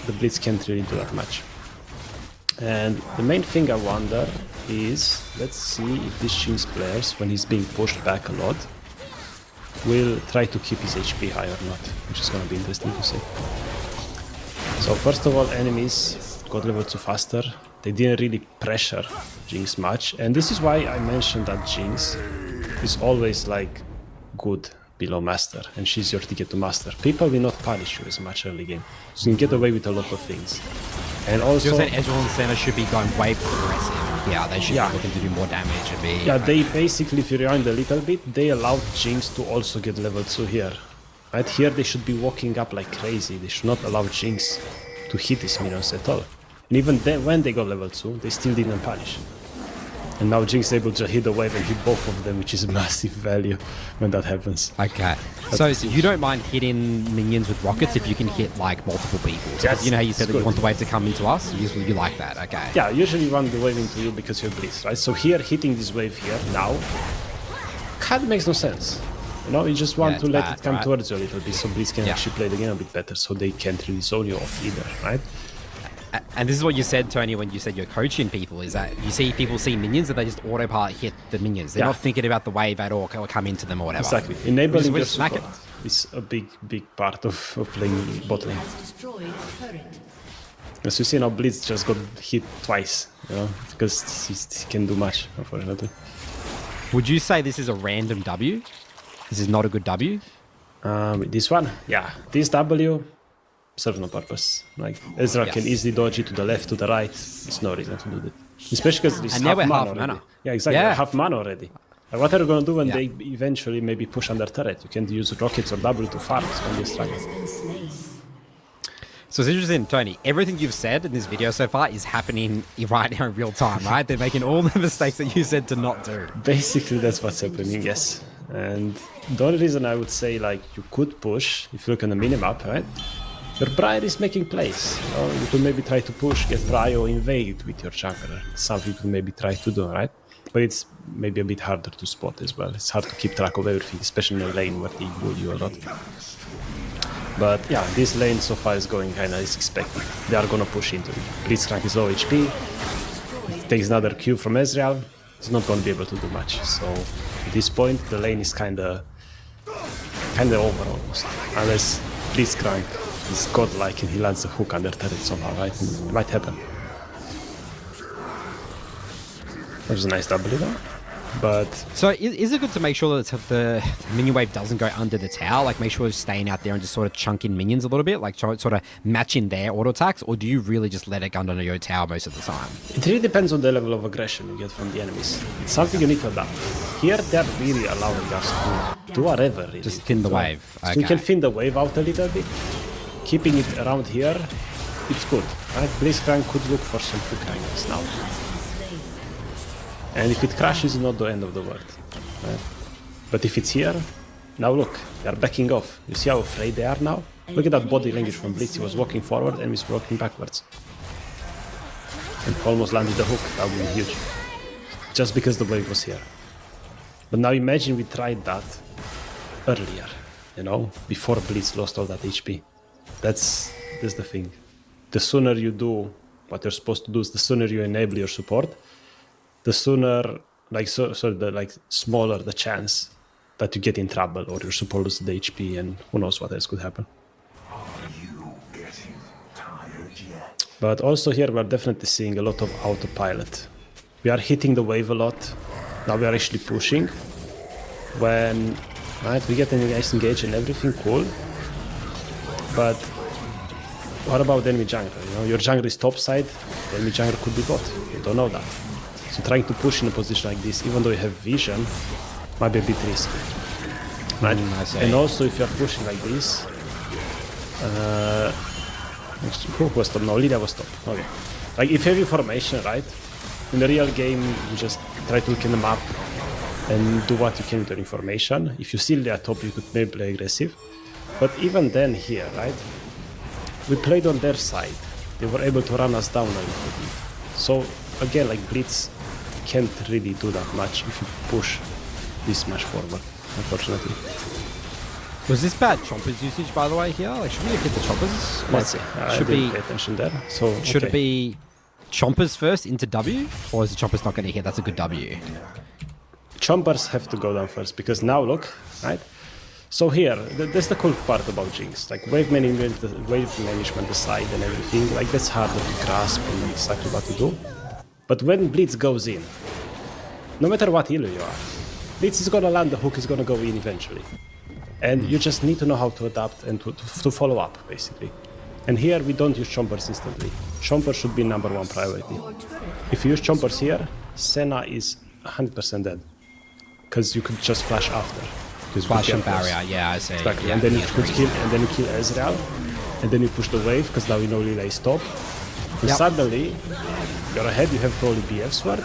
the Blitz can't really do that much. And the main thing I wonder is, let's see if this Jinx players, when he's being pushed back a lot, will try to keep his HP high or not, which is going to be interesting to see. So first of all, enemies got level 2 faster. They didn't really pressure Jinx much, and this is why I mentioned that Jinx is always like good below master, and she's your ticket to master. People will not punish you as much early game, so you can get away with a lot of things. And also, You're saying Ezreal and Senna should be going way more aggressive. Yeah, they should be looking to do more damage and be... yeah, they basically, if you rewind a little bit, they allowed Jinx to also get level 2 here. Right here, they should be walking up like crazy. They should not allow Jinx to hit these minions at all. And even then, when they got level 2, they still didn't punish. And now Jinx is able to hit the wave and hit both of them, which is massive value when that happens. Okay. So you don't mind hitting minions with rockets if you can hit like multiple people. Yes, You know how you said it's that you good. want the wave to come into us? You like that, okay. Yeah, usually you want the wave into you because you're Blitz, right? So here, hitting this wave here now kind of makes no sense. You know, you just want Yeah, to it's let bad, it come right? towards you a little bit so Blitz can actually play the game a bit better, so they can't really zone you off either, right? And this is what you said, Tony, when you said you're coaching people, is that you see people see minions and they just autopilot hit the minions. They're not thinking about the wave at all or come into them or whatever. Exactly. Enabling We your just smack support is a big part of playing bot lane. Destroyed a turret. As you see now, Blitz just got hit twice, you know, because he can do much, unfortunately. Would you say this is a random W? This is not a good W? This one, yeah. This W serves no purpose. Like, Ezra can easily dodge it to the left, to the right. There's no reason to do that. Especially because it's And now half we're mana half already. mana. Yeah, exactly. Yeah. Half mana already. Like, what are you going to do when Yeah. they eventually maybe push under turret? You can use rockets or W to farm. It's going to be a struggle. Been slain. So it's interesting, Tony. Everything you've said in this video so far is happening right now in real time, right? They're making all the mistakes that you said to not do. Basically, that's what's happening, yes. And the only reason I would say, like, you could push, if you look on the minimap, right? Your Briar is making plays. You know, you could maybe try to push, get Ryo invade with your jungler. Something you could maybe try to do, right? But it's maybe a bit harder to spot as well. It's hard to keep track of everything, especially in a lane where they bully you a lot. But yeah, this lane so far is going kind of as expected. They are going to push into it. Blitzcrank is low HP. It takes another Q from Ezreal. He's not going to be able to do much. So at this point, the lane is kind of over almost. Unless Blitzcrank is godlike and he lands a hook under turret somehow, right? It might happen. That was a nice W though. But So is it good to make sure that the minion wave doesn't go under the tower? Like make sure it's staying out there and just sort of chunking minions a little bit? Like sort of matching their auto attacks? Or do you really just let it go under your tower most of the time? it really depends on the level of aggression you get from the enemies. It's something you need to adapt. Here they're really allowing us to do whatever really. Just thin the wave. So you Okay. can thin the wave out a little bit. Keeping it around here, it's good. Right? Blitzcrank could look for some hook angles now. And if it crashes, it's not the end of the world. Right? But if it's here, now look, they're backing off. You see how afraid they are now? Look at that body language from Blitz. He was walking forward and he's walking backwards. And almost landed the hook. That would be huge. Just because the wave was here. But now imagine we tried that earlier, you know, before Blitz lost all that HP. That's the thing. The sooner you do what you're supposed to do, is the sooner you enable your support, the sooner, the smaller the chance that you get in trouble or your support loses the HP, and who knows what else could happen. But also here we're definitely seeing a lot of autopilot. We are hitting the wave a lot. Now we are actually pushing. When we get a nice engage and everything, cool. But what about the enemy jungler? You know, your jungler is top side, the enemy jungler could be bot. You don't know that. So trying to push in a position like this, even though you have vision, might be a bit risky. Right? And also if you're pushing like this, who was top? No, Lydia was top. Okay. Like if you have information, right? In the real game, you just try to look in the map and do what you can with your information. If you see Lydia top, you could maybe play aggressive. But even then here, right? We played on their side. They were able to run us down a little bit. So again, like Blitz can't really do that much if you push this much forward, unfortunately. Was this bad chompers usage, by the way, here? Like, should we have hit the chompers? Let's see. I didn't pay attention there. So should it be chompers first into W? Or is the chompers not going to hit? That's a good W. Chompers have to go down first, because now look, right? So here, that's the cool part about Jinx. Like wave management, the side and everything, like that's harder to grasp and know exactly what to do. But when Blitz goes in, no matter what elo you are, Blitz is gonna land, the hook is gonna go in eventually. And you just need to know how to adapt and to follow up, basically. And here we don't use chompers instantly. Chompers should be number one priority. If you use chompers here, Senna is 100% dead. Because you could just flash after. Flash and barrier, yeah, I see. Exactly. Yeah, and then you could kill, and then you kill Ezreal, and then you push the wave, because now you know Lila is top. And suddenly, you're ahead, you have probably BF sword,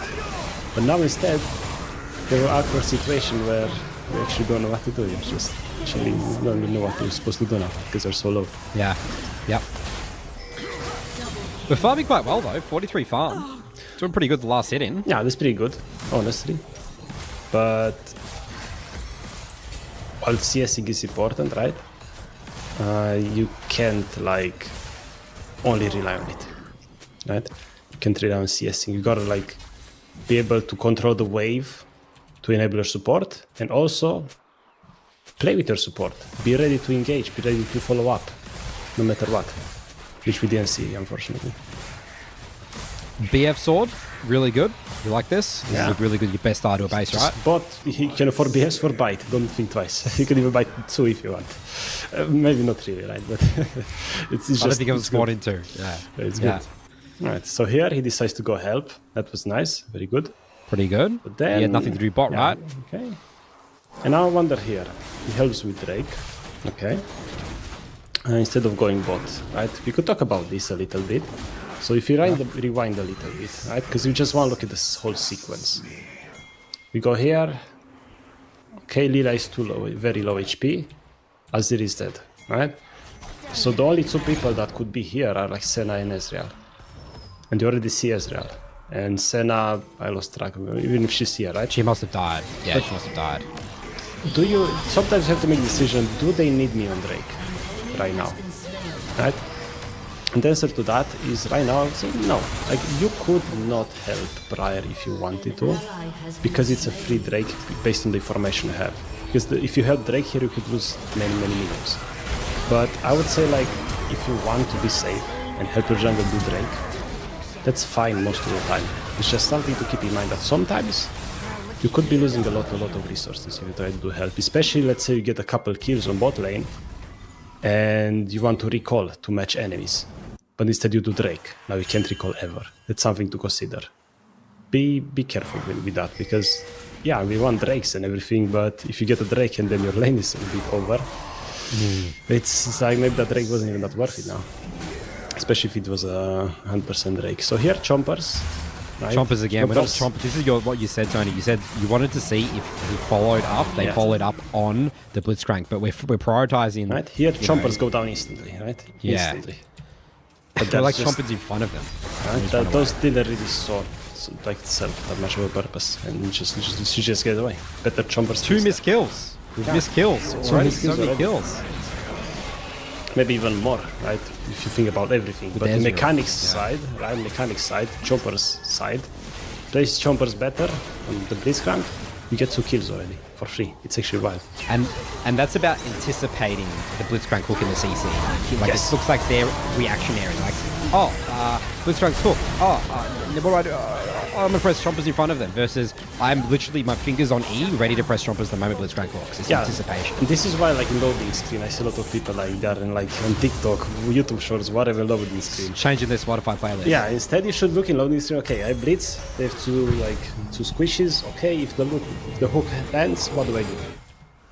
but now instead, you have an awkward situation where you actually don't know what to do. You just actually don't even know what you're supposed to do now, because they're so low. Yeah, yep. We're farming quite well though, 43 farm. Doing pretty good the last hit in. Yeah, that's pretty good, honestly. But while CSing is important, right? You can't like only rely on it, right? You can't rely on CSing. You gotta like be able to control the wave to enable your support, and also play with your support. Be ready to engage. Be ready to follow up, no matter what. Which we didn't see, unfortunately. BF sword, really good. You like this? This is really good. Your best start to a base, right? But you can afford BFs for bite. Don't think twice. You can even bite two if you want. Maybe not really, right? But it's just. I don't think it was smart in two. Yeah, it's good. Right. So here he decides to go help. That was nice. Very good. Pretty good. But then he had nothing to do bot, right? Okay. And now I wonder here. He helps with Drake. Okay. Instead of going bot, right? We could talk about this a little bit. So if you rewind a little bit, right? Because you just want to look at this whole sequence. We go here. Okay, Lila is too low, very low HP. Azir is dead, right? So the only two people that could be here are like Senna and Ezreal. And you already see Ezreal. And Senna, I lost track of her, even if she's here, right? She must have died. Yeah, she must have died. Do you sometimes you have to make a decision, do they need me on Drake right now? Right? And the answer to that is right now I would say no. Like you could not help Briar if you wanted to, because it's a free Drake based on the information you have. Because if you help Drake here you could lose many minions. But I would say like if you want to be safe and help your jungle do Drake, that's fine most of the time. It's just something to keep in mind that sometimes you could be losing a lot of resources if you try to do help. Especially let's say you get a couple kills on bot lane and you want to recall to match enemies. But instead you do Drake. Now you can't recall ever. That's something to consider. Be careful with that, because yeah, we want Drakes and everything, but if you get a Drake and then your lane is a bit over, it's like maybe that Drake wasn't even that worth it now. Especially if it was a 100% Drake. So here, Chompers. Right? Chompers again. We're not Chompers. This is what you said, Tony. You said you wanted to see if he followed up. They followed up on the Blitzcrank, but we're prioritizing. Right here, Chompers go down instantly, right? Yeah. Instantly. But they're like Chompers in front of them. Right? Those didn't really serve that much of a purpose, and she just get away. Better Chompers. Two missed kills. Missed kills. Already. So many kills. Maybe even more, right? If you think about everything. But the mechanics side, right? Mechanics side, Chompers side, plays Chompers better on the Blitzcrank, you get 2 kills already for free. It's actually wild. And that's about anticipating the Blitzcrank hook in the CC. Like it looks like they're reactionary. Like Blitzcrank's hook. What do I do? I'm going to press chompers in front of them versus I'm literally, my fingers on E, ready to press chompers the moment Blitzcrank hooks. It's anticipation. And this is why, like, in loading screen, I see a lot of people like that, and like on TikTok, YouTube Shorts, whatever, loading screen. Changing their Spotify playlist. Yeah, instead you should look in loading screen. Okay, I blitz. They have two squishes. Okay, if the hook lands, what do I do?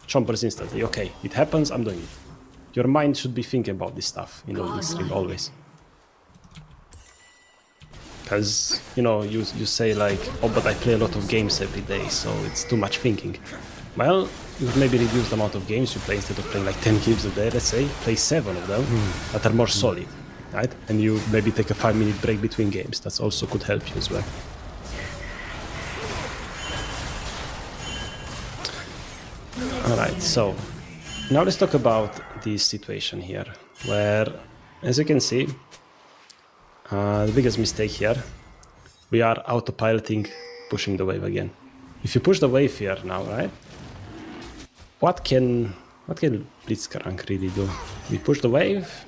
Chompers instantly. Okay, it happens. I'm doing it. Your mind should be thinking about this stuff in loading screen always. Because, you say like, oh, but I play a lot of games every day, so it's too much thinking. Well, you could maybe reduce the amount of games you play. Instead of playing like 10 games a day, let's say, play 7 of them that are more solid, right? And you maybe take a 5-minute break between games. That's also could help you as well. Alright, so now let's talk about this situation here, where, as you can see, the biggest mistake here, we are autopiloting, pushing the wave again. If you push the wave here now, right? What can Blitzcrank really do? We push the wave.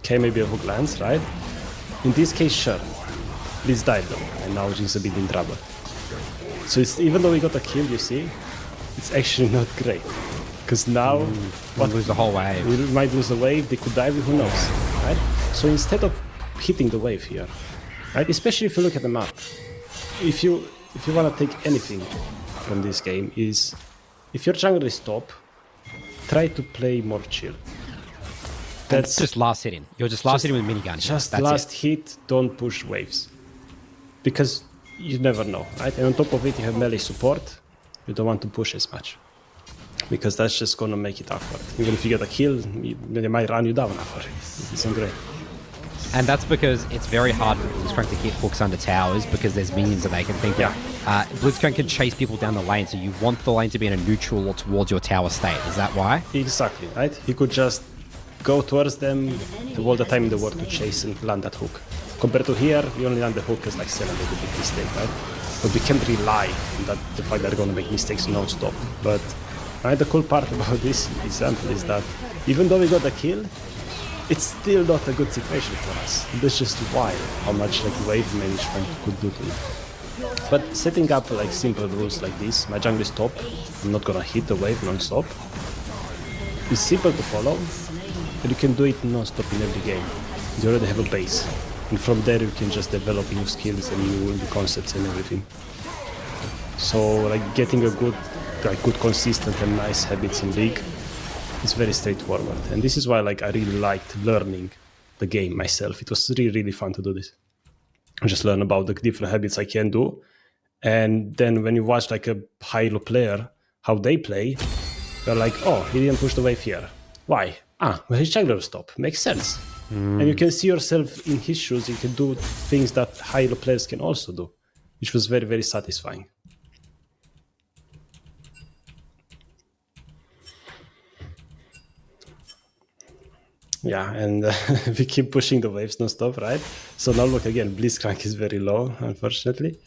Okay, maybe a hook lands, right? In this case, sure. Blitz died though, and now Jinx a bit in trouble. So it's, even though we got a kill, you see, it's actually not great. Because now, We'll lose the whole wave. we might lose the wave, they could dive, who knows, right? So instead of hitting the wave here, right? Especially if you look at the map, if you want to take anything from this game, is if your jungler is top, try to play more chill. That's just last hitting. You're just last hitting with minigun. Just That's last it. hit, don't push waves. Because you never know, right? And on top of it, you have melee support. You don't want to push as much. Because that's just gonna make it awkward. Even if you get a kill, they might run you down after. It's not great. And that's because it's very hard for Blitzcrank to hit hooks under towers because there's minions that they can think of. Blitzcrank can chase people down the lane, so you want the lane to be in a neutral or towards your tower state. Is that why? Exactly, right? He could just go towards them all the time in the world to chase and land that hook. Compared to here, we only land the hook as like 7 with a big mistake, right? But we can't rely on that, the fact that they're gonna make mistakes non-stop. But right, the cool part about this example is that even though we got the kill, it's still not a good situation for us. That's just wild how much like wave management could do to it. But setting up like simple rules like this, my jungle is top, I'm not gonna hit the wave non-stop. It's simple to follow, but you can do it non-stop in every game. You already have a base. And from there you can just develop new skills and new concepts and everything. So like getting a good consistent and nice habits in League, it's very straightforward. And this is why like I really liked learning the game myself. It was really, really fun to do this. I just learn about the different habits I can do. And then when you watch like a high-low player, how they play, you're like, oh, he didn't push the wave here. Why? Well, his jungler stop. Makes sense. And you can see yourself in his shoes. You can do things that high-low players can also do, which was very, very satisfying. Yeah, and we keep pushing the waves non-stop, right? So now look again, Blitzcrank is very low, unfortunately.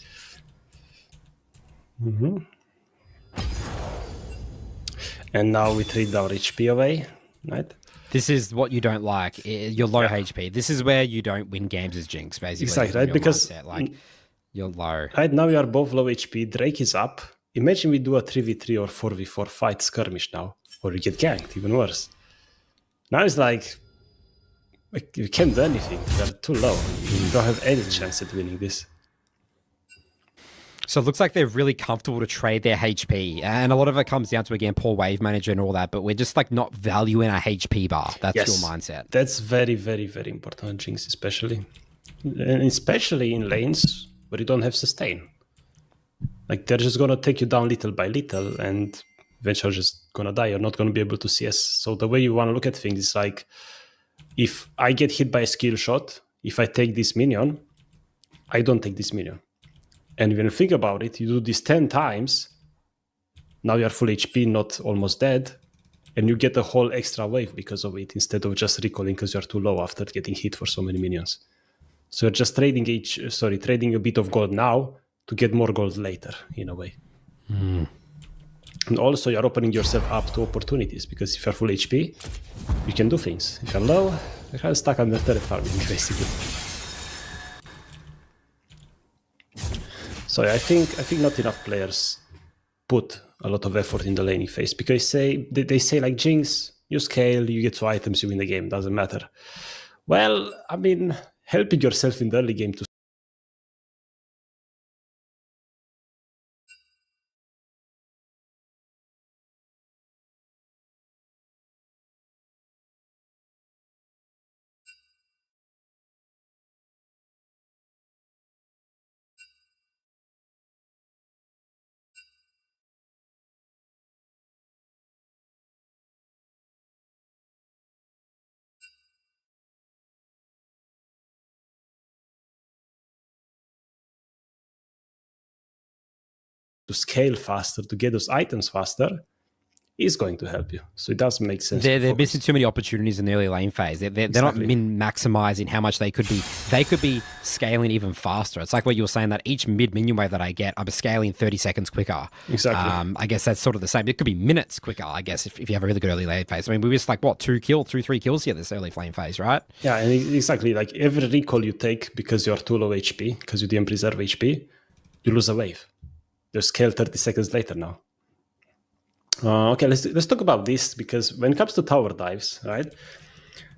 And now we trade our HP away, right? This is what you don't like. You're low HP. This is where you don't win games as Jinx, basically. Exactly, right? Because like you're low. Right now we are both low HP. Drake is up. Imagine we do a 3v3 or 4v4 fight skirmish now, or we get ganked, even worse. Now it's like you can't do anything. They're too low. You don't have any chance at winning this. So it looks like they're really comfortable to trade their HP. And a lot of it comes down to, again, poor wave manager and all that. But we're just like not valuing our HP bar. That's your mindset. That's very, very, very important on Jinx, especially. And especially in lanes where you don't have sustain. Like they're just going to take you down little by little and eventually you're just going to die. You're not going to be able to CS. So the way you want to look at things is like, if I get hit by a skill shot, if I take this minion, I don't take this minion. And when you think about it, you do this 10 times, now you are full HP, not almost dead, and you get a whole extra wave because of it, instead of just recalling because you're too low after getting hit for so many minions. So you're just trading trading a bit of gold now to get more gold later, in a way. And also, you're opening yourself up to opportunities, because if you're full HP, you can do things. If you're low, you're kind of stuck under turret farming, basically. So I think not enough players put a lot of effort in the laning phase, because they say like, Jinx, you scale, you get 2 items, you win the game, doesn't matter. Well, I mean, helping yourself in the early game to scale faster, to get those items faster, is going to help you. So it does make sense. They're missing too many opportunities in the early lane phase. They're Exactly. not maximizing how much they could be. They could be scaling even faster. It's like what you were saying, that each mid minion wave that I get, I'm scaling 30 seconds quicker. Exactly. I guess that's sort of the same. It could be minutes quicker, I guess, if you have a really good early lane phase. I mean, we just like, what, 3 kills here this early flame phase, right? Yeah, and exactly, like every recall you take because you're too low HP, because you didn't preserve HP, you lose a wave. You scale 30 seconds later now. Okay, let's talk about this, because when it comes to tower dives, right,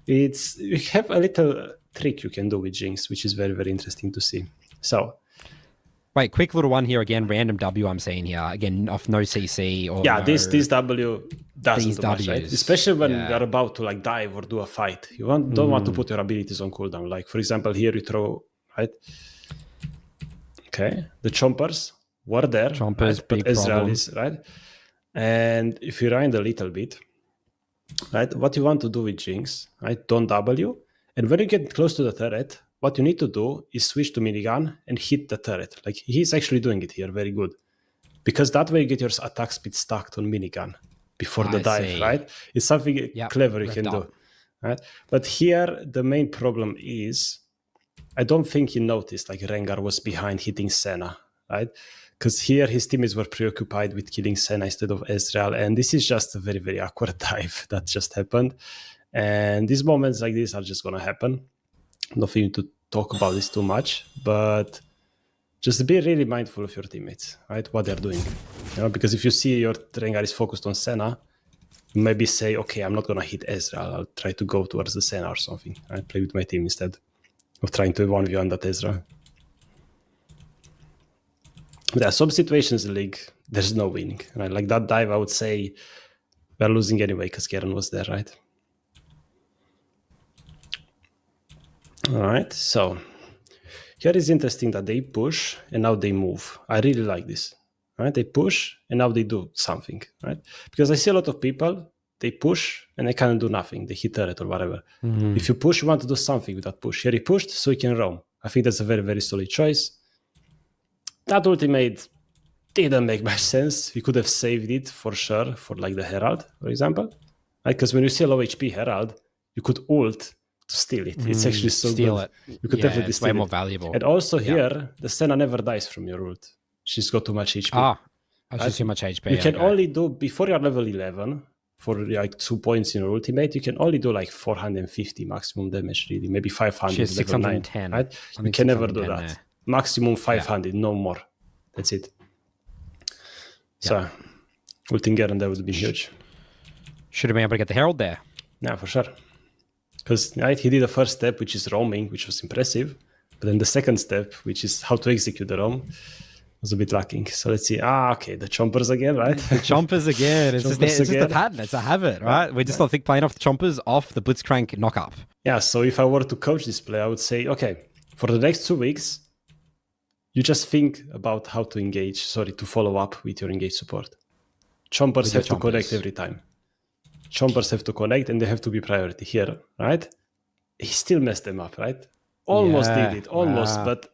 you have a little trick you can do with Jinx, which is very, very interesting to see. So, wait, quick little one here again. Random W I'm seeing here again, off no CC or yeah, no, this W doesn't these do much, right? Ws. Especially when Yeah. you're about to like dive or do a fight. You don't want to put your abilities on cooldown. Like for example, here you throw, right? Okay, the chompers were there, Chompers, right? But big Ezreal problem. is right. And if you rewind a little bit, right, what you want to do with Jinx, right? Don't W, and when you get close to the turret, what you need to do is switch to minigun and hit the turret. Like he's actually doing it here, very good, because that way you get your attack speed stacked on minigun before the I dive, see. right? It's something clever you ripped can up. do, right? But here the main problem is, I don't think he noticed like Rengar was behind hitting Senna, right? Because here his teammates were preoccupied with killing Senna instead of Ezreal, and this is just a very, very awkward dive that just happened. And these moments like this are just gonna happen. Nothing to talk about this too much, but just be really mindful of your teammates, right? What they're doing, because if you see your Rengar is focused on Senna, you maybe say, okay, I'm not gonna hit Ezreal. I'll try to go towards the Senna or something. I play with my team instead of trying to 1v1 that Ezreal. There are some situations in the league, there's no winning. Right? Like that dive, I would say we're losing anyway because Garen was there, right? All right, so here is interesting that they push and now they move. I really like this. Right? They push and now they do something, right? Because I see a lot of people, they push and they kind of do nothing. They hit turret or whatever. If you push, you want to do something with that push. Here he pushed so he can roam. I think that's a very, very solid choice. That ultimate didn't make much sense. We could have saved it for sure for like the Herald, for example. Right? Because when you see a low HP Herald, you could ult to steal it. It's actually so steal good. it. You could Yeah, definitely it's steal way it. more valuable. And also here, the Senna never dies from your ult. She's got too much HP. I just too much HP. You can okay. only do, before you're level 11, for like 2 points in your ultimate, you can only do like 450 maximum damage, really. Maybe 500. She has level 9, 610. right? I You think can never do 610 that. there. Maximum 500, no more. That's it. So, ulting Garen, that would have been huge. Should have been able to get the Herald there. Yeah, for sure. Because right, he did the first step, which is roaming, which was impressive. But then the second step, which is how to execute the roam, was a bit lacking. So let's see. Okay, the chompers again, right? The chompers again. It's, Chompers just a again. pattern. It's a habit, right? We just don't think playing off the chompers off the Blitzcrank knock up. Yeah, so if I were to coach this play, I would say, okay, for the next 2 weeks, you just think about how to engage, to follow up with your engage support. Chompers have to connect every time. Chompers have to connect and they have to be priority here, right? He still messed them up, right? Almost did it, almost, but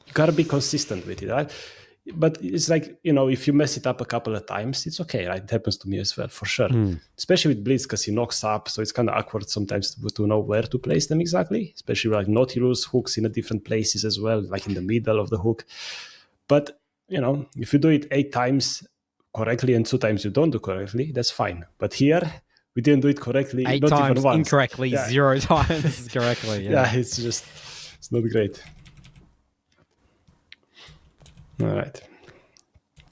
you gotta be consistent with it, right? But it's like, if you mess it up a couple of times, it's okay, right? It happens to me as well, for sure. Especially with Blitz, because he knocks up, so it's kind of awkward sometimes to know where to place them exactly, especially like Nautilus hooks in different places as well, like in the middle of the hook. But, if you do it 8 times correctly and 2 times you don't do correctly, that's fine. But here, we didn't do it correctly. 8 not times even once. incorrectly, Yeah. 0 times correctly. Yeah, it's not great. All right.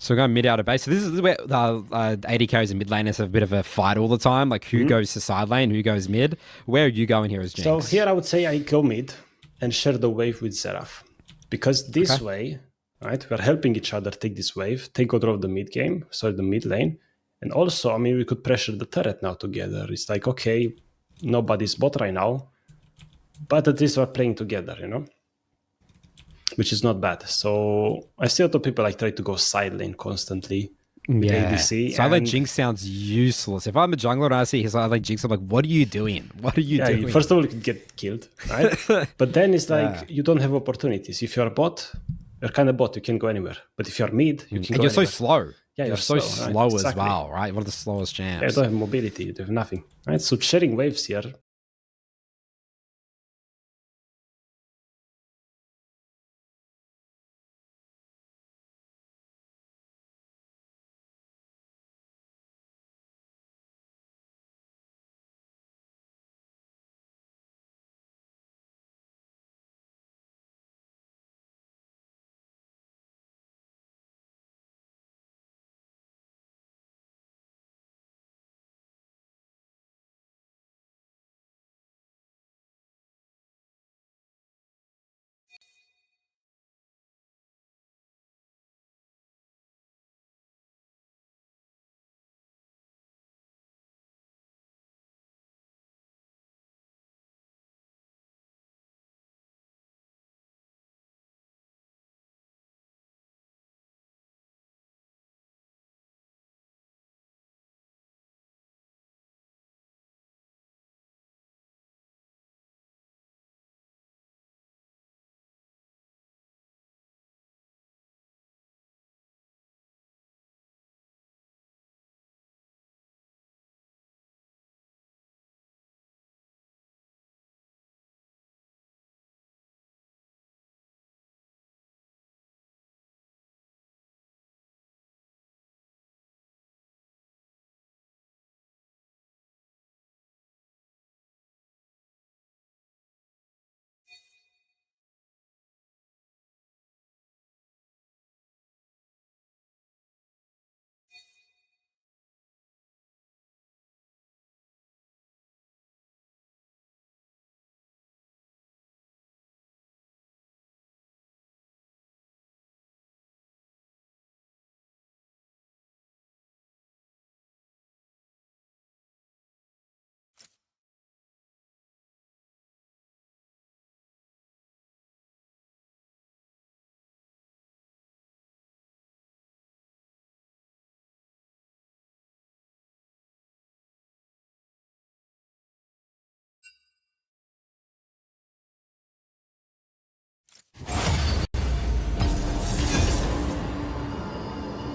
So we're going mid out of base. So this is where AD carries and mid laners have a bit of a fight all the time. Like who goes to side lane, who goes mid. Where are you going here as Jinx? So here I would say I go mid and share the wave with Seraph. Because this way, right, we're helping each other take this wave, take control of the mid game, so the mid lane. And also, I mean, we could pressure the turret now together. It's like, okay, nobody's bot right now, but at least we're playing together, you know? Which is not bad. So I see a lot of people like try to go side lane constantly with ADC. So I like Jinx sounds useless. If I'm a jungler and I see his I like Jinx, I'm like, what are you doing? What are you doing? First of all, you could get killed, right? But then it's like you don't have opportunities. If you're a bot, you're kind of bot, you can go anywhere. But if you're mid, you can go you're so anywhere. slow. Yeah, you're so slow right? as Exactly. well, right? One of the slowest champs. Yeah, you don't have mobility, you have nothing, right? So sharing waves here.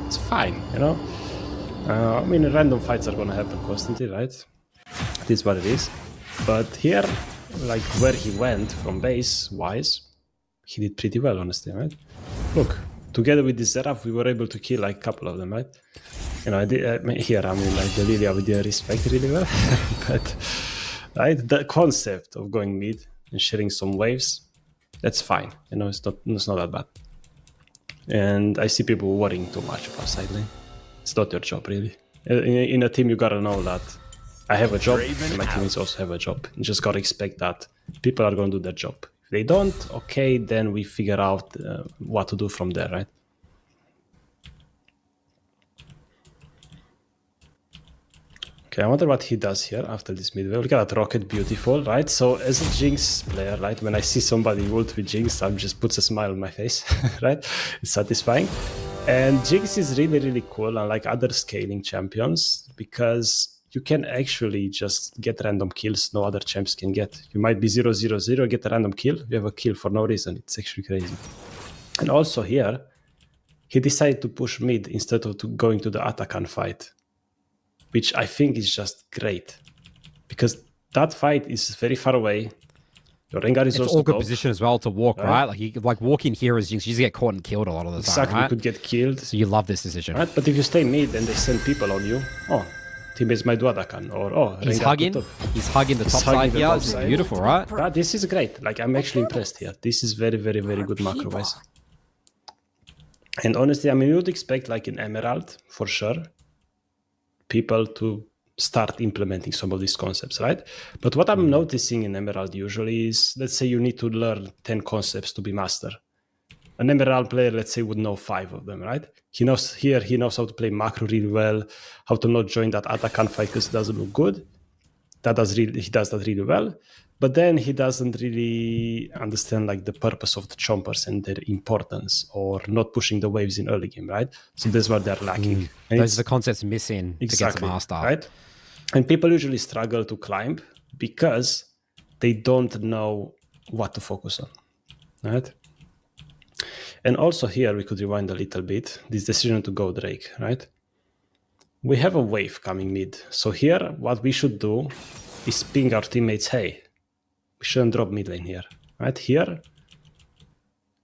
It's fine, you know? I mean, random fights are gonna happen constantly, right? It is what it is. But here, like where he went from base-wise, he did pretty well, honestly, right? Look, together with the Seraph, we were able to kill like a couple of them, right? You know, here, I mean, like the Lilia, we didn't respect really well, but right, the concept of going mid and sharing some waves, that's fine. You know, it's not that bad. And I see people worrying too much about side lane. It's not your job, really. In a team, you gotta know that I have a job, and my teammates also have a job. You just gotta expect that people are gonna do their job. If they don't, okay, then we figure out what to do from there, right? Okay, I wonder what he does here after this mid wave. Look at that rocket, beautiful, right? So as a Jinx player, right, when I see somebody ult with Jinx, I just puts a smile on my face, right? It's satisfying. And Jinx is really, really cool, unlike other scaling champions, because you can actually just get random kills no other champs can get. You might be 0-0-0, get a random kill, you have a kill for no reason. It's actually crazy. And also here, he decided to push mid instead of going to the Atakan fight, which I think is just great, because that fight is very far away. Your Rengar is It's also all good dope. position as well to walk, right? Like you like walking here is you usually get caught and killed a lot of the Exactly, time, you right? could get killed. So you love this decision. Right? But if you stay mid and they send people on you, teammates might do Adakan, or He's Rengar hugging. could He's hugging the top hugging side the here. top This is side. beautiful, right? This is great. Like, I'm actually impressed here. This is very, very, very good macro wise. And honestly, I mean, you would expect, like in Emerald, for sure, people to start implementing some of these concepts, right? But what I'm noticing in Emerald usually is, let's say you need to learn 10 concepts to be master. An Emerald player, let's say, would know 5 of them, right? He knows how to play macro really well, how to not join that Atakan fight because it doesn't look good. He does that really well. But then he doesn't really understand like the purpose of the chompers and their importance, or not pushing the waves in early game, right? So that's what they're lacking. And Those are the concepts missing to get to master. right? And people usually struggle to climb because they don't know what to focus on, right? And also here we could rewind a little bit. This decision to go Drake, right? We have a wave coming mid. So here, what we should do is ping our teammates, hey, we shouldn't drop mid lane here, right? Here,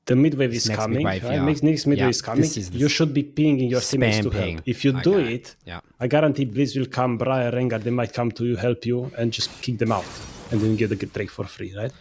the mid wave is next coming, mid-wave, right? yeah. Next mid Yeah, wave is coming. this is You should be pinging your teammates to spam ping. help. If you do Okay. it, Yeah. I guarantee Blizz will come, Briar, Rengar, they might come to you, help you, and just kick them out. And then get the Drake for free, right?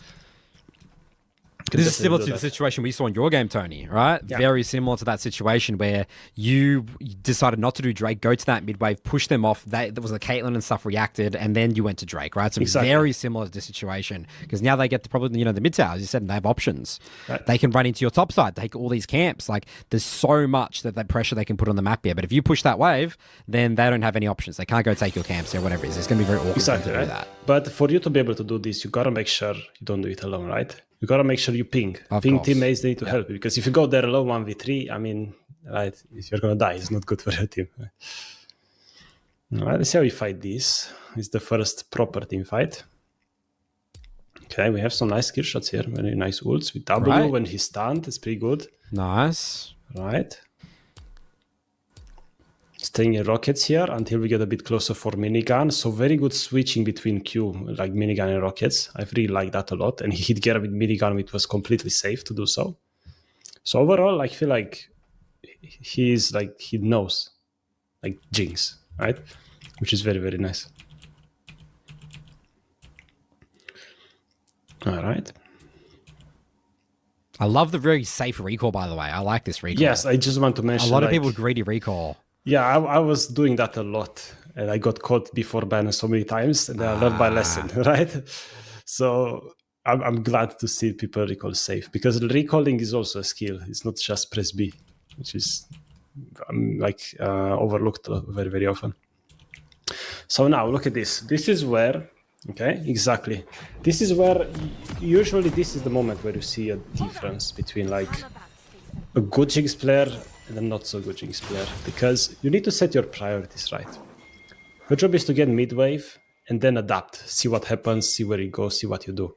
This is definitely similar do to the that. situation we saw in your game, Tony, right? Yeah. Very similar to that situation where you decided not to do Drake, go to that mid-wave, push them off. There was the Caitlyn and stuff reacted, and then you went to Drake, right? So Exactly. very similar to the situation because now they get probably, the mid tower, as you said, and they have options. Right. They can run into your top side, take all these camps. Like there's so much that pressure they can put on the map here. But if you push that wave, then they don't have any options. They can't go take your camps or whatever it is. It's going to be very awkward Exactly, for them right? to do that. But for you to be able to do this, you gotta make sure you don't do it alone, right? You gotta make sure you ping. Of Ping course. teammates, they need to help you. Because if you go there alone 1v3, I mean, right, you're gonna die. It's not good for your team. Right? All right, let's see how we fight this. It's the first proper team fight. Okay, we have some nice skill shots here. Very nice ults with W Right. when he's stunned. It's pretty good. Nice. Right. Staying in rockets here until we get a bit closer for minigun. So very good switching between Q, like minigun and rockets. I really like that a lot. And he hit Gera with minigun, which was completely safe to do so. So overall, I feel like he knows, like Jinx, right? Which is very, very nice. All right. I love the very safe recall, by the way. I like this recall. Yes, I just want to A mention lot of like, people greedy recall. Yeah, I was doing that a lot, and I got caught before ban so many times, and I learned my lesson, right? So I'm glad to see people recall safe, because recalling is also a skill. It's not just press B, which is overlooked very, very often. So now look at this. This is where, okay, exactly. This is where usually this is the moment where you see a difference between like a good Jinx player and a not so good Jinx player, because you need to set your priorities right. Your job is to get mid wave and then adapt, see what happens, see where you go, see what you do.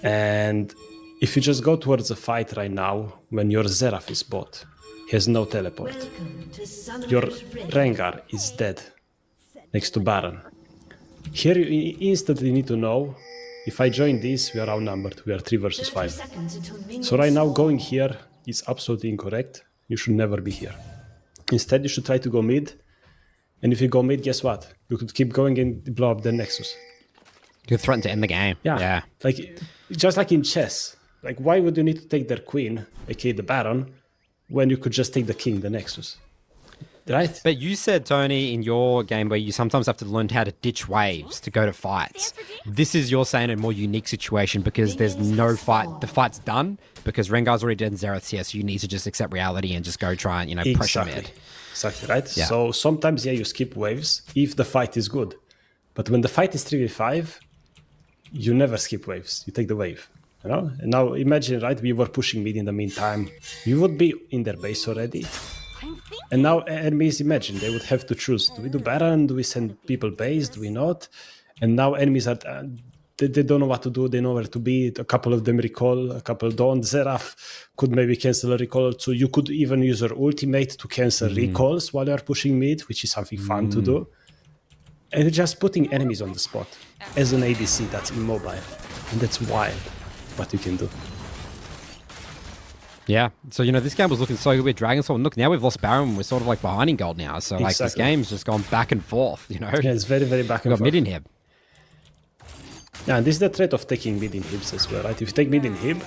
And if you just go towards a fight right now when your Xerath is bot, he has no teleport, your Rengar is dead next to Baron. Here you instantly need to know, if I join this, we are outnumbered, we are 3 versus 5. So right now going here is absolutely incorrect. You should never be here. Instead, you should try to go mid. And if you go mid, guess what? You could keep going and blow up the Nexus. You threaten to end the game. Yeah. Like, just like in chess. Like, why would you need to take their queen, aka the Baron, when you could just take the king, the Nexus? Right? But you said, Tony, in your game where you sometimes have to learn how to ditch waves to go to fights. This is, you're saying, a more unique situation because there's no fight. The fight's done because Rengar's already dead and Xerath's here, so you need to just accept reality and just go try and, pressure mid. Exactly, right? Yeah. So sometimes, you skip waves if the fight is good. But when the fight is 3v5, you never skip waves. You take the wave. And now imagine, right? We were pushing mid in the meantime. We would be in their base already. And now enemies, imagine, they would have to choose. Do we do Baron? Do we send people base? Do we not? And now enemies are, they don't know what to do. They know where to be. A couple of them recall, a couple don't. Xerath could maybe cancel a recall. So you could even use your ultimate to cancel recalls while you're pushing mid, which is something fun to do. And you're just putting enemies on the spot as an ADC that's immobile. And that's wild what you can do. Yeah. So, this game was looking so good with Dragonstone. Look, now we've lost Baron. We're sort of like behind in gold now. So, like, this Exactly. game's just gone back and forth, Yeah, it's very, very back We've and got mid forth. in here. Yeah, and this is the threat of taking mid inhibs as well, right? If you take mid inhib,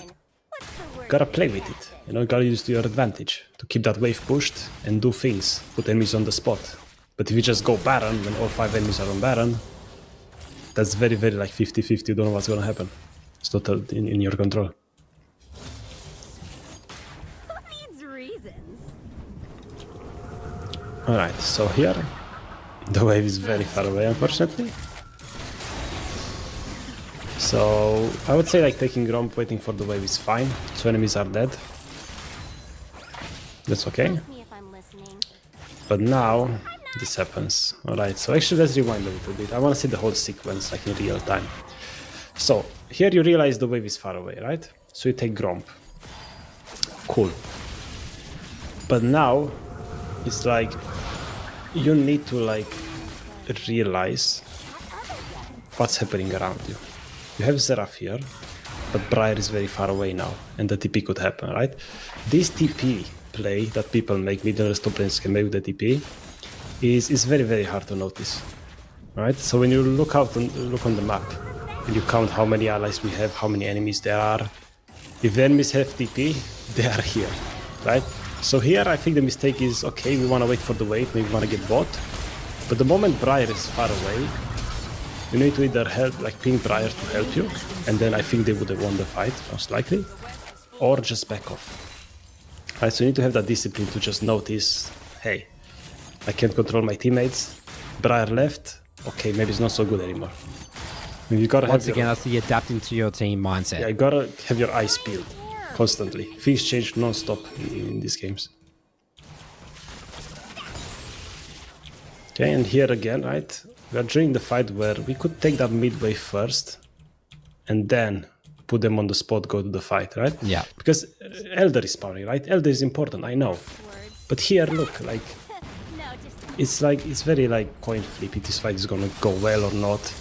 gotta play with it. Gotta use to your advantage to keep that wave pushed and do things, put enemies on the spot. But if you just go Baron when all 5 enemies are on Baron, that's very, very like 50-50. You don't know what's gonna happen. It's not in your control. Who needs reasons? Alright, so here the wave is very far away, unfortunately. So I would say like taking Gromp, waiting for the wave is fine. 2 enemies are dead. That's okay. Ask me if I'm listening. But now this happens. Alright, so actually let's rewind a little bit. I want to see the whole sequence like in real time. So here you realize the wave is far away, right? So you take Gromp. Cool. But now it's like you need to like realize what's happening around you. You have Seraph here, but Briar is very far away now, and the TP could happen, right? This TP play that people make, middle rest top lanes can make with the TP, is very, very hard to notice, right? So when you look on the map, and you count how many allies we have, how many enemies there are, if the enemies have TP, they are here, right? So here I think the mistake is, okay, we want to wait for the wave, maybe we want to get bot, but the moment Briar is far away, you need to either help, like ping Briar to help you, and then I think they would have won the fight, most likely, or just back off. Right, so you need to have that discipline to just notice, hey, I can't control my teammates, Briar left, okay, maybe it's not so good anymore. You gotta Once have again, that's the adapting to your team mindset. you gotta have your eyes peeled constantly. Things change non-stop in these games. Okay, and here again, right? We are during the fight where we could take that mid wave first and then put them on the spot, go to the fight, right? Yeah. Because Elder is spawning, right? Elder is important, I know. But here, look, like, No, just it's very like coin flip if this fight is gonna go well or not.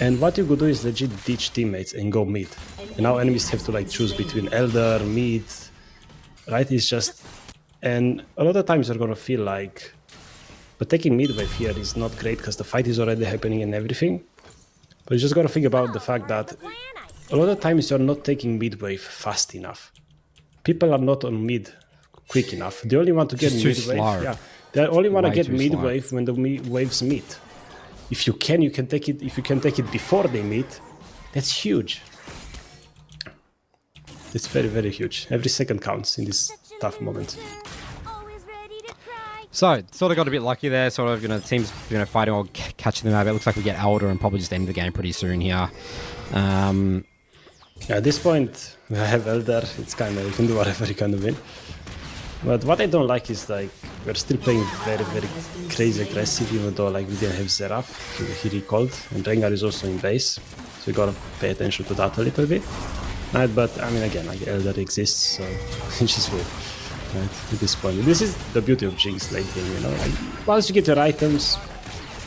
And what you could do is legit ditch teammates and go mid. And now enemies have to like choose between Elder, mid, right? It's just, and a lot of times you're gonna feel like, but taking mid wave here is not great because the fight is already happening and everything. But you just gotta think about the fact that a lot of times you're not taking mid wave fast enough. People are not on mid quick enough. They only want to get Just too mid wave. slow. Yeah, they only want to Way get too mid slow. wave when the waves meet. If you can take it. If you can take it before they meet, that's huge. It's very, very huge. Every second counts in this tough moment. always ready to cry. So, sort of got a bit lucky there. Sort of, the team's, fighting or catching them out. It looks like we get Elder and probably just end the game pretty soon here. At this point, I have Elder. It's kind of, you can do whatever you can win. But what I don't like is like we're still playing very, very crazy aggressive, even though like we didn't have Seraph. He recalled, and Rengar is also in base, so you gotta pay attention to that a little bit. Right, but I mean again, like Elder exists, so it's just weird. Right, at this point, this is the beauty of Jinx late game. Like once you get your items,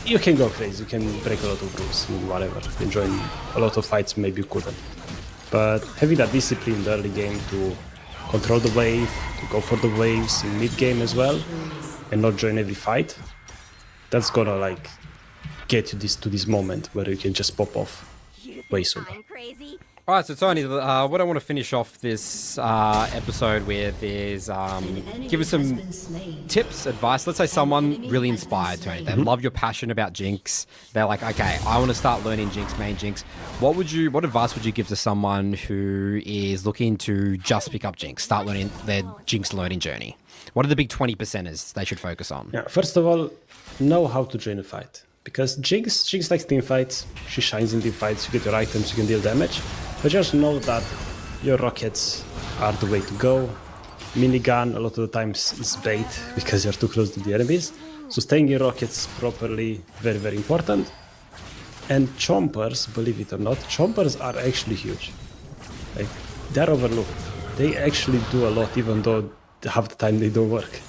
you can go crazy. You can break a lot of rules, whatever. Enjoying a lot of fights maybe you couldn't. But having that discipline in the early game to control the wave, to go for the waves in mid-game as well, and not join every fight, that's gonna like get you to this moment where you can just pop off way sooner. I'm crazy. All right, so Tony, what I want to finish off this episode with is give us some tips, advice. Let's say someone really inspired, Tony. They love your passion about Jinx. They're like, okay, I want to start learning Jinx, main Jinx. What advice would you give to someone who is looking to just pick up Jinx, start learning their Jinx learning journey? What are the big 20%ers they should focus on? Yeah, first of all, know how to join a fight. Because Jinx likes team fights, she shines in team fights, you get your items, you can deal damage. But just know that your rockets are the way to go. Minigun a lot of the times is bait because you're too close to the enemies. So staying in rockets properly, very, very important. And chompers, believe it or not, chompers are actually huge. Like, they're overlooked. They actually do a lot, even though half the time they don't work.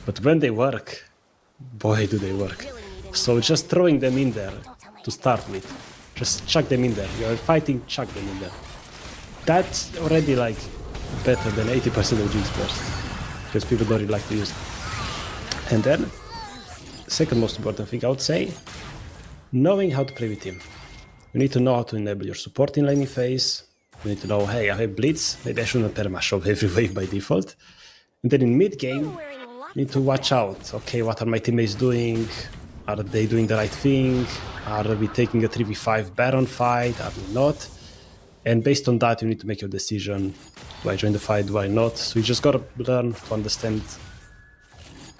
But when they work, boy do they work. So just throwing them in there to start with Just chuck them in there. You're fighting, chuck them in there. That's already like better than 80% of Jinx burst, because people don't really like to use it. And then, second most important thing I would say, knowing how to play with him. You need to know how to enable your support in laning phase. You need to know, hey, I have Blitz, maybe I shouldn't perma-shove every wave by default. And then in mid-game, you need to watch out. Okay, what are my teammates doing? Are they doing the right thing? Are we taking a 3v5 Baron fight? Are we not? And based on that, you need to make your decision. Do I join the fight? Do I not? So you just gotta learn to understand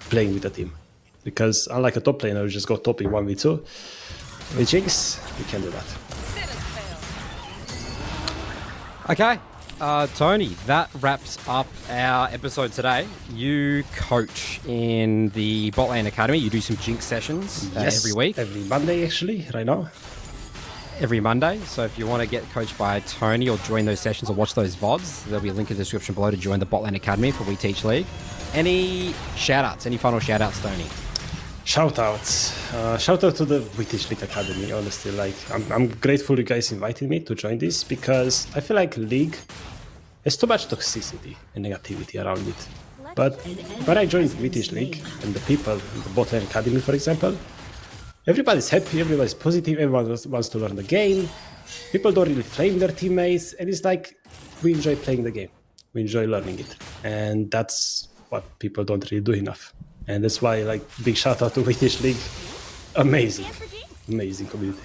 playing with the team. Because unlike a top laner, you just go top in 1v2. With Jinx, you can do that. Okay, Tony, that wraps up our episode today. You coach in the Bot Lane Academy. You do some Jinx sessions every week. Every Monday, actually, right now. Every Monday. So if you want to get coached by Tony or join those sessions or watch those VODs, there'll be a link in the description below to join the Bot Lane Academy for We Teach League. Any shout-outs? Any final shout-outs, Tony? Shout-outs. Shout-out to the We Teach League Academy, honestly. Like, I'm grateful you guys invited me to join this, because I feel like League has too much toxicity and negativity around it. But when I joined We Teach League, and the people in the Bot Lane Academy, for example, everybody's happy, everybody's positive, everyone wants to learn the game. People don't really flame their teammates, and it's like, we enjoy playing the game. We enjoy learning it. And that's what people don't really do enough. And that's why, like, big shout out to We Teach League. Amazing. Amazing community.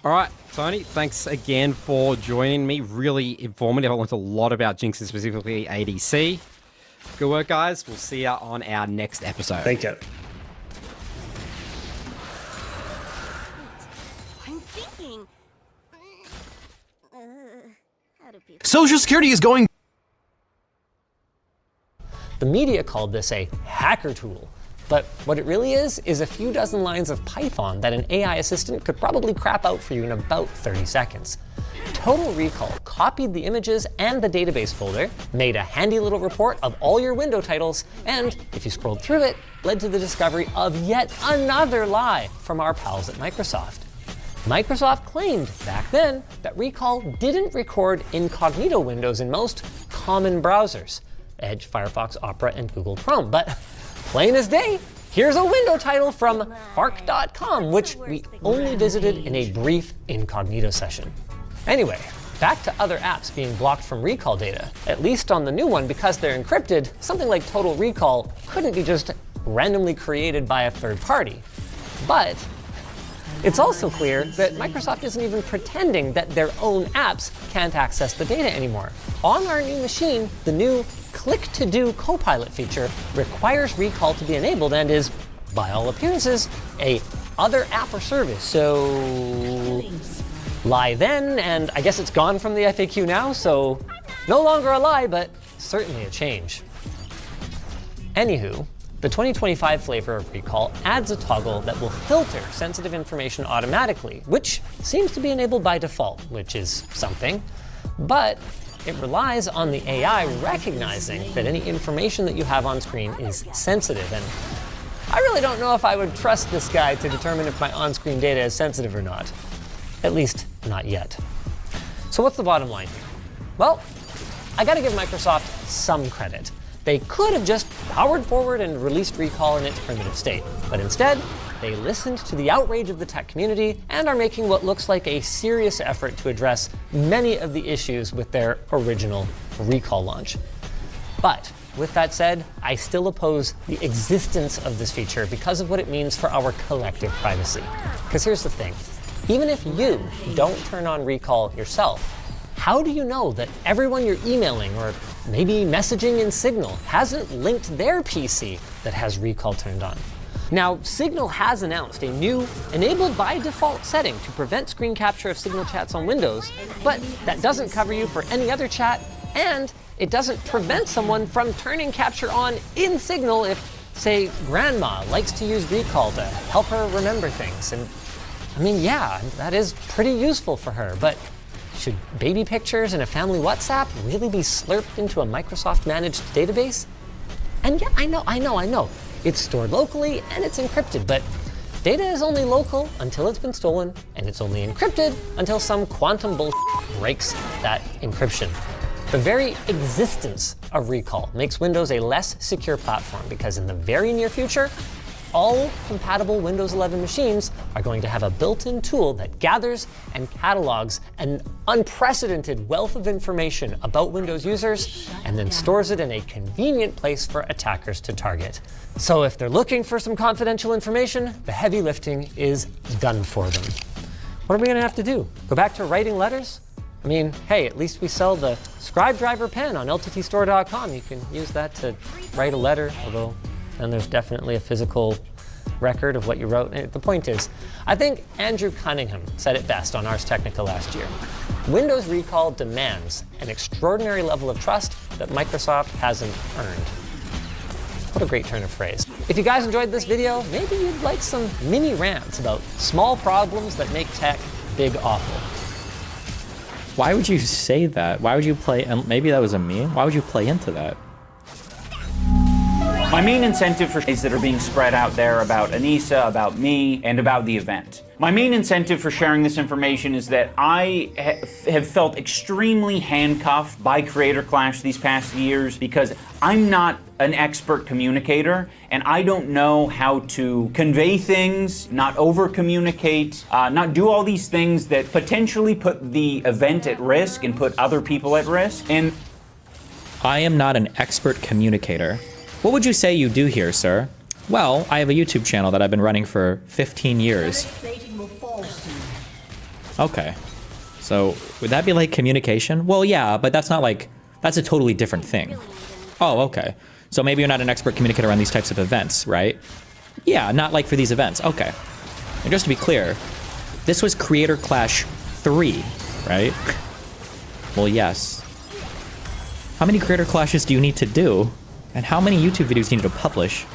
All right, Tony, thanks again for joining me. Really informative. I learned a lot about Jinx and specifically ADC. Good work, guys. We'll see you on our next episode. Thank you. I'm thinking. How do people? Social Security is going. The media called this a hacker tool, but what it really is a few dozen lines of Python that an AI assistant could probably crap out for you in about 30 seconds. Total Recall copied the images and the database folder, made a handy little report of all your window titles, and, if you scrolled through it, led to the discovery of yet another lie from our pals at Microsoft. Microsoft claimed back then that Recall didn't record incognito windows in most common browsers, Edge, Firefox, Opera, and Google Chrome. But plain as day, here's a window title from Fark.com, which we only visited in a brief incognito session. Anyway, back to other apps being blocked from recall data. At least on the new one, because they're encrypted, something like Total Recall couldn't be just randomly created by a third party. But it's also clear that Microsoft isn't even pretending that their own apps can't access the data anymore. On our new machine, the new Click to Do Copilot feature requires recall to be enabled and is, by all appearances, a other app or service. So lie then, and I guess it's gone from the FAQ now, so no longer a lie, but certainly a change. Anywho, the 2025 flavor of Recall adds a toggle that will filter sensitive information automatically, which seems to be enabled by default, which is something, but it relies on the AI recognizing that any information that you have on screen is sensitive, and I really don't know if I would trust this guy to determine if my on-screen data is sensitive or not. At least, not yet. So what's the bottom line here? Well, I gotta give Microsoft some credit. They could have just powered forward and released Recall in its primitive state, but instead, they listened to the outrage of the tech community and are making what looks like a serious effort to address many of the issues with their original Recall launch. But with that said, I still oppose the existence of this feature because of what it means for our collective privacy. Because here's the thing, even if you don't turn on Recall yourself, how do you know that everyone you're emailing or maybe messaging in Signal hasn't linked their PC that has Recall turned on? Now, Signal has announced a new enabled by default setting to prevent screen capture of Signal chats on Windows, but that doesn't cover you for any other chat, and it doesn't prevent someone from turning capture on in Signal if, say, grandma likes to use Recall to help her remember things. And I mean, yeah, that is pretty useful for her, but should baby pictures in a family WhatsApp really be slurped into a Microsoft-managed database? And yeah, I know. It's stored locally and it's encrypted, but Data is only local until it's been stolen, and it's only encrypted until some quantum bullshit breaks that encryption. The very existence of recall makes Windows a less secure platform because in the very near future, all compatible Windows 11 machines are going to have a built-in tool that gathers and catalogs an unprecedented wealth of information about Windows users and then stores it in a convenient place for attackers to target. So if they're looking for some confidential information, the heavy lifting is done for them. What are we gonna have to do? Go back to writing letters? I mean, hey, at least we sell the Scribe Driver pen on lttstore.com. You can use that to write a letter, although then there's definitely a physical record of what you wrote. The point is, I think Andrew Cunningham said it best on Ars Technica last year. Windows recall demands an extraordinary level of trust that Microsoft hasn't earned. What a great turn of phrase. If you guys enjoyed this video, maybe you'd like some mini rants about small problems that make tech big awful. Why would you say that? Why would you play, and maybe that was a meme, why would you play into that? My main incentive for is that are being spread out there about Anissa, about me, and about the event. My main incentive for sharing this information is that I have felt extremely handcuffed by Creator Clash these past years because I'm not an expert communicator and I don't know how to convey things, not over-communicate, not do all these things that potentially put the event at risk and put other people at risk. And I am not an expert communicator. What would you say you do here, sir? Well, I have a YouTube channel that I've been running for 15 years. Okay. So, would that be like communication? Well, yeah, but that's not like, that's a totally different thing. Oh, okay. So maybe you're not an expert communicator on these types of events, right? Yeah, not like for these events. Okay. And just to be clear, this was Creator Clash 3, right? Well, yes. How many Creator Clashes do you need to do? And how many YouTube videos do you need to publish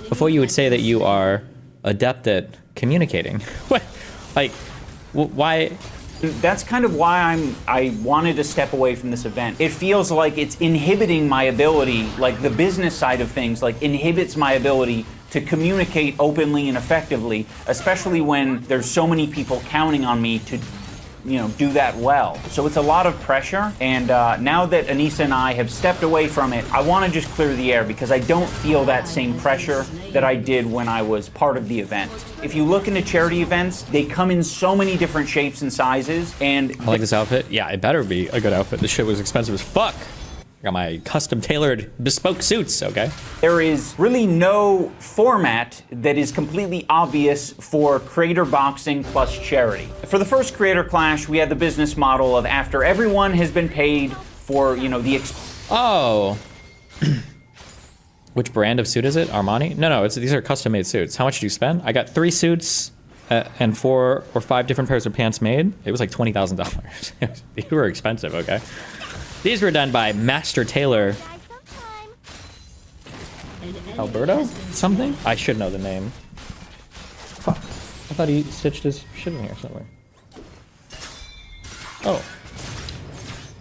before you would say that you are adept at communicating? What? Like, why? that's kind of why I wanted to step away from this event. It feels like it's inhibiting my ability, like the business side of things, like inhibits my ability to communicate openly and effectively, especially when there's so many people counting on me to, you know, do that well. So it's a lot of pressure, and now that Anissa and I have stepped away from it, I want to just clear the air because I don't feel that same pressure that I did when I was part of the event. If you look into charity events, they come in so many different shapes and sizes, and I like this outfit. Yeah, it better be a good outfit. This shit was expensive as fuck. I got my custom tailored bespoke suits, okay? there is really no format that is completely obvious for creator boxing plus charity. For the first Creator Clash, we had the business model of after everyone has been paid for, you know, the Oh. Which brand of suit is it? Armani? No, these are custom-made suits. How much do you spend? I got 3 suits and 4 or 5 different pairs of pants made. It was like $20,000. They were expensive, okay? These were done by Master Tailor Alberto? Something? I should know the name. Fuck. I thought he stitched his shit in here somewhere. Oh.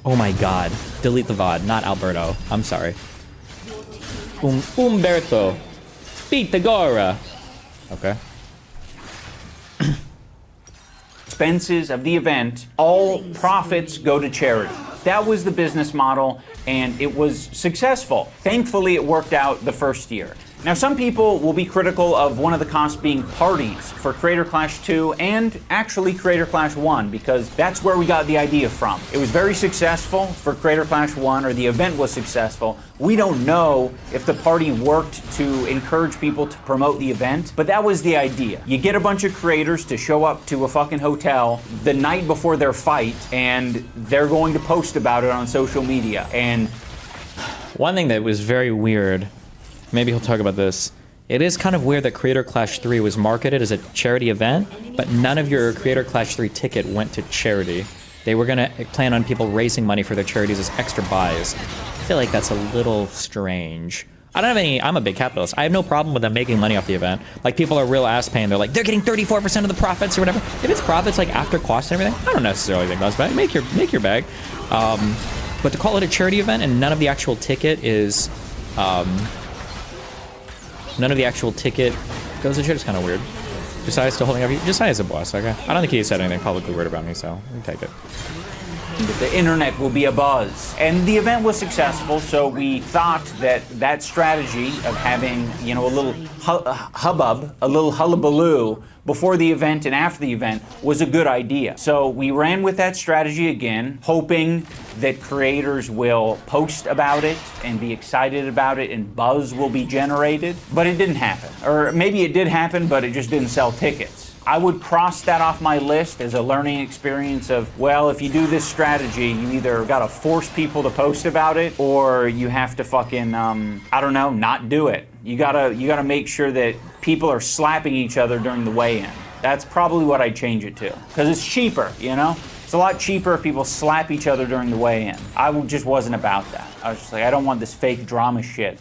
Oh my god. Delete the VOD, not Alberto. I'm sorry. Umberto. Pitagora. Okay. expenses of the event, all profits go to charity. That was the business model, and it was successful. Thankfully, it worked out the first year. Now, some people will be critical of one of the costs being parties for Creator Clash 2 and actually Creator Clash 1, because that's where we got the idea from. It was very successful for Creator Clash 1, or the event was successful. We don't know if the party worked to encourage people to promote the event, but that was the idea. You get a bunch of creators to show up to a fucking hotel the night before their fight, and they're going to post about it on social media. And one thing that was very weird, maybe he'll talk about this. It is kind of weird that Creator Clash 3 was marketed as a charity event, but none of your Creator Clash 3 ticket went to charity. They were gonna plan on people raising money for their charities as extra buys. I feel like that's a little strange. I don't have any, I'm a big capitalist. I have no problem with them making money off the event. Like, people are real ass paying. They're like, they're getting 34% of the profits or whatever. If it's profits, like, after cost and everything, I don't necessarily think that's bad. Make your bag. But to call it a charity event and none of the actual ticket is, none of the actual ticket goes to charity is kind of weird. Josiah's still holding up. Josiah's a boss, okay? I don't think he said anything publicly weird about me, so we can take it. The internet will be abuzz. And the event was successful, so we thought that that strategy of having, you know, a little hubbub, a little hullabaloo before the event and after the event was a good idea. So we ran with that strategy again, hoping that creators will post about it and be excited about it and buzz will be generated. But it didn't happen. Or maybe it did happen, but it just didn't sell tickets. I would cross that off my list as a learning experience of, well, if you do this strategy, you either gotta force people to post about it or you have to fucking, I don't know, not do it. You gotta make sure that people are slapping each other during the weigh-in. That's probably what I'd change it to. Because it's cheaper, you know? It's a lot cheaper if people slap each other during the weigh-in. Just wasn't about that. I was just like, I don't want this fake drama shit.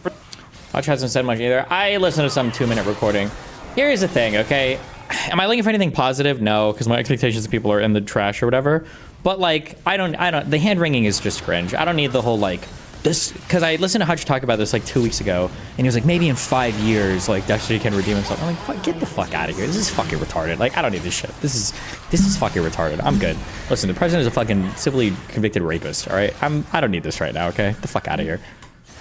Hutch hasn't said much either. I listened to some 2-minute recording. Here's the thing, okay? Am I looking for anything positive? No, because my expectations of people are in the trash or whatever. But like, I don't, the hand wringing is just cringe. I don't need the whole like, this, because I listened to Hutch talk about this like 2 weeks ago, and he was like, maybe in 5 years, like, Destiny can redeem himself. I'm like, get the fuck out of here. This is fucking retarded. Like, I don't need this shit. This is fucking retarded. I'm good. Listen, the president is a fucking civilly convicted rapist, all right? I don't need this right now, okay? Get the fuck out of here.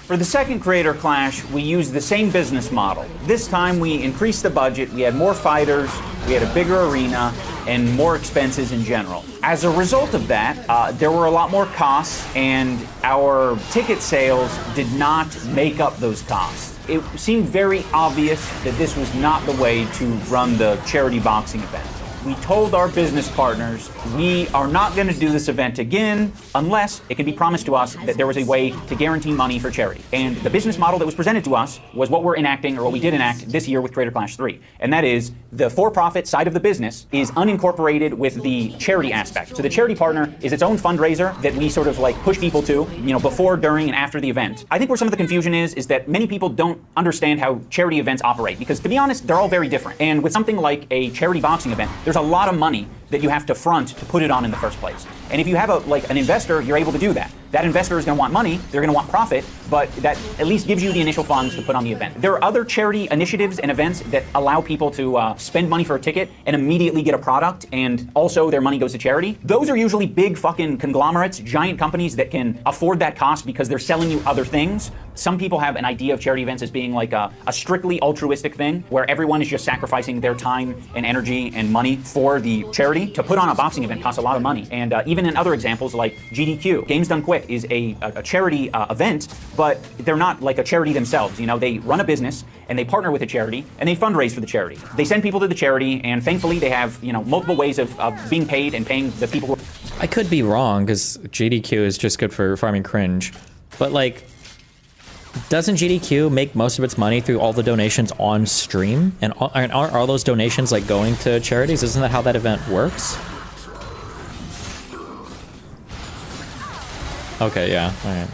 For the second Creator Clash, we used the same business model. This time we increased the budget, we had more fighters, we had a bigger arena, and more expenses in general. As a result of that, there were a lot more costs, and our ticket sales did not make up those costs. It seemed very obvious that this was not the way to run the charity boxing event. We told our business partners, we are not going to do this event again unless it can be promised to us that there was a way to guarantee money for charity. And the business model that was presented to us was what we're enacting, or what we did enact this year with Creator Clash 3. And that is, the for-profit side of the business is unincorporated with the charity aspect. So the charity partner is its own fundraiser that we sort of like push people to, you know, before, during, and after the event. I think where some of the confusion is that many people don't understand how charity events operate, because to be honest, they're all very different. And with something like a charity boxing event, there's a lot of money that you have to front to put it on in the first place. And if you have an investor, you're able to do that. That investor is going to want money, they're going to want profit, but that at least gives you the initial funds to put on the event. There are other charity initiatives and events that allow people to spend money for a ticket and immediately get a product, and also their money goes to charity. Those are usually big fucking conglomerates, giant companies that can afford that cost because they're selling you other things. Some people have an idea of charity events as being like a strictly altruistic thing where everyone is just sacrificing their time and energy and money for the charity. To put on a boxing event costs a lot of money. And even in other examples like GDQ, Games Done Quick is a charity event, but they're not like a charity themselves. You know, they run a business and they partner with a charity and they fundraise for the charity. They send people to the charity, and thankfully they have, you know, multiple ways of being paid and paying the people who... I could be wrong, because GDQ is just good for farming cringe, but like, doesn't GDQ make most of its money through all the donations on stream? And aren't all those donations like going to charities? Isn't that how that event works? Okay, yeah, all right.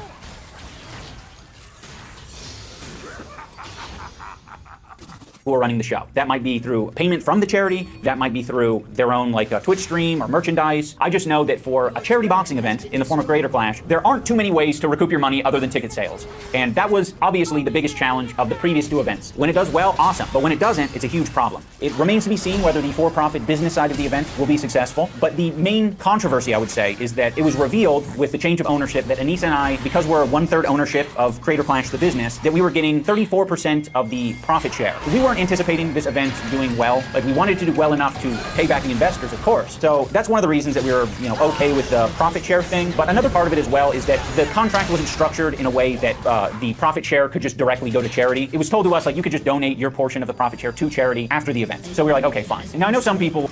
who are running the show. That might be through payment from the charity, that might be through their own like a Twitch stream or merchandise. I just know that for a charity boxing event in the form of Creator Clash, there aren't too many ways to recoup your money other than ticket sales. And that was obviously the biggest challenge of the previous two events. When it does well, awesome. But when it doesn't, it's a huge problem. It remains to be seen whether the for-profit business side of the event will be successful. But the main controversy, I would say, is that it was revealed with the change of ownership that Anissa and I, because we're 1/3 ownership of Creator Clash the business, that we were getting 34% of the profit share. We weren't anticipating this event doing well. Like, we wanted to do well enough to pay back the investors, of course. So that's one of the reasons that we were, okay with the profit share thing. But another part of it as well is that the contract wasn't structured in a way that the profit share could just directly go to charity. It was told to us, like, you could just donate your portion of the profit share to charity after the event. So we were like, okay, fine. Now I know some people...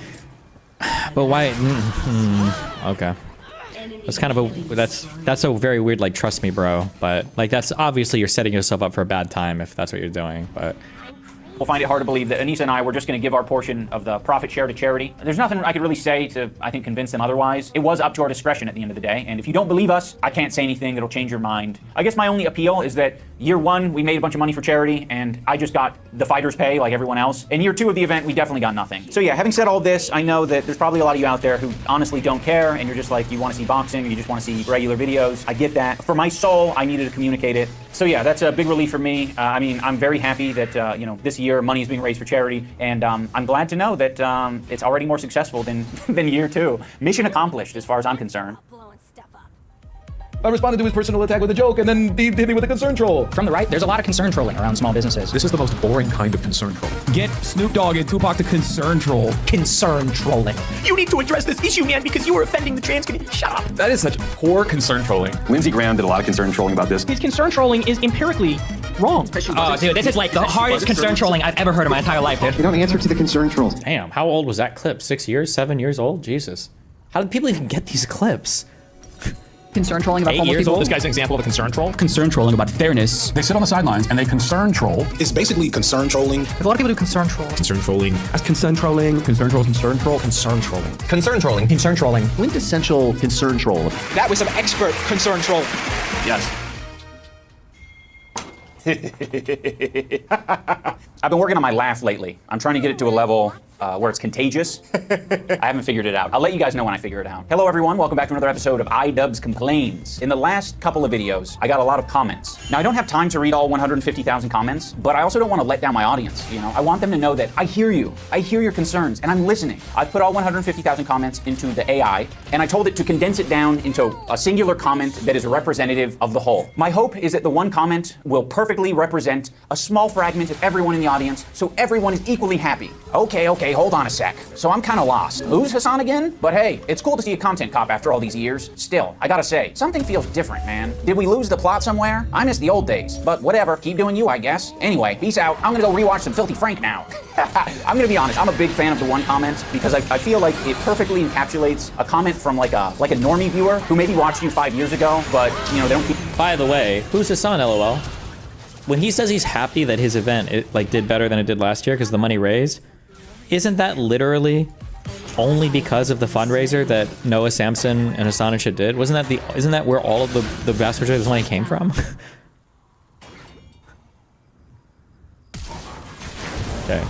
But why? Okay. That's kind of that's a very weird, like, trust me, bro. But like, that's obviously you're setting yourself up for a bad time if that's what you're doing. But we'll find it hard to believe that Anissa and I were just going to give our portion of the profit share to charity. There's nothing I could really say to, I think, convince them otherwise. It was up to our discretion at the end of the day. And if you don't believe us, I can't say anything that'll change your mind. I guess my only appeal is that year one, we made a bunch of money for charity, and I just got the fighters' pay like everyone else. In year two of the event, we definitely got nothing. So yeah, having said all this, I know that there's probably a lot of you out there who honestly don't care, and you're just like, you want to see boxing, or you just want to see regular videos. I get that. For my soul, I needed to communicate it. So yeah, that's a big relief for me. I mean, I'm very happy that you know, this year money is being raised for charity, and I'm glad to know that it's already more successful than than year 2. Mission accomplished, as far as I'm concerned. Blowing stuff up. I responded to his personal attack with a joke, and then he hit me with a concern troll. From the right, there's a lot of concern trolling around small businesses. This is the most boring kind of concern troll. Get Snoop Dogg and Tupac to concern troll. Concern trolling. You need to address this issue, man, because you are offending the trans community. Shut up. That is such poor concern trolling. Lindsey Graham did a lot of concern trolling about this. His concern trolling is empirically wrong. Oh, dude, this is like the hardest concern trolling I've ever heard in my entire life, dude. You don't answer to the concern trolls. Damn, how old was that clip? 6 years? 7 years old? Jesus. How did people even get these clips? Concern trolling about 8 homeless years people. old? This guy's an example of a concern troll. Concern trolling about fairness. They sit on the sidelines and they concern troll. It's basically concern trolling. A lot of people do concern troll. Concern trolling. That's concern trolling. Concern troll. Concern troll. Concern trolling. Concern trolling. Concern trolling. Quintessential concern troll. That was some expert concern troll. Yes. I've been working on my laugh lately. I'm trying to get it to a level where it's contagious. I haven't figured it out. I'll let you guys know when I figure it out. Hello everyone, welcome back to another episode of iDubbbz Complains. In the last couple of videos, I got a lot of comments. Now I don't have time to read all 150,000 comments, but I also don't want to let down my audience, you know? I want them to know that I hear you, I hear your concerns, and I'm listening. I put all 150,000 comments into the AI, and I told it to condense it down into a singular comment that is representative of the whole. My hope is that the one comment will perfectly represent a small fragment of everyone in the audience, so everyone is equally happy. Okay, hold on a sec. So I'm kind of lost. Who's Hassan again? But hey, it's cool to see a content cop after all these years. Still, I gotta say, something feels different, man. Did we lose the plot somewhere? I miss the old days, but whatever, keep doing you, I guess. Anyway, peace out. I'm gonna go rewatch some Filthy Frank now. I'm gonna be honest, I'm a big fan of the one comment because I feel like it perfectly encapsulates a comment from like a normie viewer who maybe watched you 5 years ago, but you know, they don't keep. By the way, who's Hassan, LOL? When he says he's happy that his event did better than it did last year because the money raised, isn't that literally only because of the fundraiser that Noah Samson and Hassan and shit did? Isn't that where all of the vast majority of this money came from? Okay.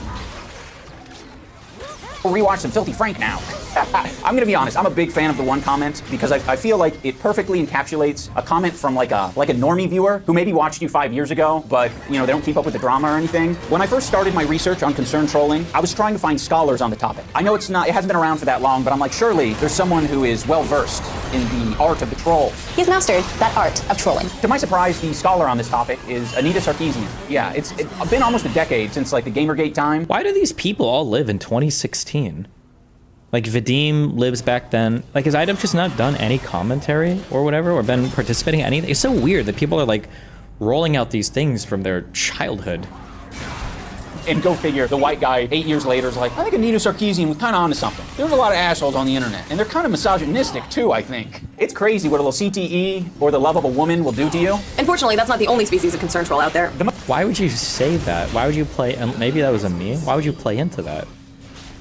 Rewatch some Filthy Frank now. I'm gonna be honest, I'm a big fan of the one comment because I feel like it perfectly encapsulates a comment from like a normie viewer who maybe watched you 5 years ago, but you know, they don't keep up with the drama or anything. When I first started my research on concern trolling, I was trying to find scholars on the topic. I know it hasn't been around for that long, but I'm like, surely there's someone who is well versed in the art of the troll. He's mastered that art of trolling. To my surprise, the scholar on this topic is Anita Sarkeesian. Yeah, it's been almost a decade since like the Gamergate time. Why do these people all live in 2016? Like Vadim lives back then. Like, has iDubbbz just not done any commentary or whatever, or been participating in anything? It's so weird that people are like rolling out these things from their childhood. And go figure, the white guy 8 years later is like, I think Anita Sarkeesian was kind of onto something. There's a lot of assholes on the internet, and they're kind of misogynistic too, I think. It's crazy what a little CTE or the love of a woman will do to you. Unfortunately, that's not the only species of concern troll out there. Why would you say that? Why would you play, and maybe that was a me, why would you play into that?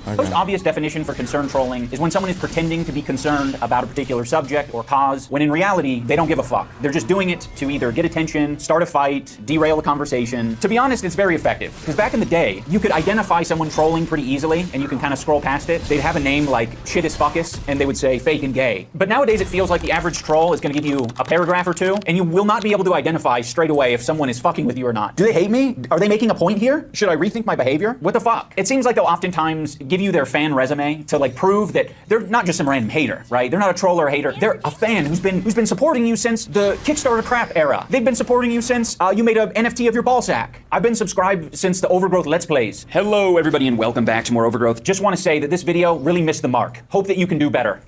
The most obvious definition for concern trolling is when someone is pretending to be concerned about a particular subject or cause, when in reality, they don't give a fuck. They're just doing it to either get attention, start a fight, derail a conversation. To be honest, it's very effective. Because back in the day, you could identify someone trolling pretty easily, and you can kind of scroll past it. They'd have a name like Shit is Fuckus, and they would say fake and gay. But nowadays, it feels like the average troll is gonna give you a paragraph or two, and you will not be able to identify straight away if someone is fucking with you or not. Do they hate me? Are they making a point here? Should I rethink my behavior? What the fuck? It seems like they'll oftentimes give you their fan resume to like prove that they're not just some random hater, right? They're not a troll or a hater. They're a fan who's been supporting you since the Kickstarter crap era. They've been supporting you since you made an NFT of your ball sack. I've been subscribed since the Overgrowth Let's Plays. Hello, everybody, and welcome back to more Overgrowth. Just want to say that this video really missed the mark. Hope that you can do better.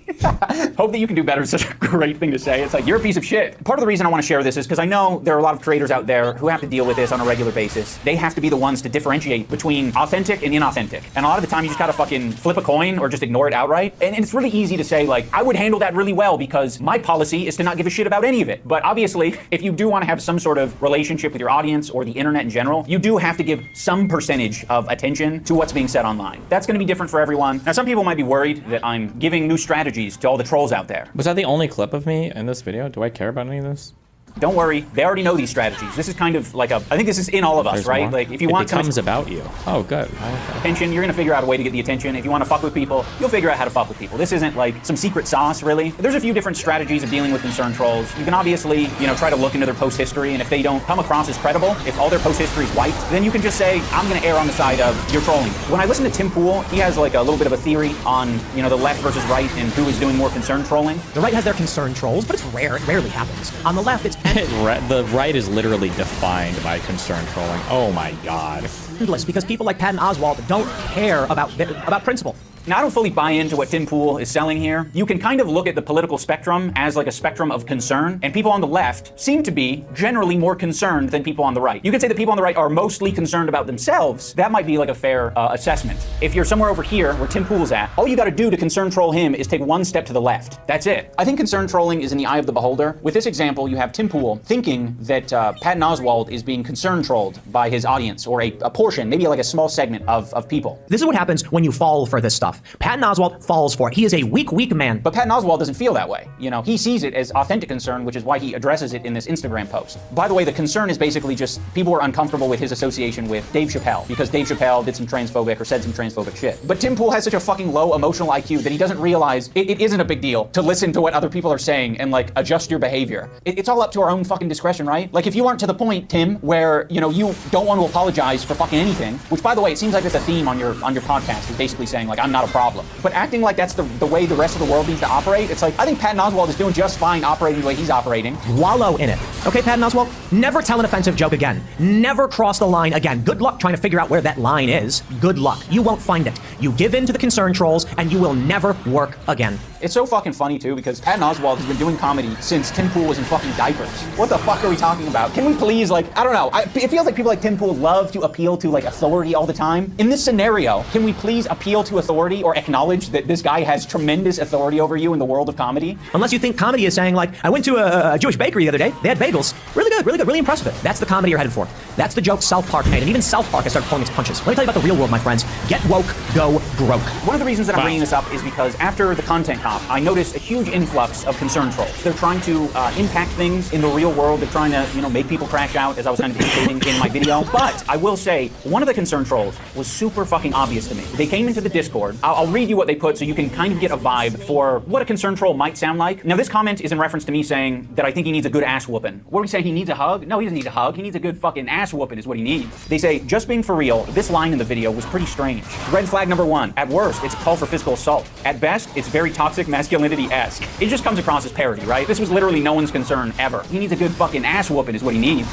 Hope that you can do better is such a great thing to say. It's like, you're a piece of shit. Part of the reason I want to share this is because I know there are a lot of creators out there who have to deal with this on a regular basis. They have to be the ones to differentiate between authentic and inauthentic. And a lot of the time, you just gotta fucking flip a coin or just ignore it outright. And it's really easy to say, like, I would handle that really well because my policy is to not give a shit about any of it. But obviously, if you do want to have some sort of relationship with your audience or the internet in general, you do have to give some percentage of attention to what's being said online. That's going to be different for everyone. Now, some people might be worried that I'm giving new strategies to all the trolls out there. Was that the only clip of me in this video? Do I care about any of this? Don't worry, they already know these strategies. This is kind of like I think this is in all of us, There's right? more? Like if you want it becomes about you. Oh, good. attention, you're gonna figure out a way to get the attention. If you want to fuck with people, you'll figure out how to fuck with people. This isn't like some secret sauce, really. There's a few different strategies of dealing with concern trolls. You can obviously, try to look into their post history, and if they don't come across as credible, if all their post history is white, then you can just say, I'm gonna err on the side of you're trolling. When I listen to Tim Pool, he has like a little bit of a theory on, the left versus right and who is doing more concern trolling. The right has their concern trolls, but it's rare. It rarely happens. On the left, it's The right is literally defined by concern trolling. Oh my god. endless because people like Patton Oswalt don't care about principle. Now, I don't fully buy into what Tim Pool is selling here. You can kind of look at the political spectrum as like a spectrum of concern, and people on the left seem to be generally more concerned than people on the right. You could say that people on the right are mostly concerned about themselves. That might be like a fair assessment. If you're somewhere over here where Tim Pool's at, all you gotta do to concern troll him is take one step to the left. That's it. I think concern trolling is in the eye of the beholder. With this example, you have Tim Pool thinking that Patton Oswalt is being concern trolled by his audience, or a portion, maybe like a small segment of people. This is what happens when you fall for this stuff. Patton Oswalt falls for it. He is a weak man. But Patton Oswalt doesn't feel that way. He sees it as authentic concern, which is why he addresses it in this Instagram post. By the way, the concern is basically just people were uncomfortable with his association with Dave Chappelle because Dave Chappelle did some transphobic or said some transphobic shit. But Tim Pool has such a fucking low emotional IQ that he doesn't realize it isn't a big deal to listen to what other people are saying and like adjust your behavior. It's all up to our own fucking discretion, right? Like if you aren't to the point, Tim, where you don't want to apologize for fucking anything, which by the way, it seems like it's a theme on your podcast, is basically saying like I'm not a problem. But acting like that's the way the rest of the world needs to operate, it's like I think Patton Oswalt is doing just fine operating the way he's operating. Wallow in it. Okay, Patton Oswalt? Never tell an offensive joke again. Never cross the line again. Good luck trying to figure out where that line is. Good luck. You won't find it. You give in to the concern trolls and you will never work again. It's so fucking funny too because Patton Oswalt has been doing comedy since Tim Pool was in fucking diapers. What the fuck are we talking about? Can we please, I don't know. It feels like people like Tim Pool love to appeal to authority all the time. In this scenario, can we please appeal to authority or acknowledge that this guy has tremendous authority over you in the world of comedy? Unless you think comedy is saying I went to a Jewish bakery the other day. They had bagels. Really good, really impressive. That's the comedy you're headed for. That's the joke South Park made, and even South Park has started pulling its punches. Let me tell you about the real world, my friends. Get woke, go broke. One of the reasons that I'm bringing this up is because after the content cop, I noticed a huge influx of concern trolls. They're trying to impact things in the real world. They're trying to, make people crash out, as I was kind of indicating in my video. But I will say, one of the concern trolls was super fucking obvious to me. They came into the Discord. I'll read you what they put so you can kind of get a vibe for what a concern troll might sound like. Now, this comment is in reference to me saying that I think he needs a good ass whooping. What are we saying? He needs a hug? No, he doesn't need a hug. He needs a good fucking ass whooping is what he needs. They say, just being for real, this line in the video was pretty strange. Red flag number 1. At worst, it's a call for physical assault. At best, it's very toxic masculinity-esque. It just comes across as parody, right? This was literally no one's concern ever. He needs a good fucking ass whooping is what he needs.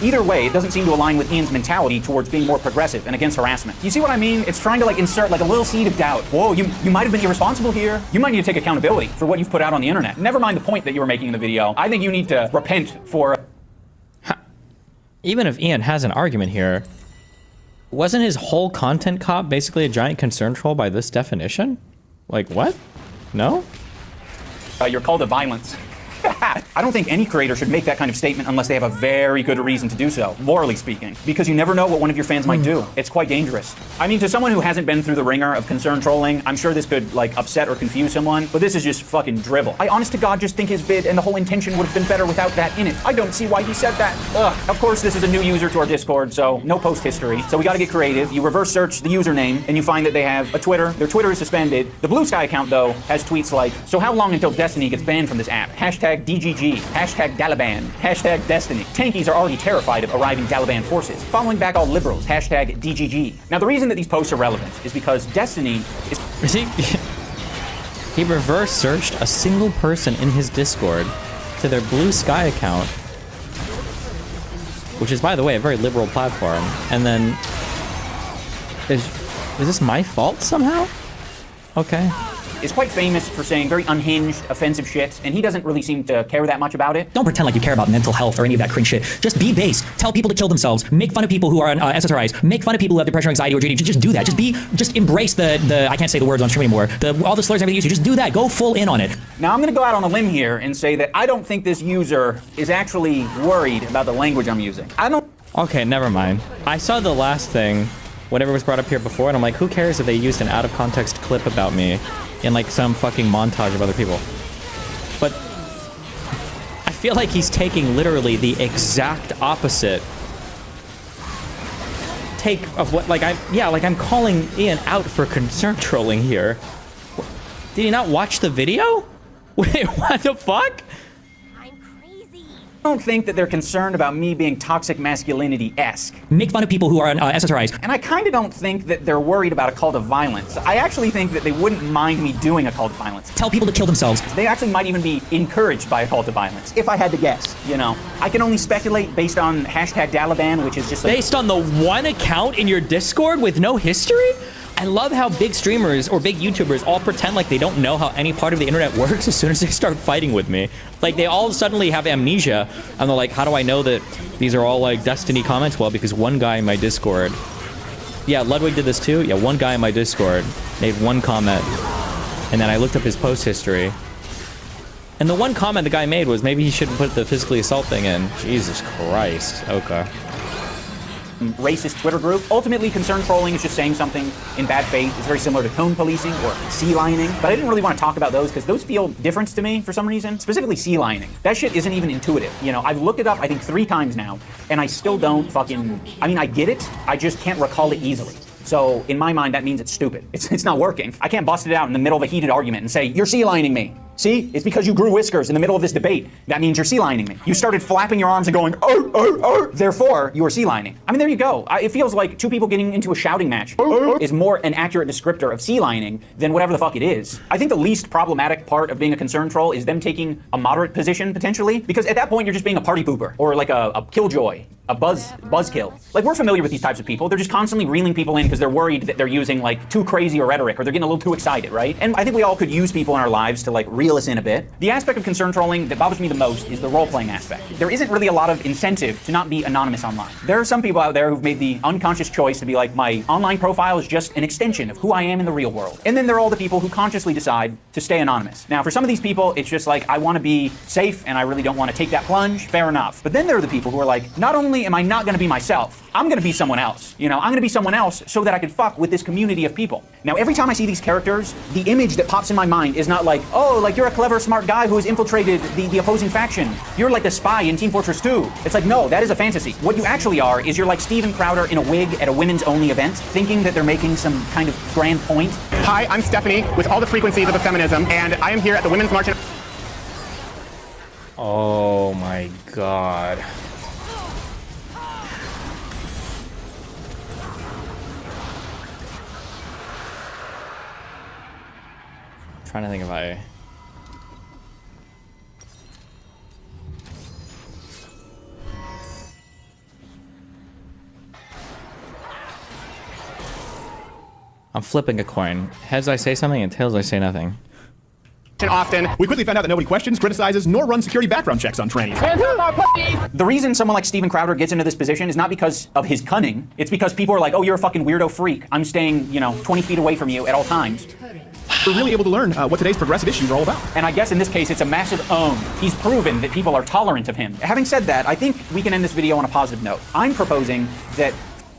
Either way, it doesn't seem to align with Ian's mentality towards being more progressive and against harassment. You see what I mean? It's trying to insert a little seed of doubt. Whoa, you might have been irresponsible here. You might need to take accountability for what you've put out on the internet. Never mind the point that you were making in the video. I think you need to repent for... Even if Ian has an argument here, wasn't his whole content cop basically a giant concern troll by this definition? What? No? Your call to violence. I don't think any creator should make that kind of statement unless they have a very good reason to do so, morally speaking, because you never know what one of your fans might do. It's quite dangerous. I mean, to someone who hasn't been through the ringer of concern trolling, I'm sure this could upset or confuse someone, but this is just fucking dribble. I honest to God just think his vid and the whole intention would have been better without that in it. I don't see why he said that. Ugh. Of course, this is a new user to our Discord, so no post history. So we gotta get creative. You reverse search the username and you find that they have a Twitter. Their Twitter is suspended. The Blue Sky account, though, has tweets like, so how long until Destiny gets banned from this app? Hashtag DGG. Hashtag Daliban. Hashtag Destiny. Tankies are already terrified of arriving Taliban forces. Following back all liberals. Hashtag DGG. Now, the reason that these posts are relevant is because Destiny is... He reverse searched a single person in his Discord to their Blue Sky account, which is, by the way, a very liberal platform, and then... Is this my fault somehow? Okay. Is quite famous for saying very unhinged, offensive shit, and he doesn't really seem to care that much about it. Don't pretend like you care about mental health or any of that cringe shit. Just be base. Tell people to kill themselves. Make fun of people who are on SSRIs. Make fun of people who have depression, anxiety, or ADHD. Just do that. Just embrace the I can't say the words on stream anymore. All the slurs everything you use. Just do that. Go full in on it. Now I'm gonna go out on a limb here and say that I don't think this user is actually worried about the language I'm using. Okay, never mind. I saw the last thing, whatever was brought up here before, and I'm like, who cares if they used an out-of-context clip about me in some fucking montage of other people? But I feel like he's taking literally the exact opposite take of what, like, I'm calling Ian out for concern trolling here. Did he not watch the video? Wait, what the fuck? I don't think that they're concerned about me being toxic masculinity-esque. Make fun of people who are SSRIs. And I kind of don't think that they're worried about a call to violence. I actually think that they wouldn't mind me doing a call to violence. Tell people to kill themselves. They actually might even be encouraged by a call to violence, if I had to guess, you know. I can only speculate based on hashtag Daliban, which is just like... Based on the one account in your Discord with no history? I love how big streamers or big YouTubers all pretend like they don't know how any part of the internet works as soon as they start fighting with me. Like, they all suddenly have amnesia, and they're like, how do I know that these are all, like, Destiny comments? Well, because one guy in my Discord... Yeah, Ludwig did this too? Yeah, one guy in my Discord made one comment, and then I looked up his post history. And the one comment the guy made was, maybe he shouldn't put the physically assault thing in. Jesus Christ. Okay. Racist Twitter group. Ultimately, concern trolling is just saying something in bad faith. It's very similar to tone policing or sea lining. But I didn't really want to talk about those because those feel different to me for some reason. Specifically sea lining. That shit isn't even intuitive. You know, I've looked it up I think 3 times now, and I still don't fucking... I mean, I get it. I just can't recall it easily. So in my mind, that means it's stupid. It's not working. I can't bust it out in the middle of a heated argument and say, you're sea lining me. See, it's because you grew whiskers in the middle of this debate. That means you're sea lining me. You started flapping your arms and going, oh, oh, oh. Therefore, you are sea lining. I mean, there you go. It feels like 2 people getting into a shouting match is more an accurate descriptor of sea lining than whatever the fuck it is. I think the least problematic part of being a concern troll is them taking a moderate position, potentially, because at that point, you're just being a party pooper or like a killjoy. A buzzkill. Like, we're familiar with these types of people. They're just constantly reeling people in because they're worried that they're using like too crazy a rhetoric or they're getting a little too excited, right? And I think we all could use people in our lives to like reel us in a bit. The aspect of concern trolling that bothers me the most is the role-playing aspect. There isn't really a lot of incentive to not be anonymous online. There are some people out there who've made the unconscious choice to be like, my online profile is just an extension of who I am in the real world. And then there are all the people who consciously decide to stay anonymous. Now, for some of these people, it's just like, I want to be safe and I really don't want to take that plunge. Fair enough. But then there are the people who are like, not only am I not going to be myself, I'm going to be someone else. You know, I'm going to be someone else so that I can fuck with this community of people. Now, every time I see these characters, the image that pops in my mind is not like, oh, like you're a clever, smart guy who has infiltrated the opposing faction. You're like the spy in Team Fortress 2. It's like, no, that is a fantasy. What you actually are is you're like Steven Crowder in a wig at a women's only event, thinking that they're making some kind of grand point. Hi, I'm Stephanie with all the frequencies of feminism, and I am here at the Women's March. Oh my god. Trying to think if I'm flipping a coin. Heads I say something and tails I say nothing. Often, we quickly found out that nobody questions, criticizes, nor runs security background checks on trannies. The reason someone like Steven Crowder gets into this position is not because of his cunning. It's because people are like, oh, you're a fucking weirdo freak. I'm staying, 20 feet away from you at all times. We're really able to learn what today's progressive issues are all about. And I guess in this case, it's a massive own. He's proven that people are tolerant of him. Having said that, I think we can end this video on a positive note. I'm proposing that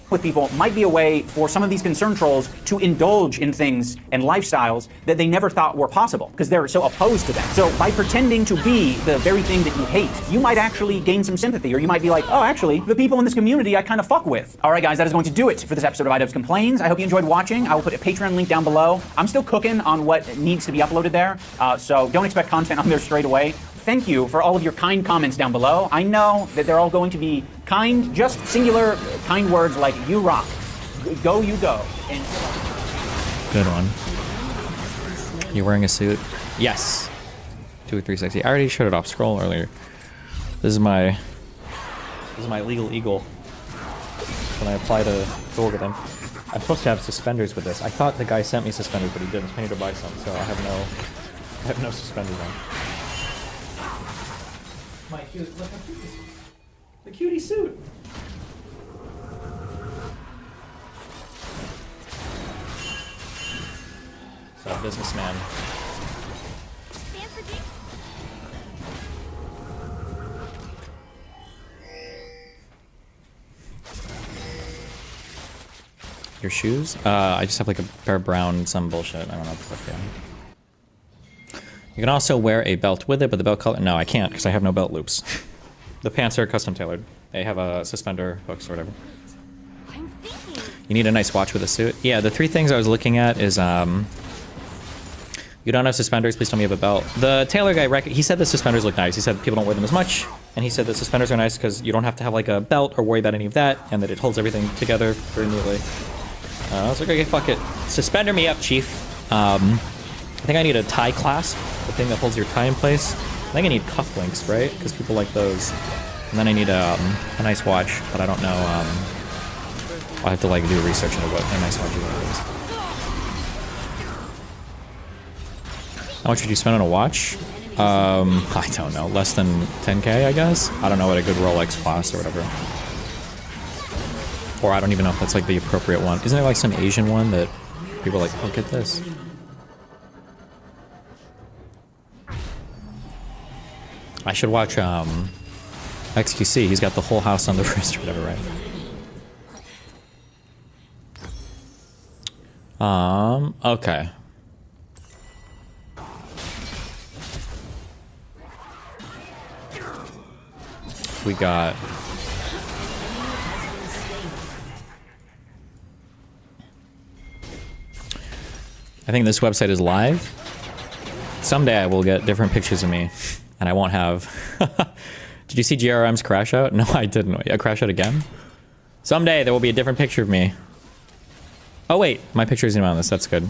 with people might be a way for some of these concern trolls to indulge in things and lifestyles that they never thought were possible because they're so opposed to them. So by pretending to be the very thing that you hate, you might actually gain some sympathy, or you might be like, oh, actually, the people in this community I kind of fuck with. All right, guys, that is going to do it for this episode of iDubbbz Complains. I hope you enjoyed watching. I will put a Patreon link down below. I'm still cooking on what needs to be uploaded there, so don't expect content on there straight away. Thank you for all of your kind comments down below. I know that they're all going to be kind, just singular kind words like you rock, go you go. And good one. You wearing a suit? Yes. 2-360. I already showed it off scroll earlier. This is my legal eagle. When I apply to go with them. I'm supposed to have suspenders with this. I thought the guy sent me suspenders, but he didn't. I need to buy some, so I have no suspenders on. My cute, look how cute this is. The cutie suit. So, businessman. Your shoes? I just have like a pair of brown, some bullshit. I don't know what the fuck they are. You can also wear a belt with it, but the belt color... No, I can't, because I have no belt loops. The pants are custom tailored. They have a suspender hooks or whatever. You need a nice watch with a suit. Yeah, the 3 things I was looking at is, you don't have suspenders, please tell me you have a belt. The tailor guy, he said the suspenders look nice. He said people don't wear them as much. And he said the suspenders are nice because you don't have to have like a belt or worry about any of that. And that it holds everything together very neatly. I was like, okay, fuck it. Suspender me up, chief. I think I need a tie clasp. The thing that holds your tie in place. I think I need cufflinks, right? Because people like those. And then I need a nice watch, but I don't know. I'll have to like do research into what a nice watch is. How much would you spend on a watch? I don't know. Less than 10K, I guess? I don't know what a good Rolex costs or whatever. Or I don't even know if that's like the appropriate one. Isn't there like some Asian one that people are like, oh, get this? I should watch XQC. He's got the whole house on the wrist or whatever, right? Okay. We got... I think this website is live. Someday I will get different pictures of me, and I won't have... Did you see GRM's crash out? No, I didn't. A crash out again? Someday there will be a different picture of me. Oh wait, my picture isn't on this. That's good.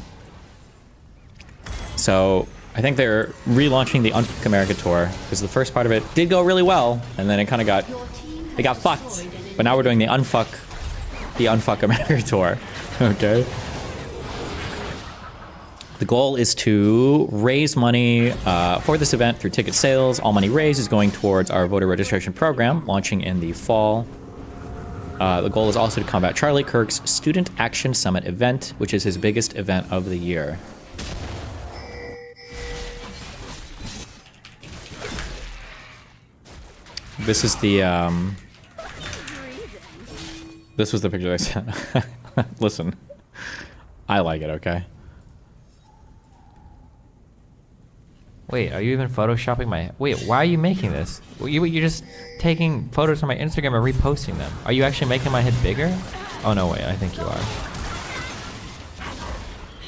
So... I think they're relaunching the Unfuck America tour because the first part of it did go really well, and then it kind of got fucked. But now we're doing the Unfuck America tour. Okay. The goal is to raise money for this event through ticket sales. All money raised is going towards our voter registration program launching in the fall. The goal is also to combat Charlie Kirk's Student Action Summit event, which is his biggest event of the year. This is the, this was the picture I sent. Listen, I like it, okay? Wait, are you even photoshopping my... Wait, why are you making this? You're just taking photos from my Instagram and reposting them. Are you actually making my head bigger? Oh, no, wait, I think you are.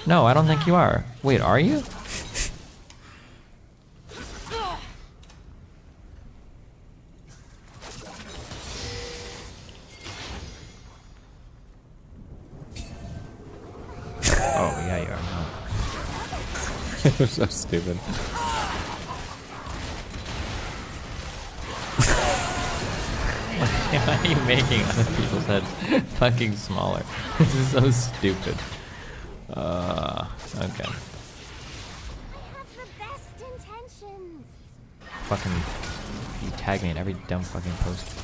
No, I don't think you are. Wait, are you? Oh, yeah, you are. It was so stupid. Why are you making other people's heads fucking smaller? This is so stupid. Okay. Fucking, you tag me in every dumb fucking post.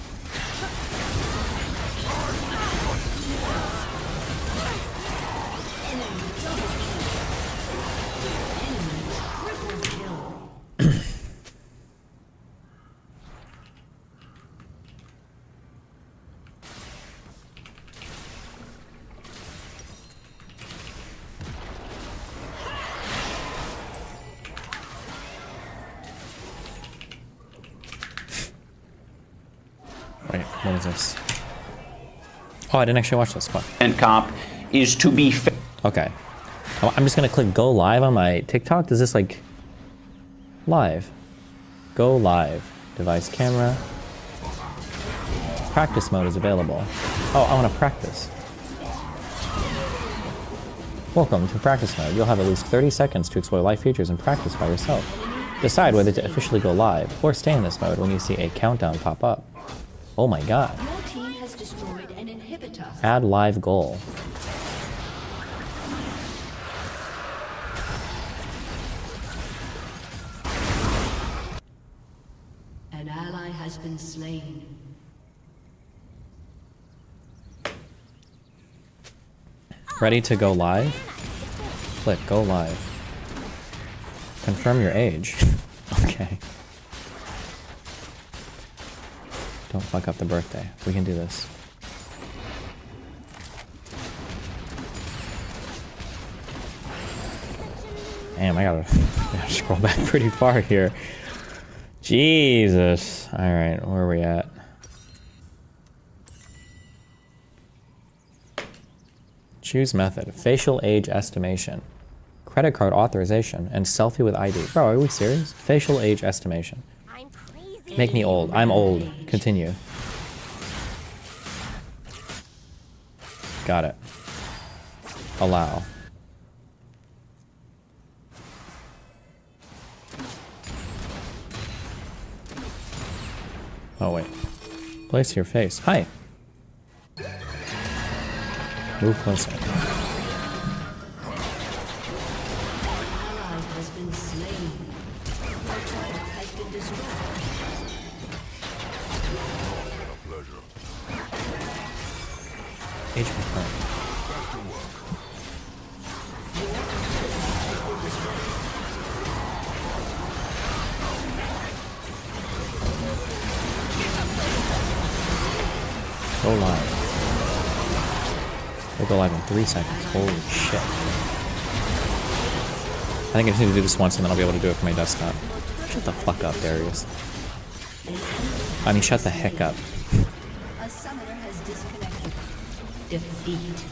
Wait, what is this? Oh, I didn't actually watch this. Fuck. And cop is to be... Okay. I'm just gonna click go live on my TikTok. Does this like... Live. Go live. Device camera. Practice mode is available. Oh, I want to practice. Welcome to practice mode. You'll have at least 30 seconds to explore live features and practice by yourself. Decide whether to officially go live or stay in this mode when you see a countdown pop up. Oh my god. Your team has destroyed an inhibitor. Add live goal. An ally has been slain. Ready to go live? Click go live. Confirm your age. Okay. Don't fuck up the birthday. We can do this. Damn, I gotta scroll back pretty far here. Jesus. Alright, where are we at? Choose method. Facial age estimation. Credit card authorization. And selfie with ID. Bro, are we serious? Facial age estimation. Make me old. I'm old. Continue. Got it. Allow. Oh, wait. Place your face. Hi. Move closer. Ally has been slain. Your turret has been destroyed. Age confirmed. Go live. We'll go live in 3 seconds. Holy shit. I think I just need to do this once and then I'll be able to do it from my desktop. Shut the fuck up, Darius. I mean, shut the heck up. A summoner has disconnected. Defeat.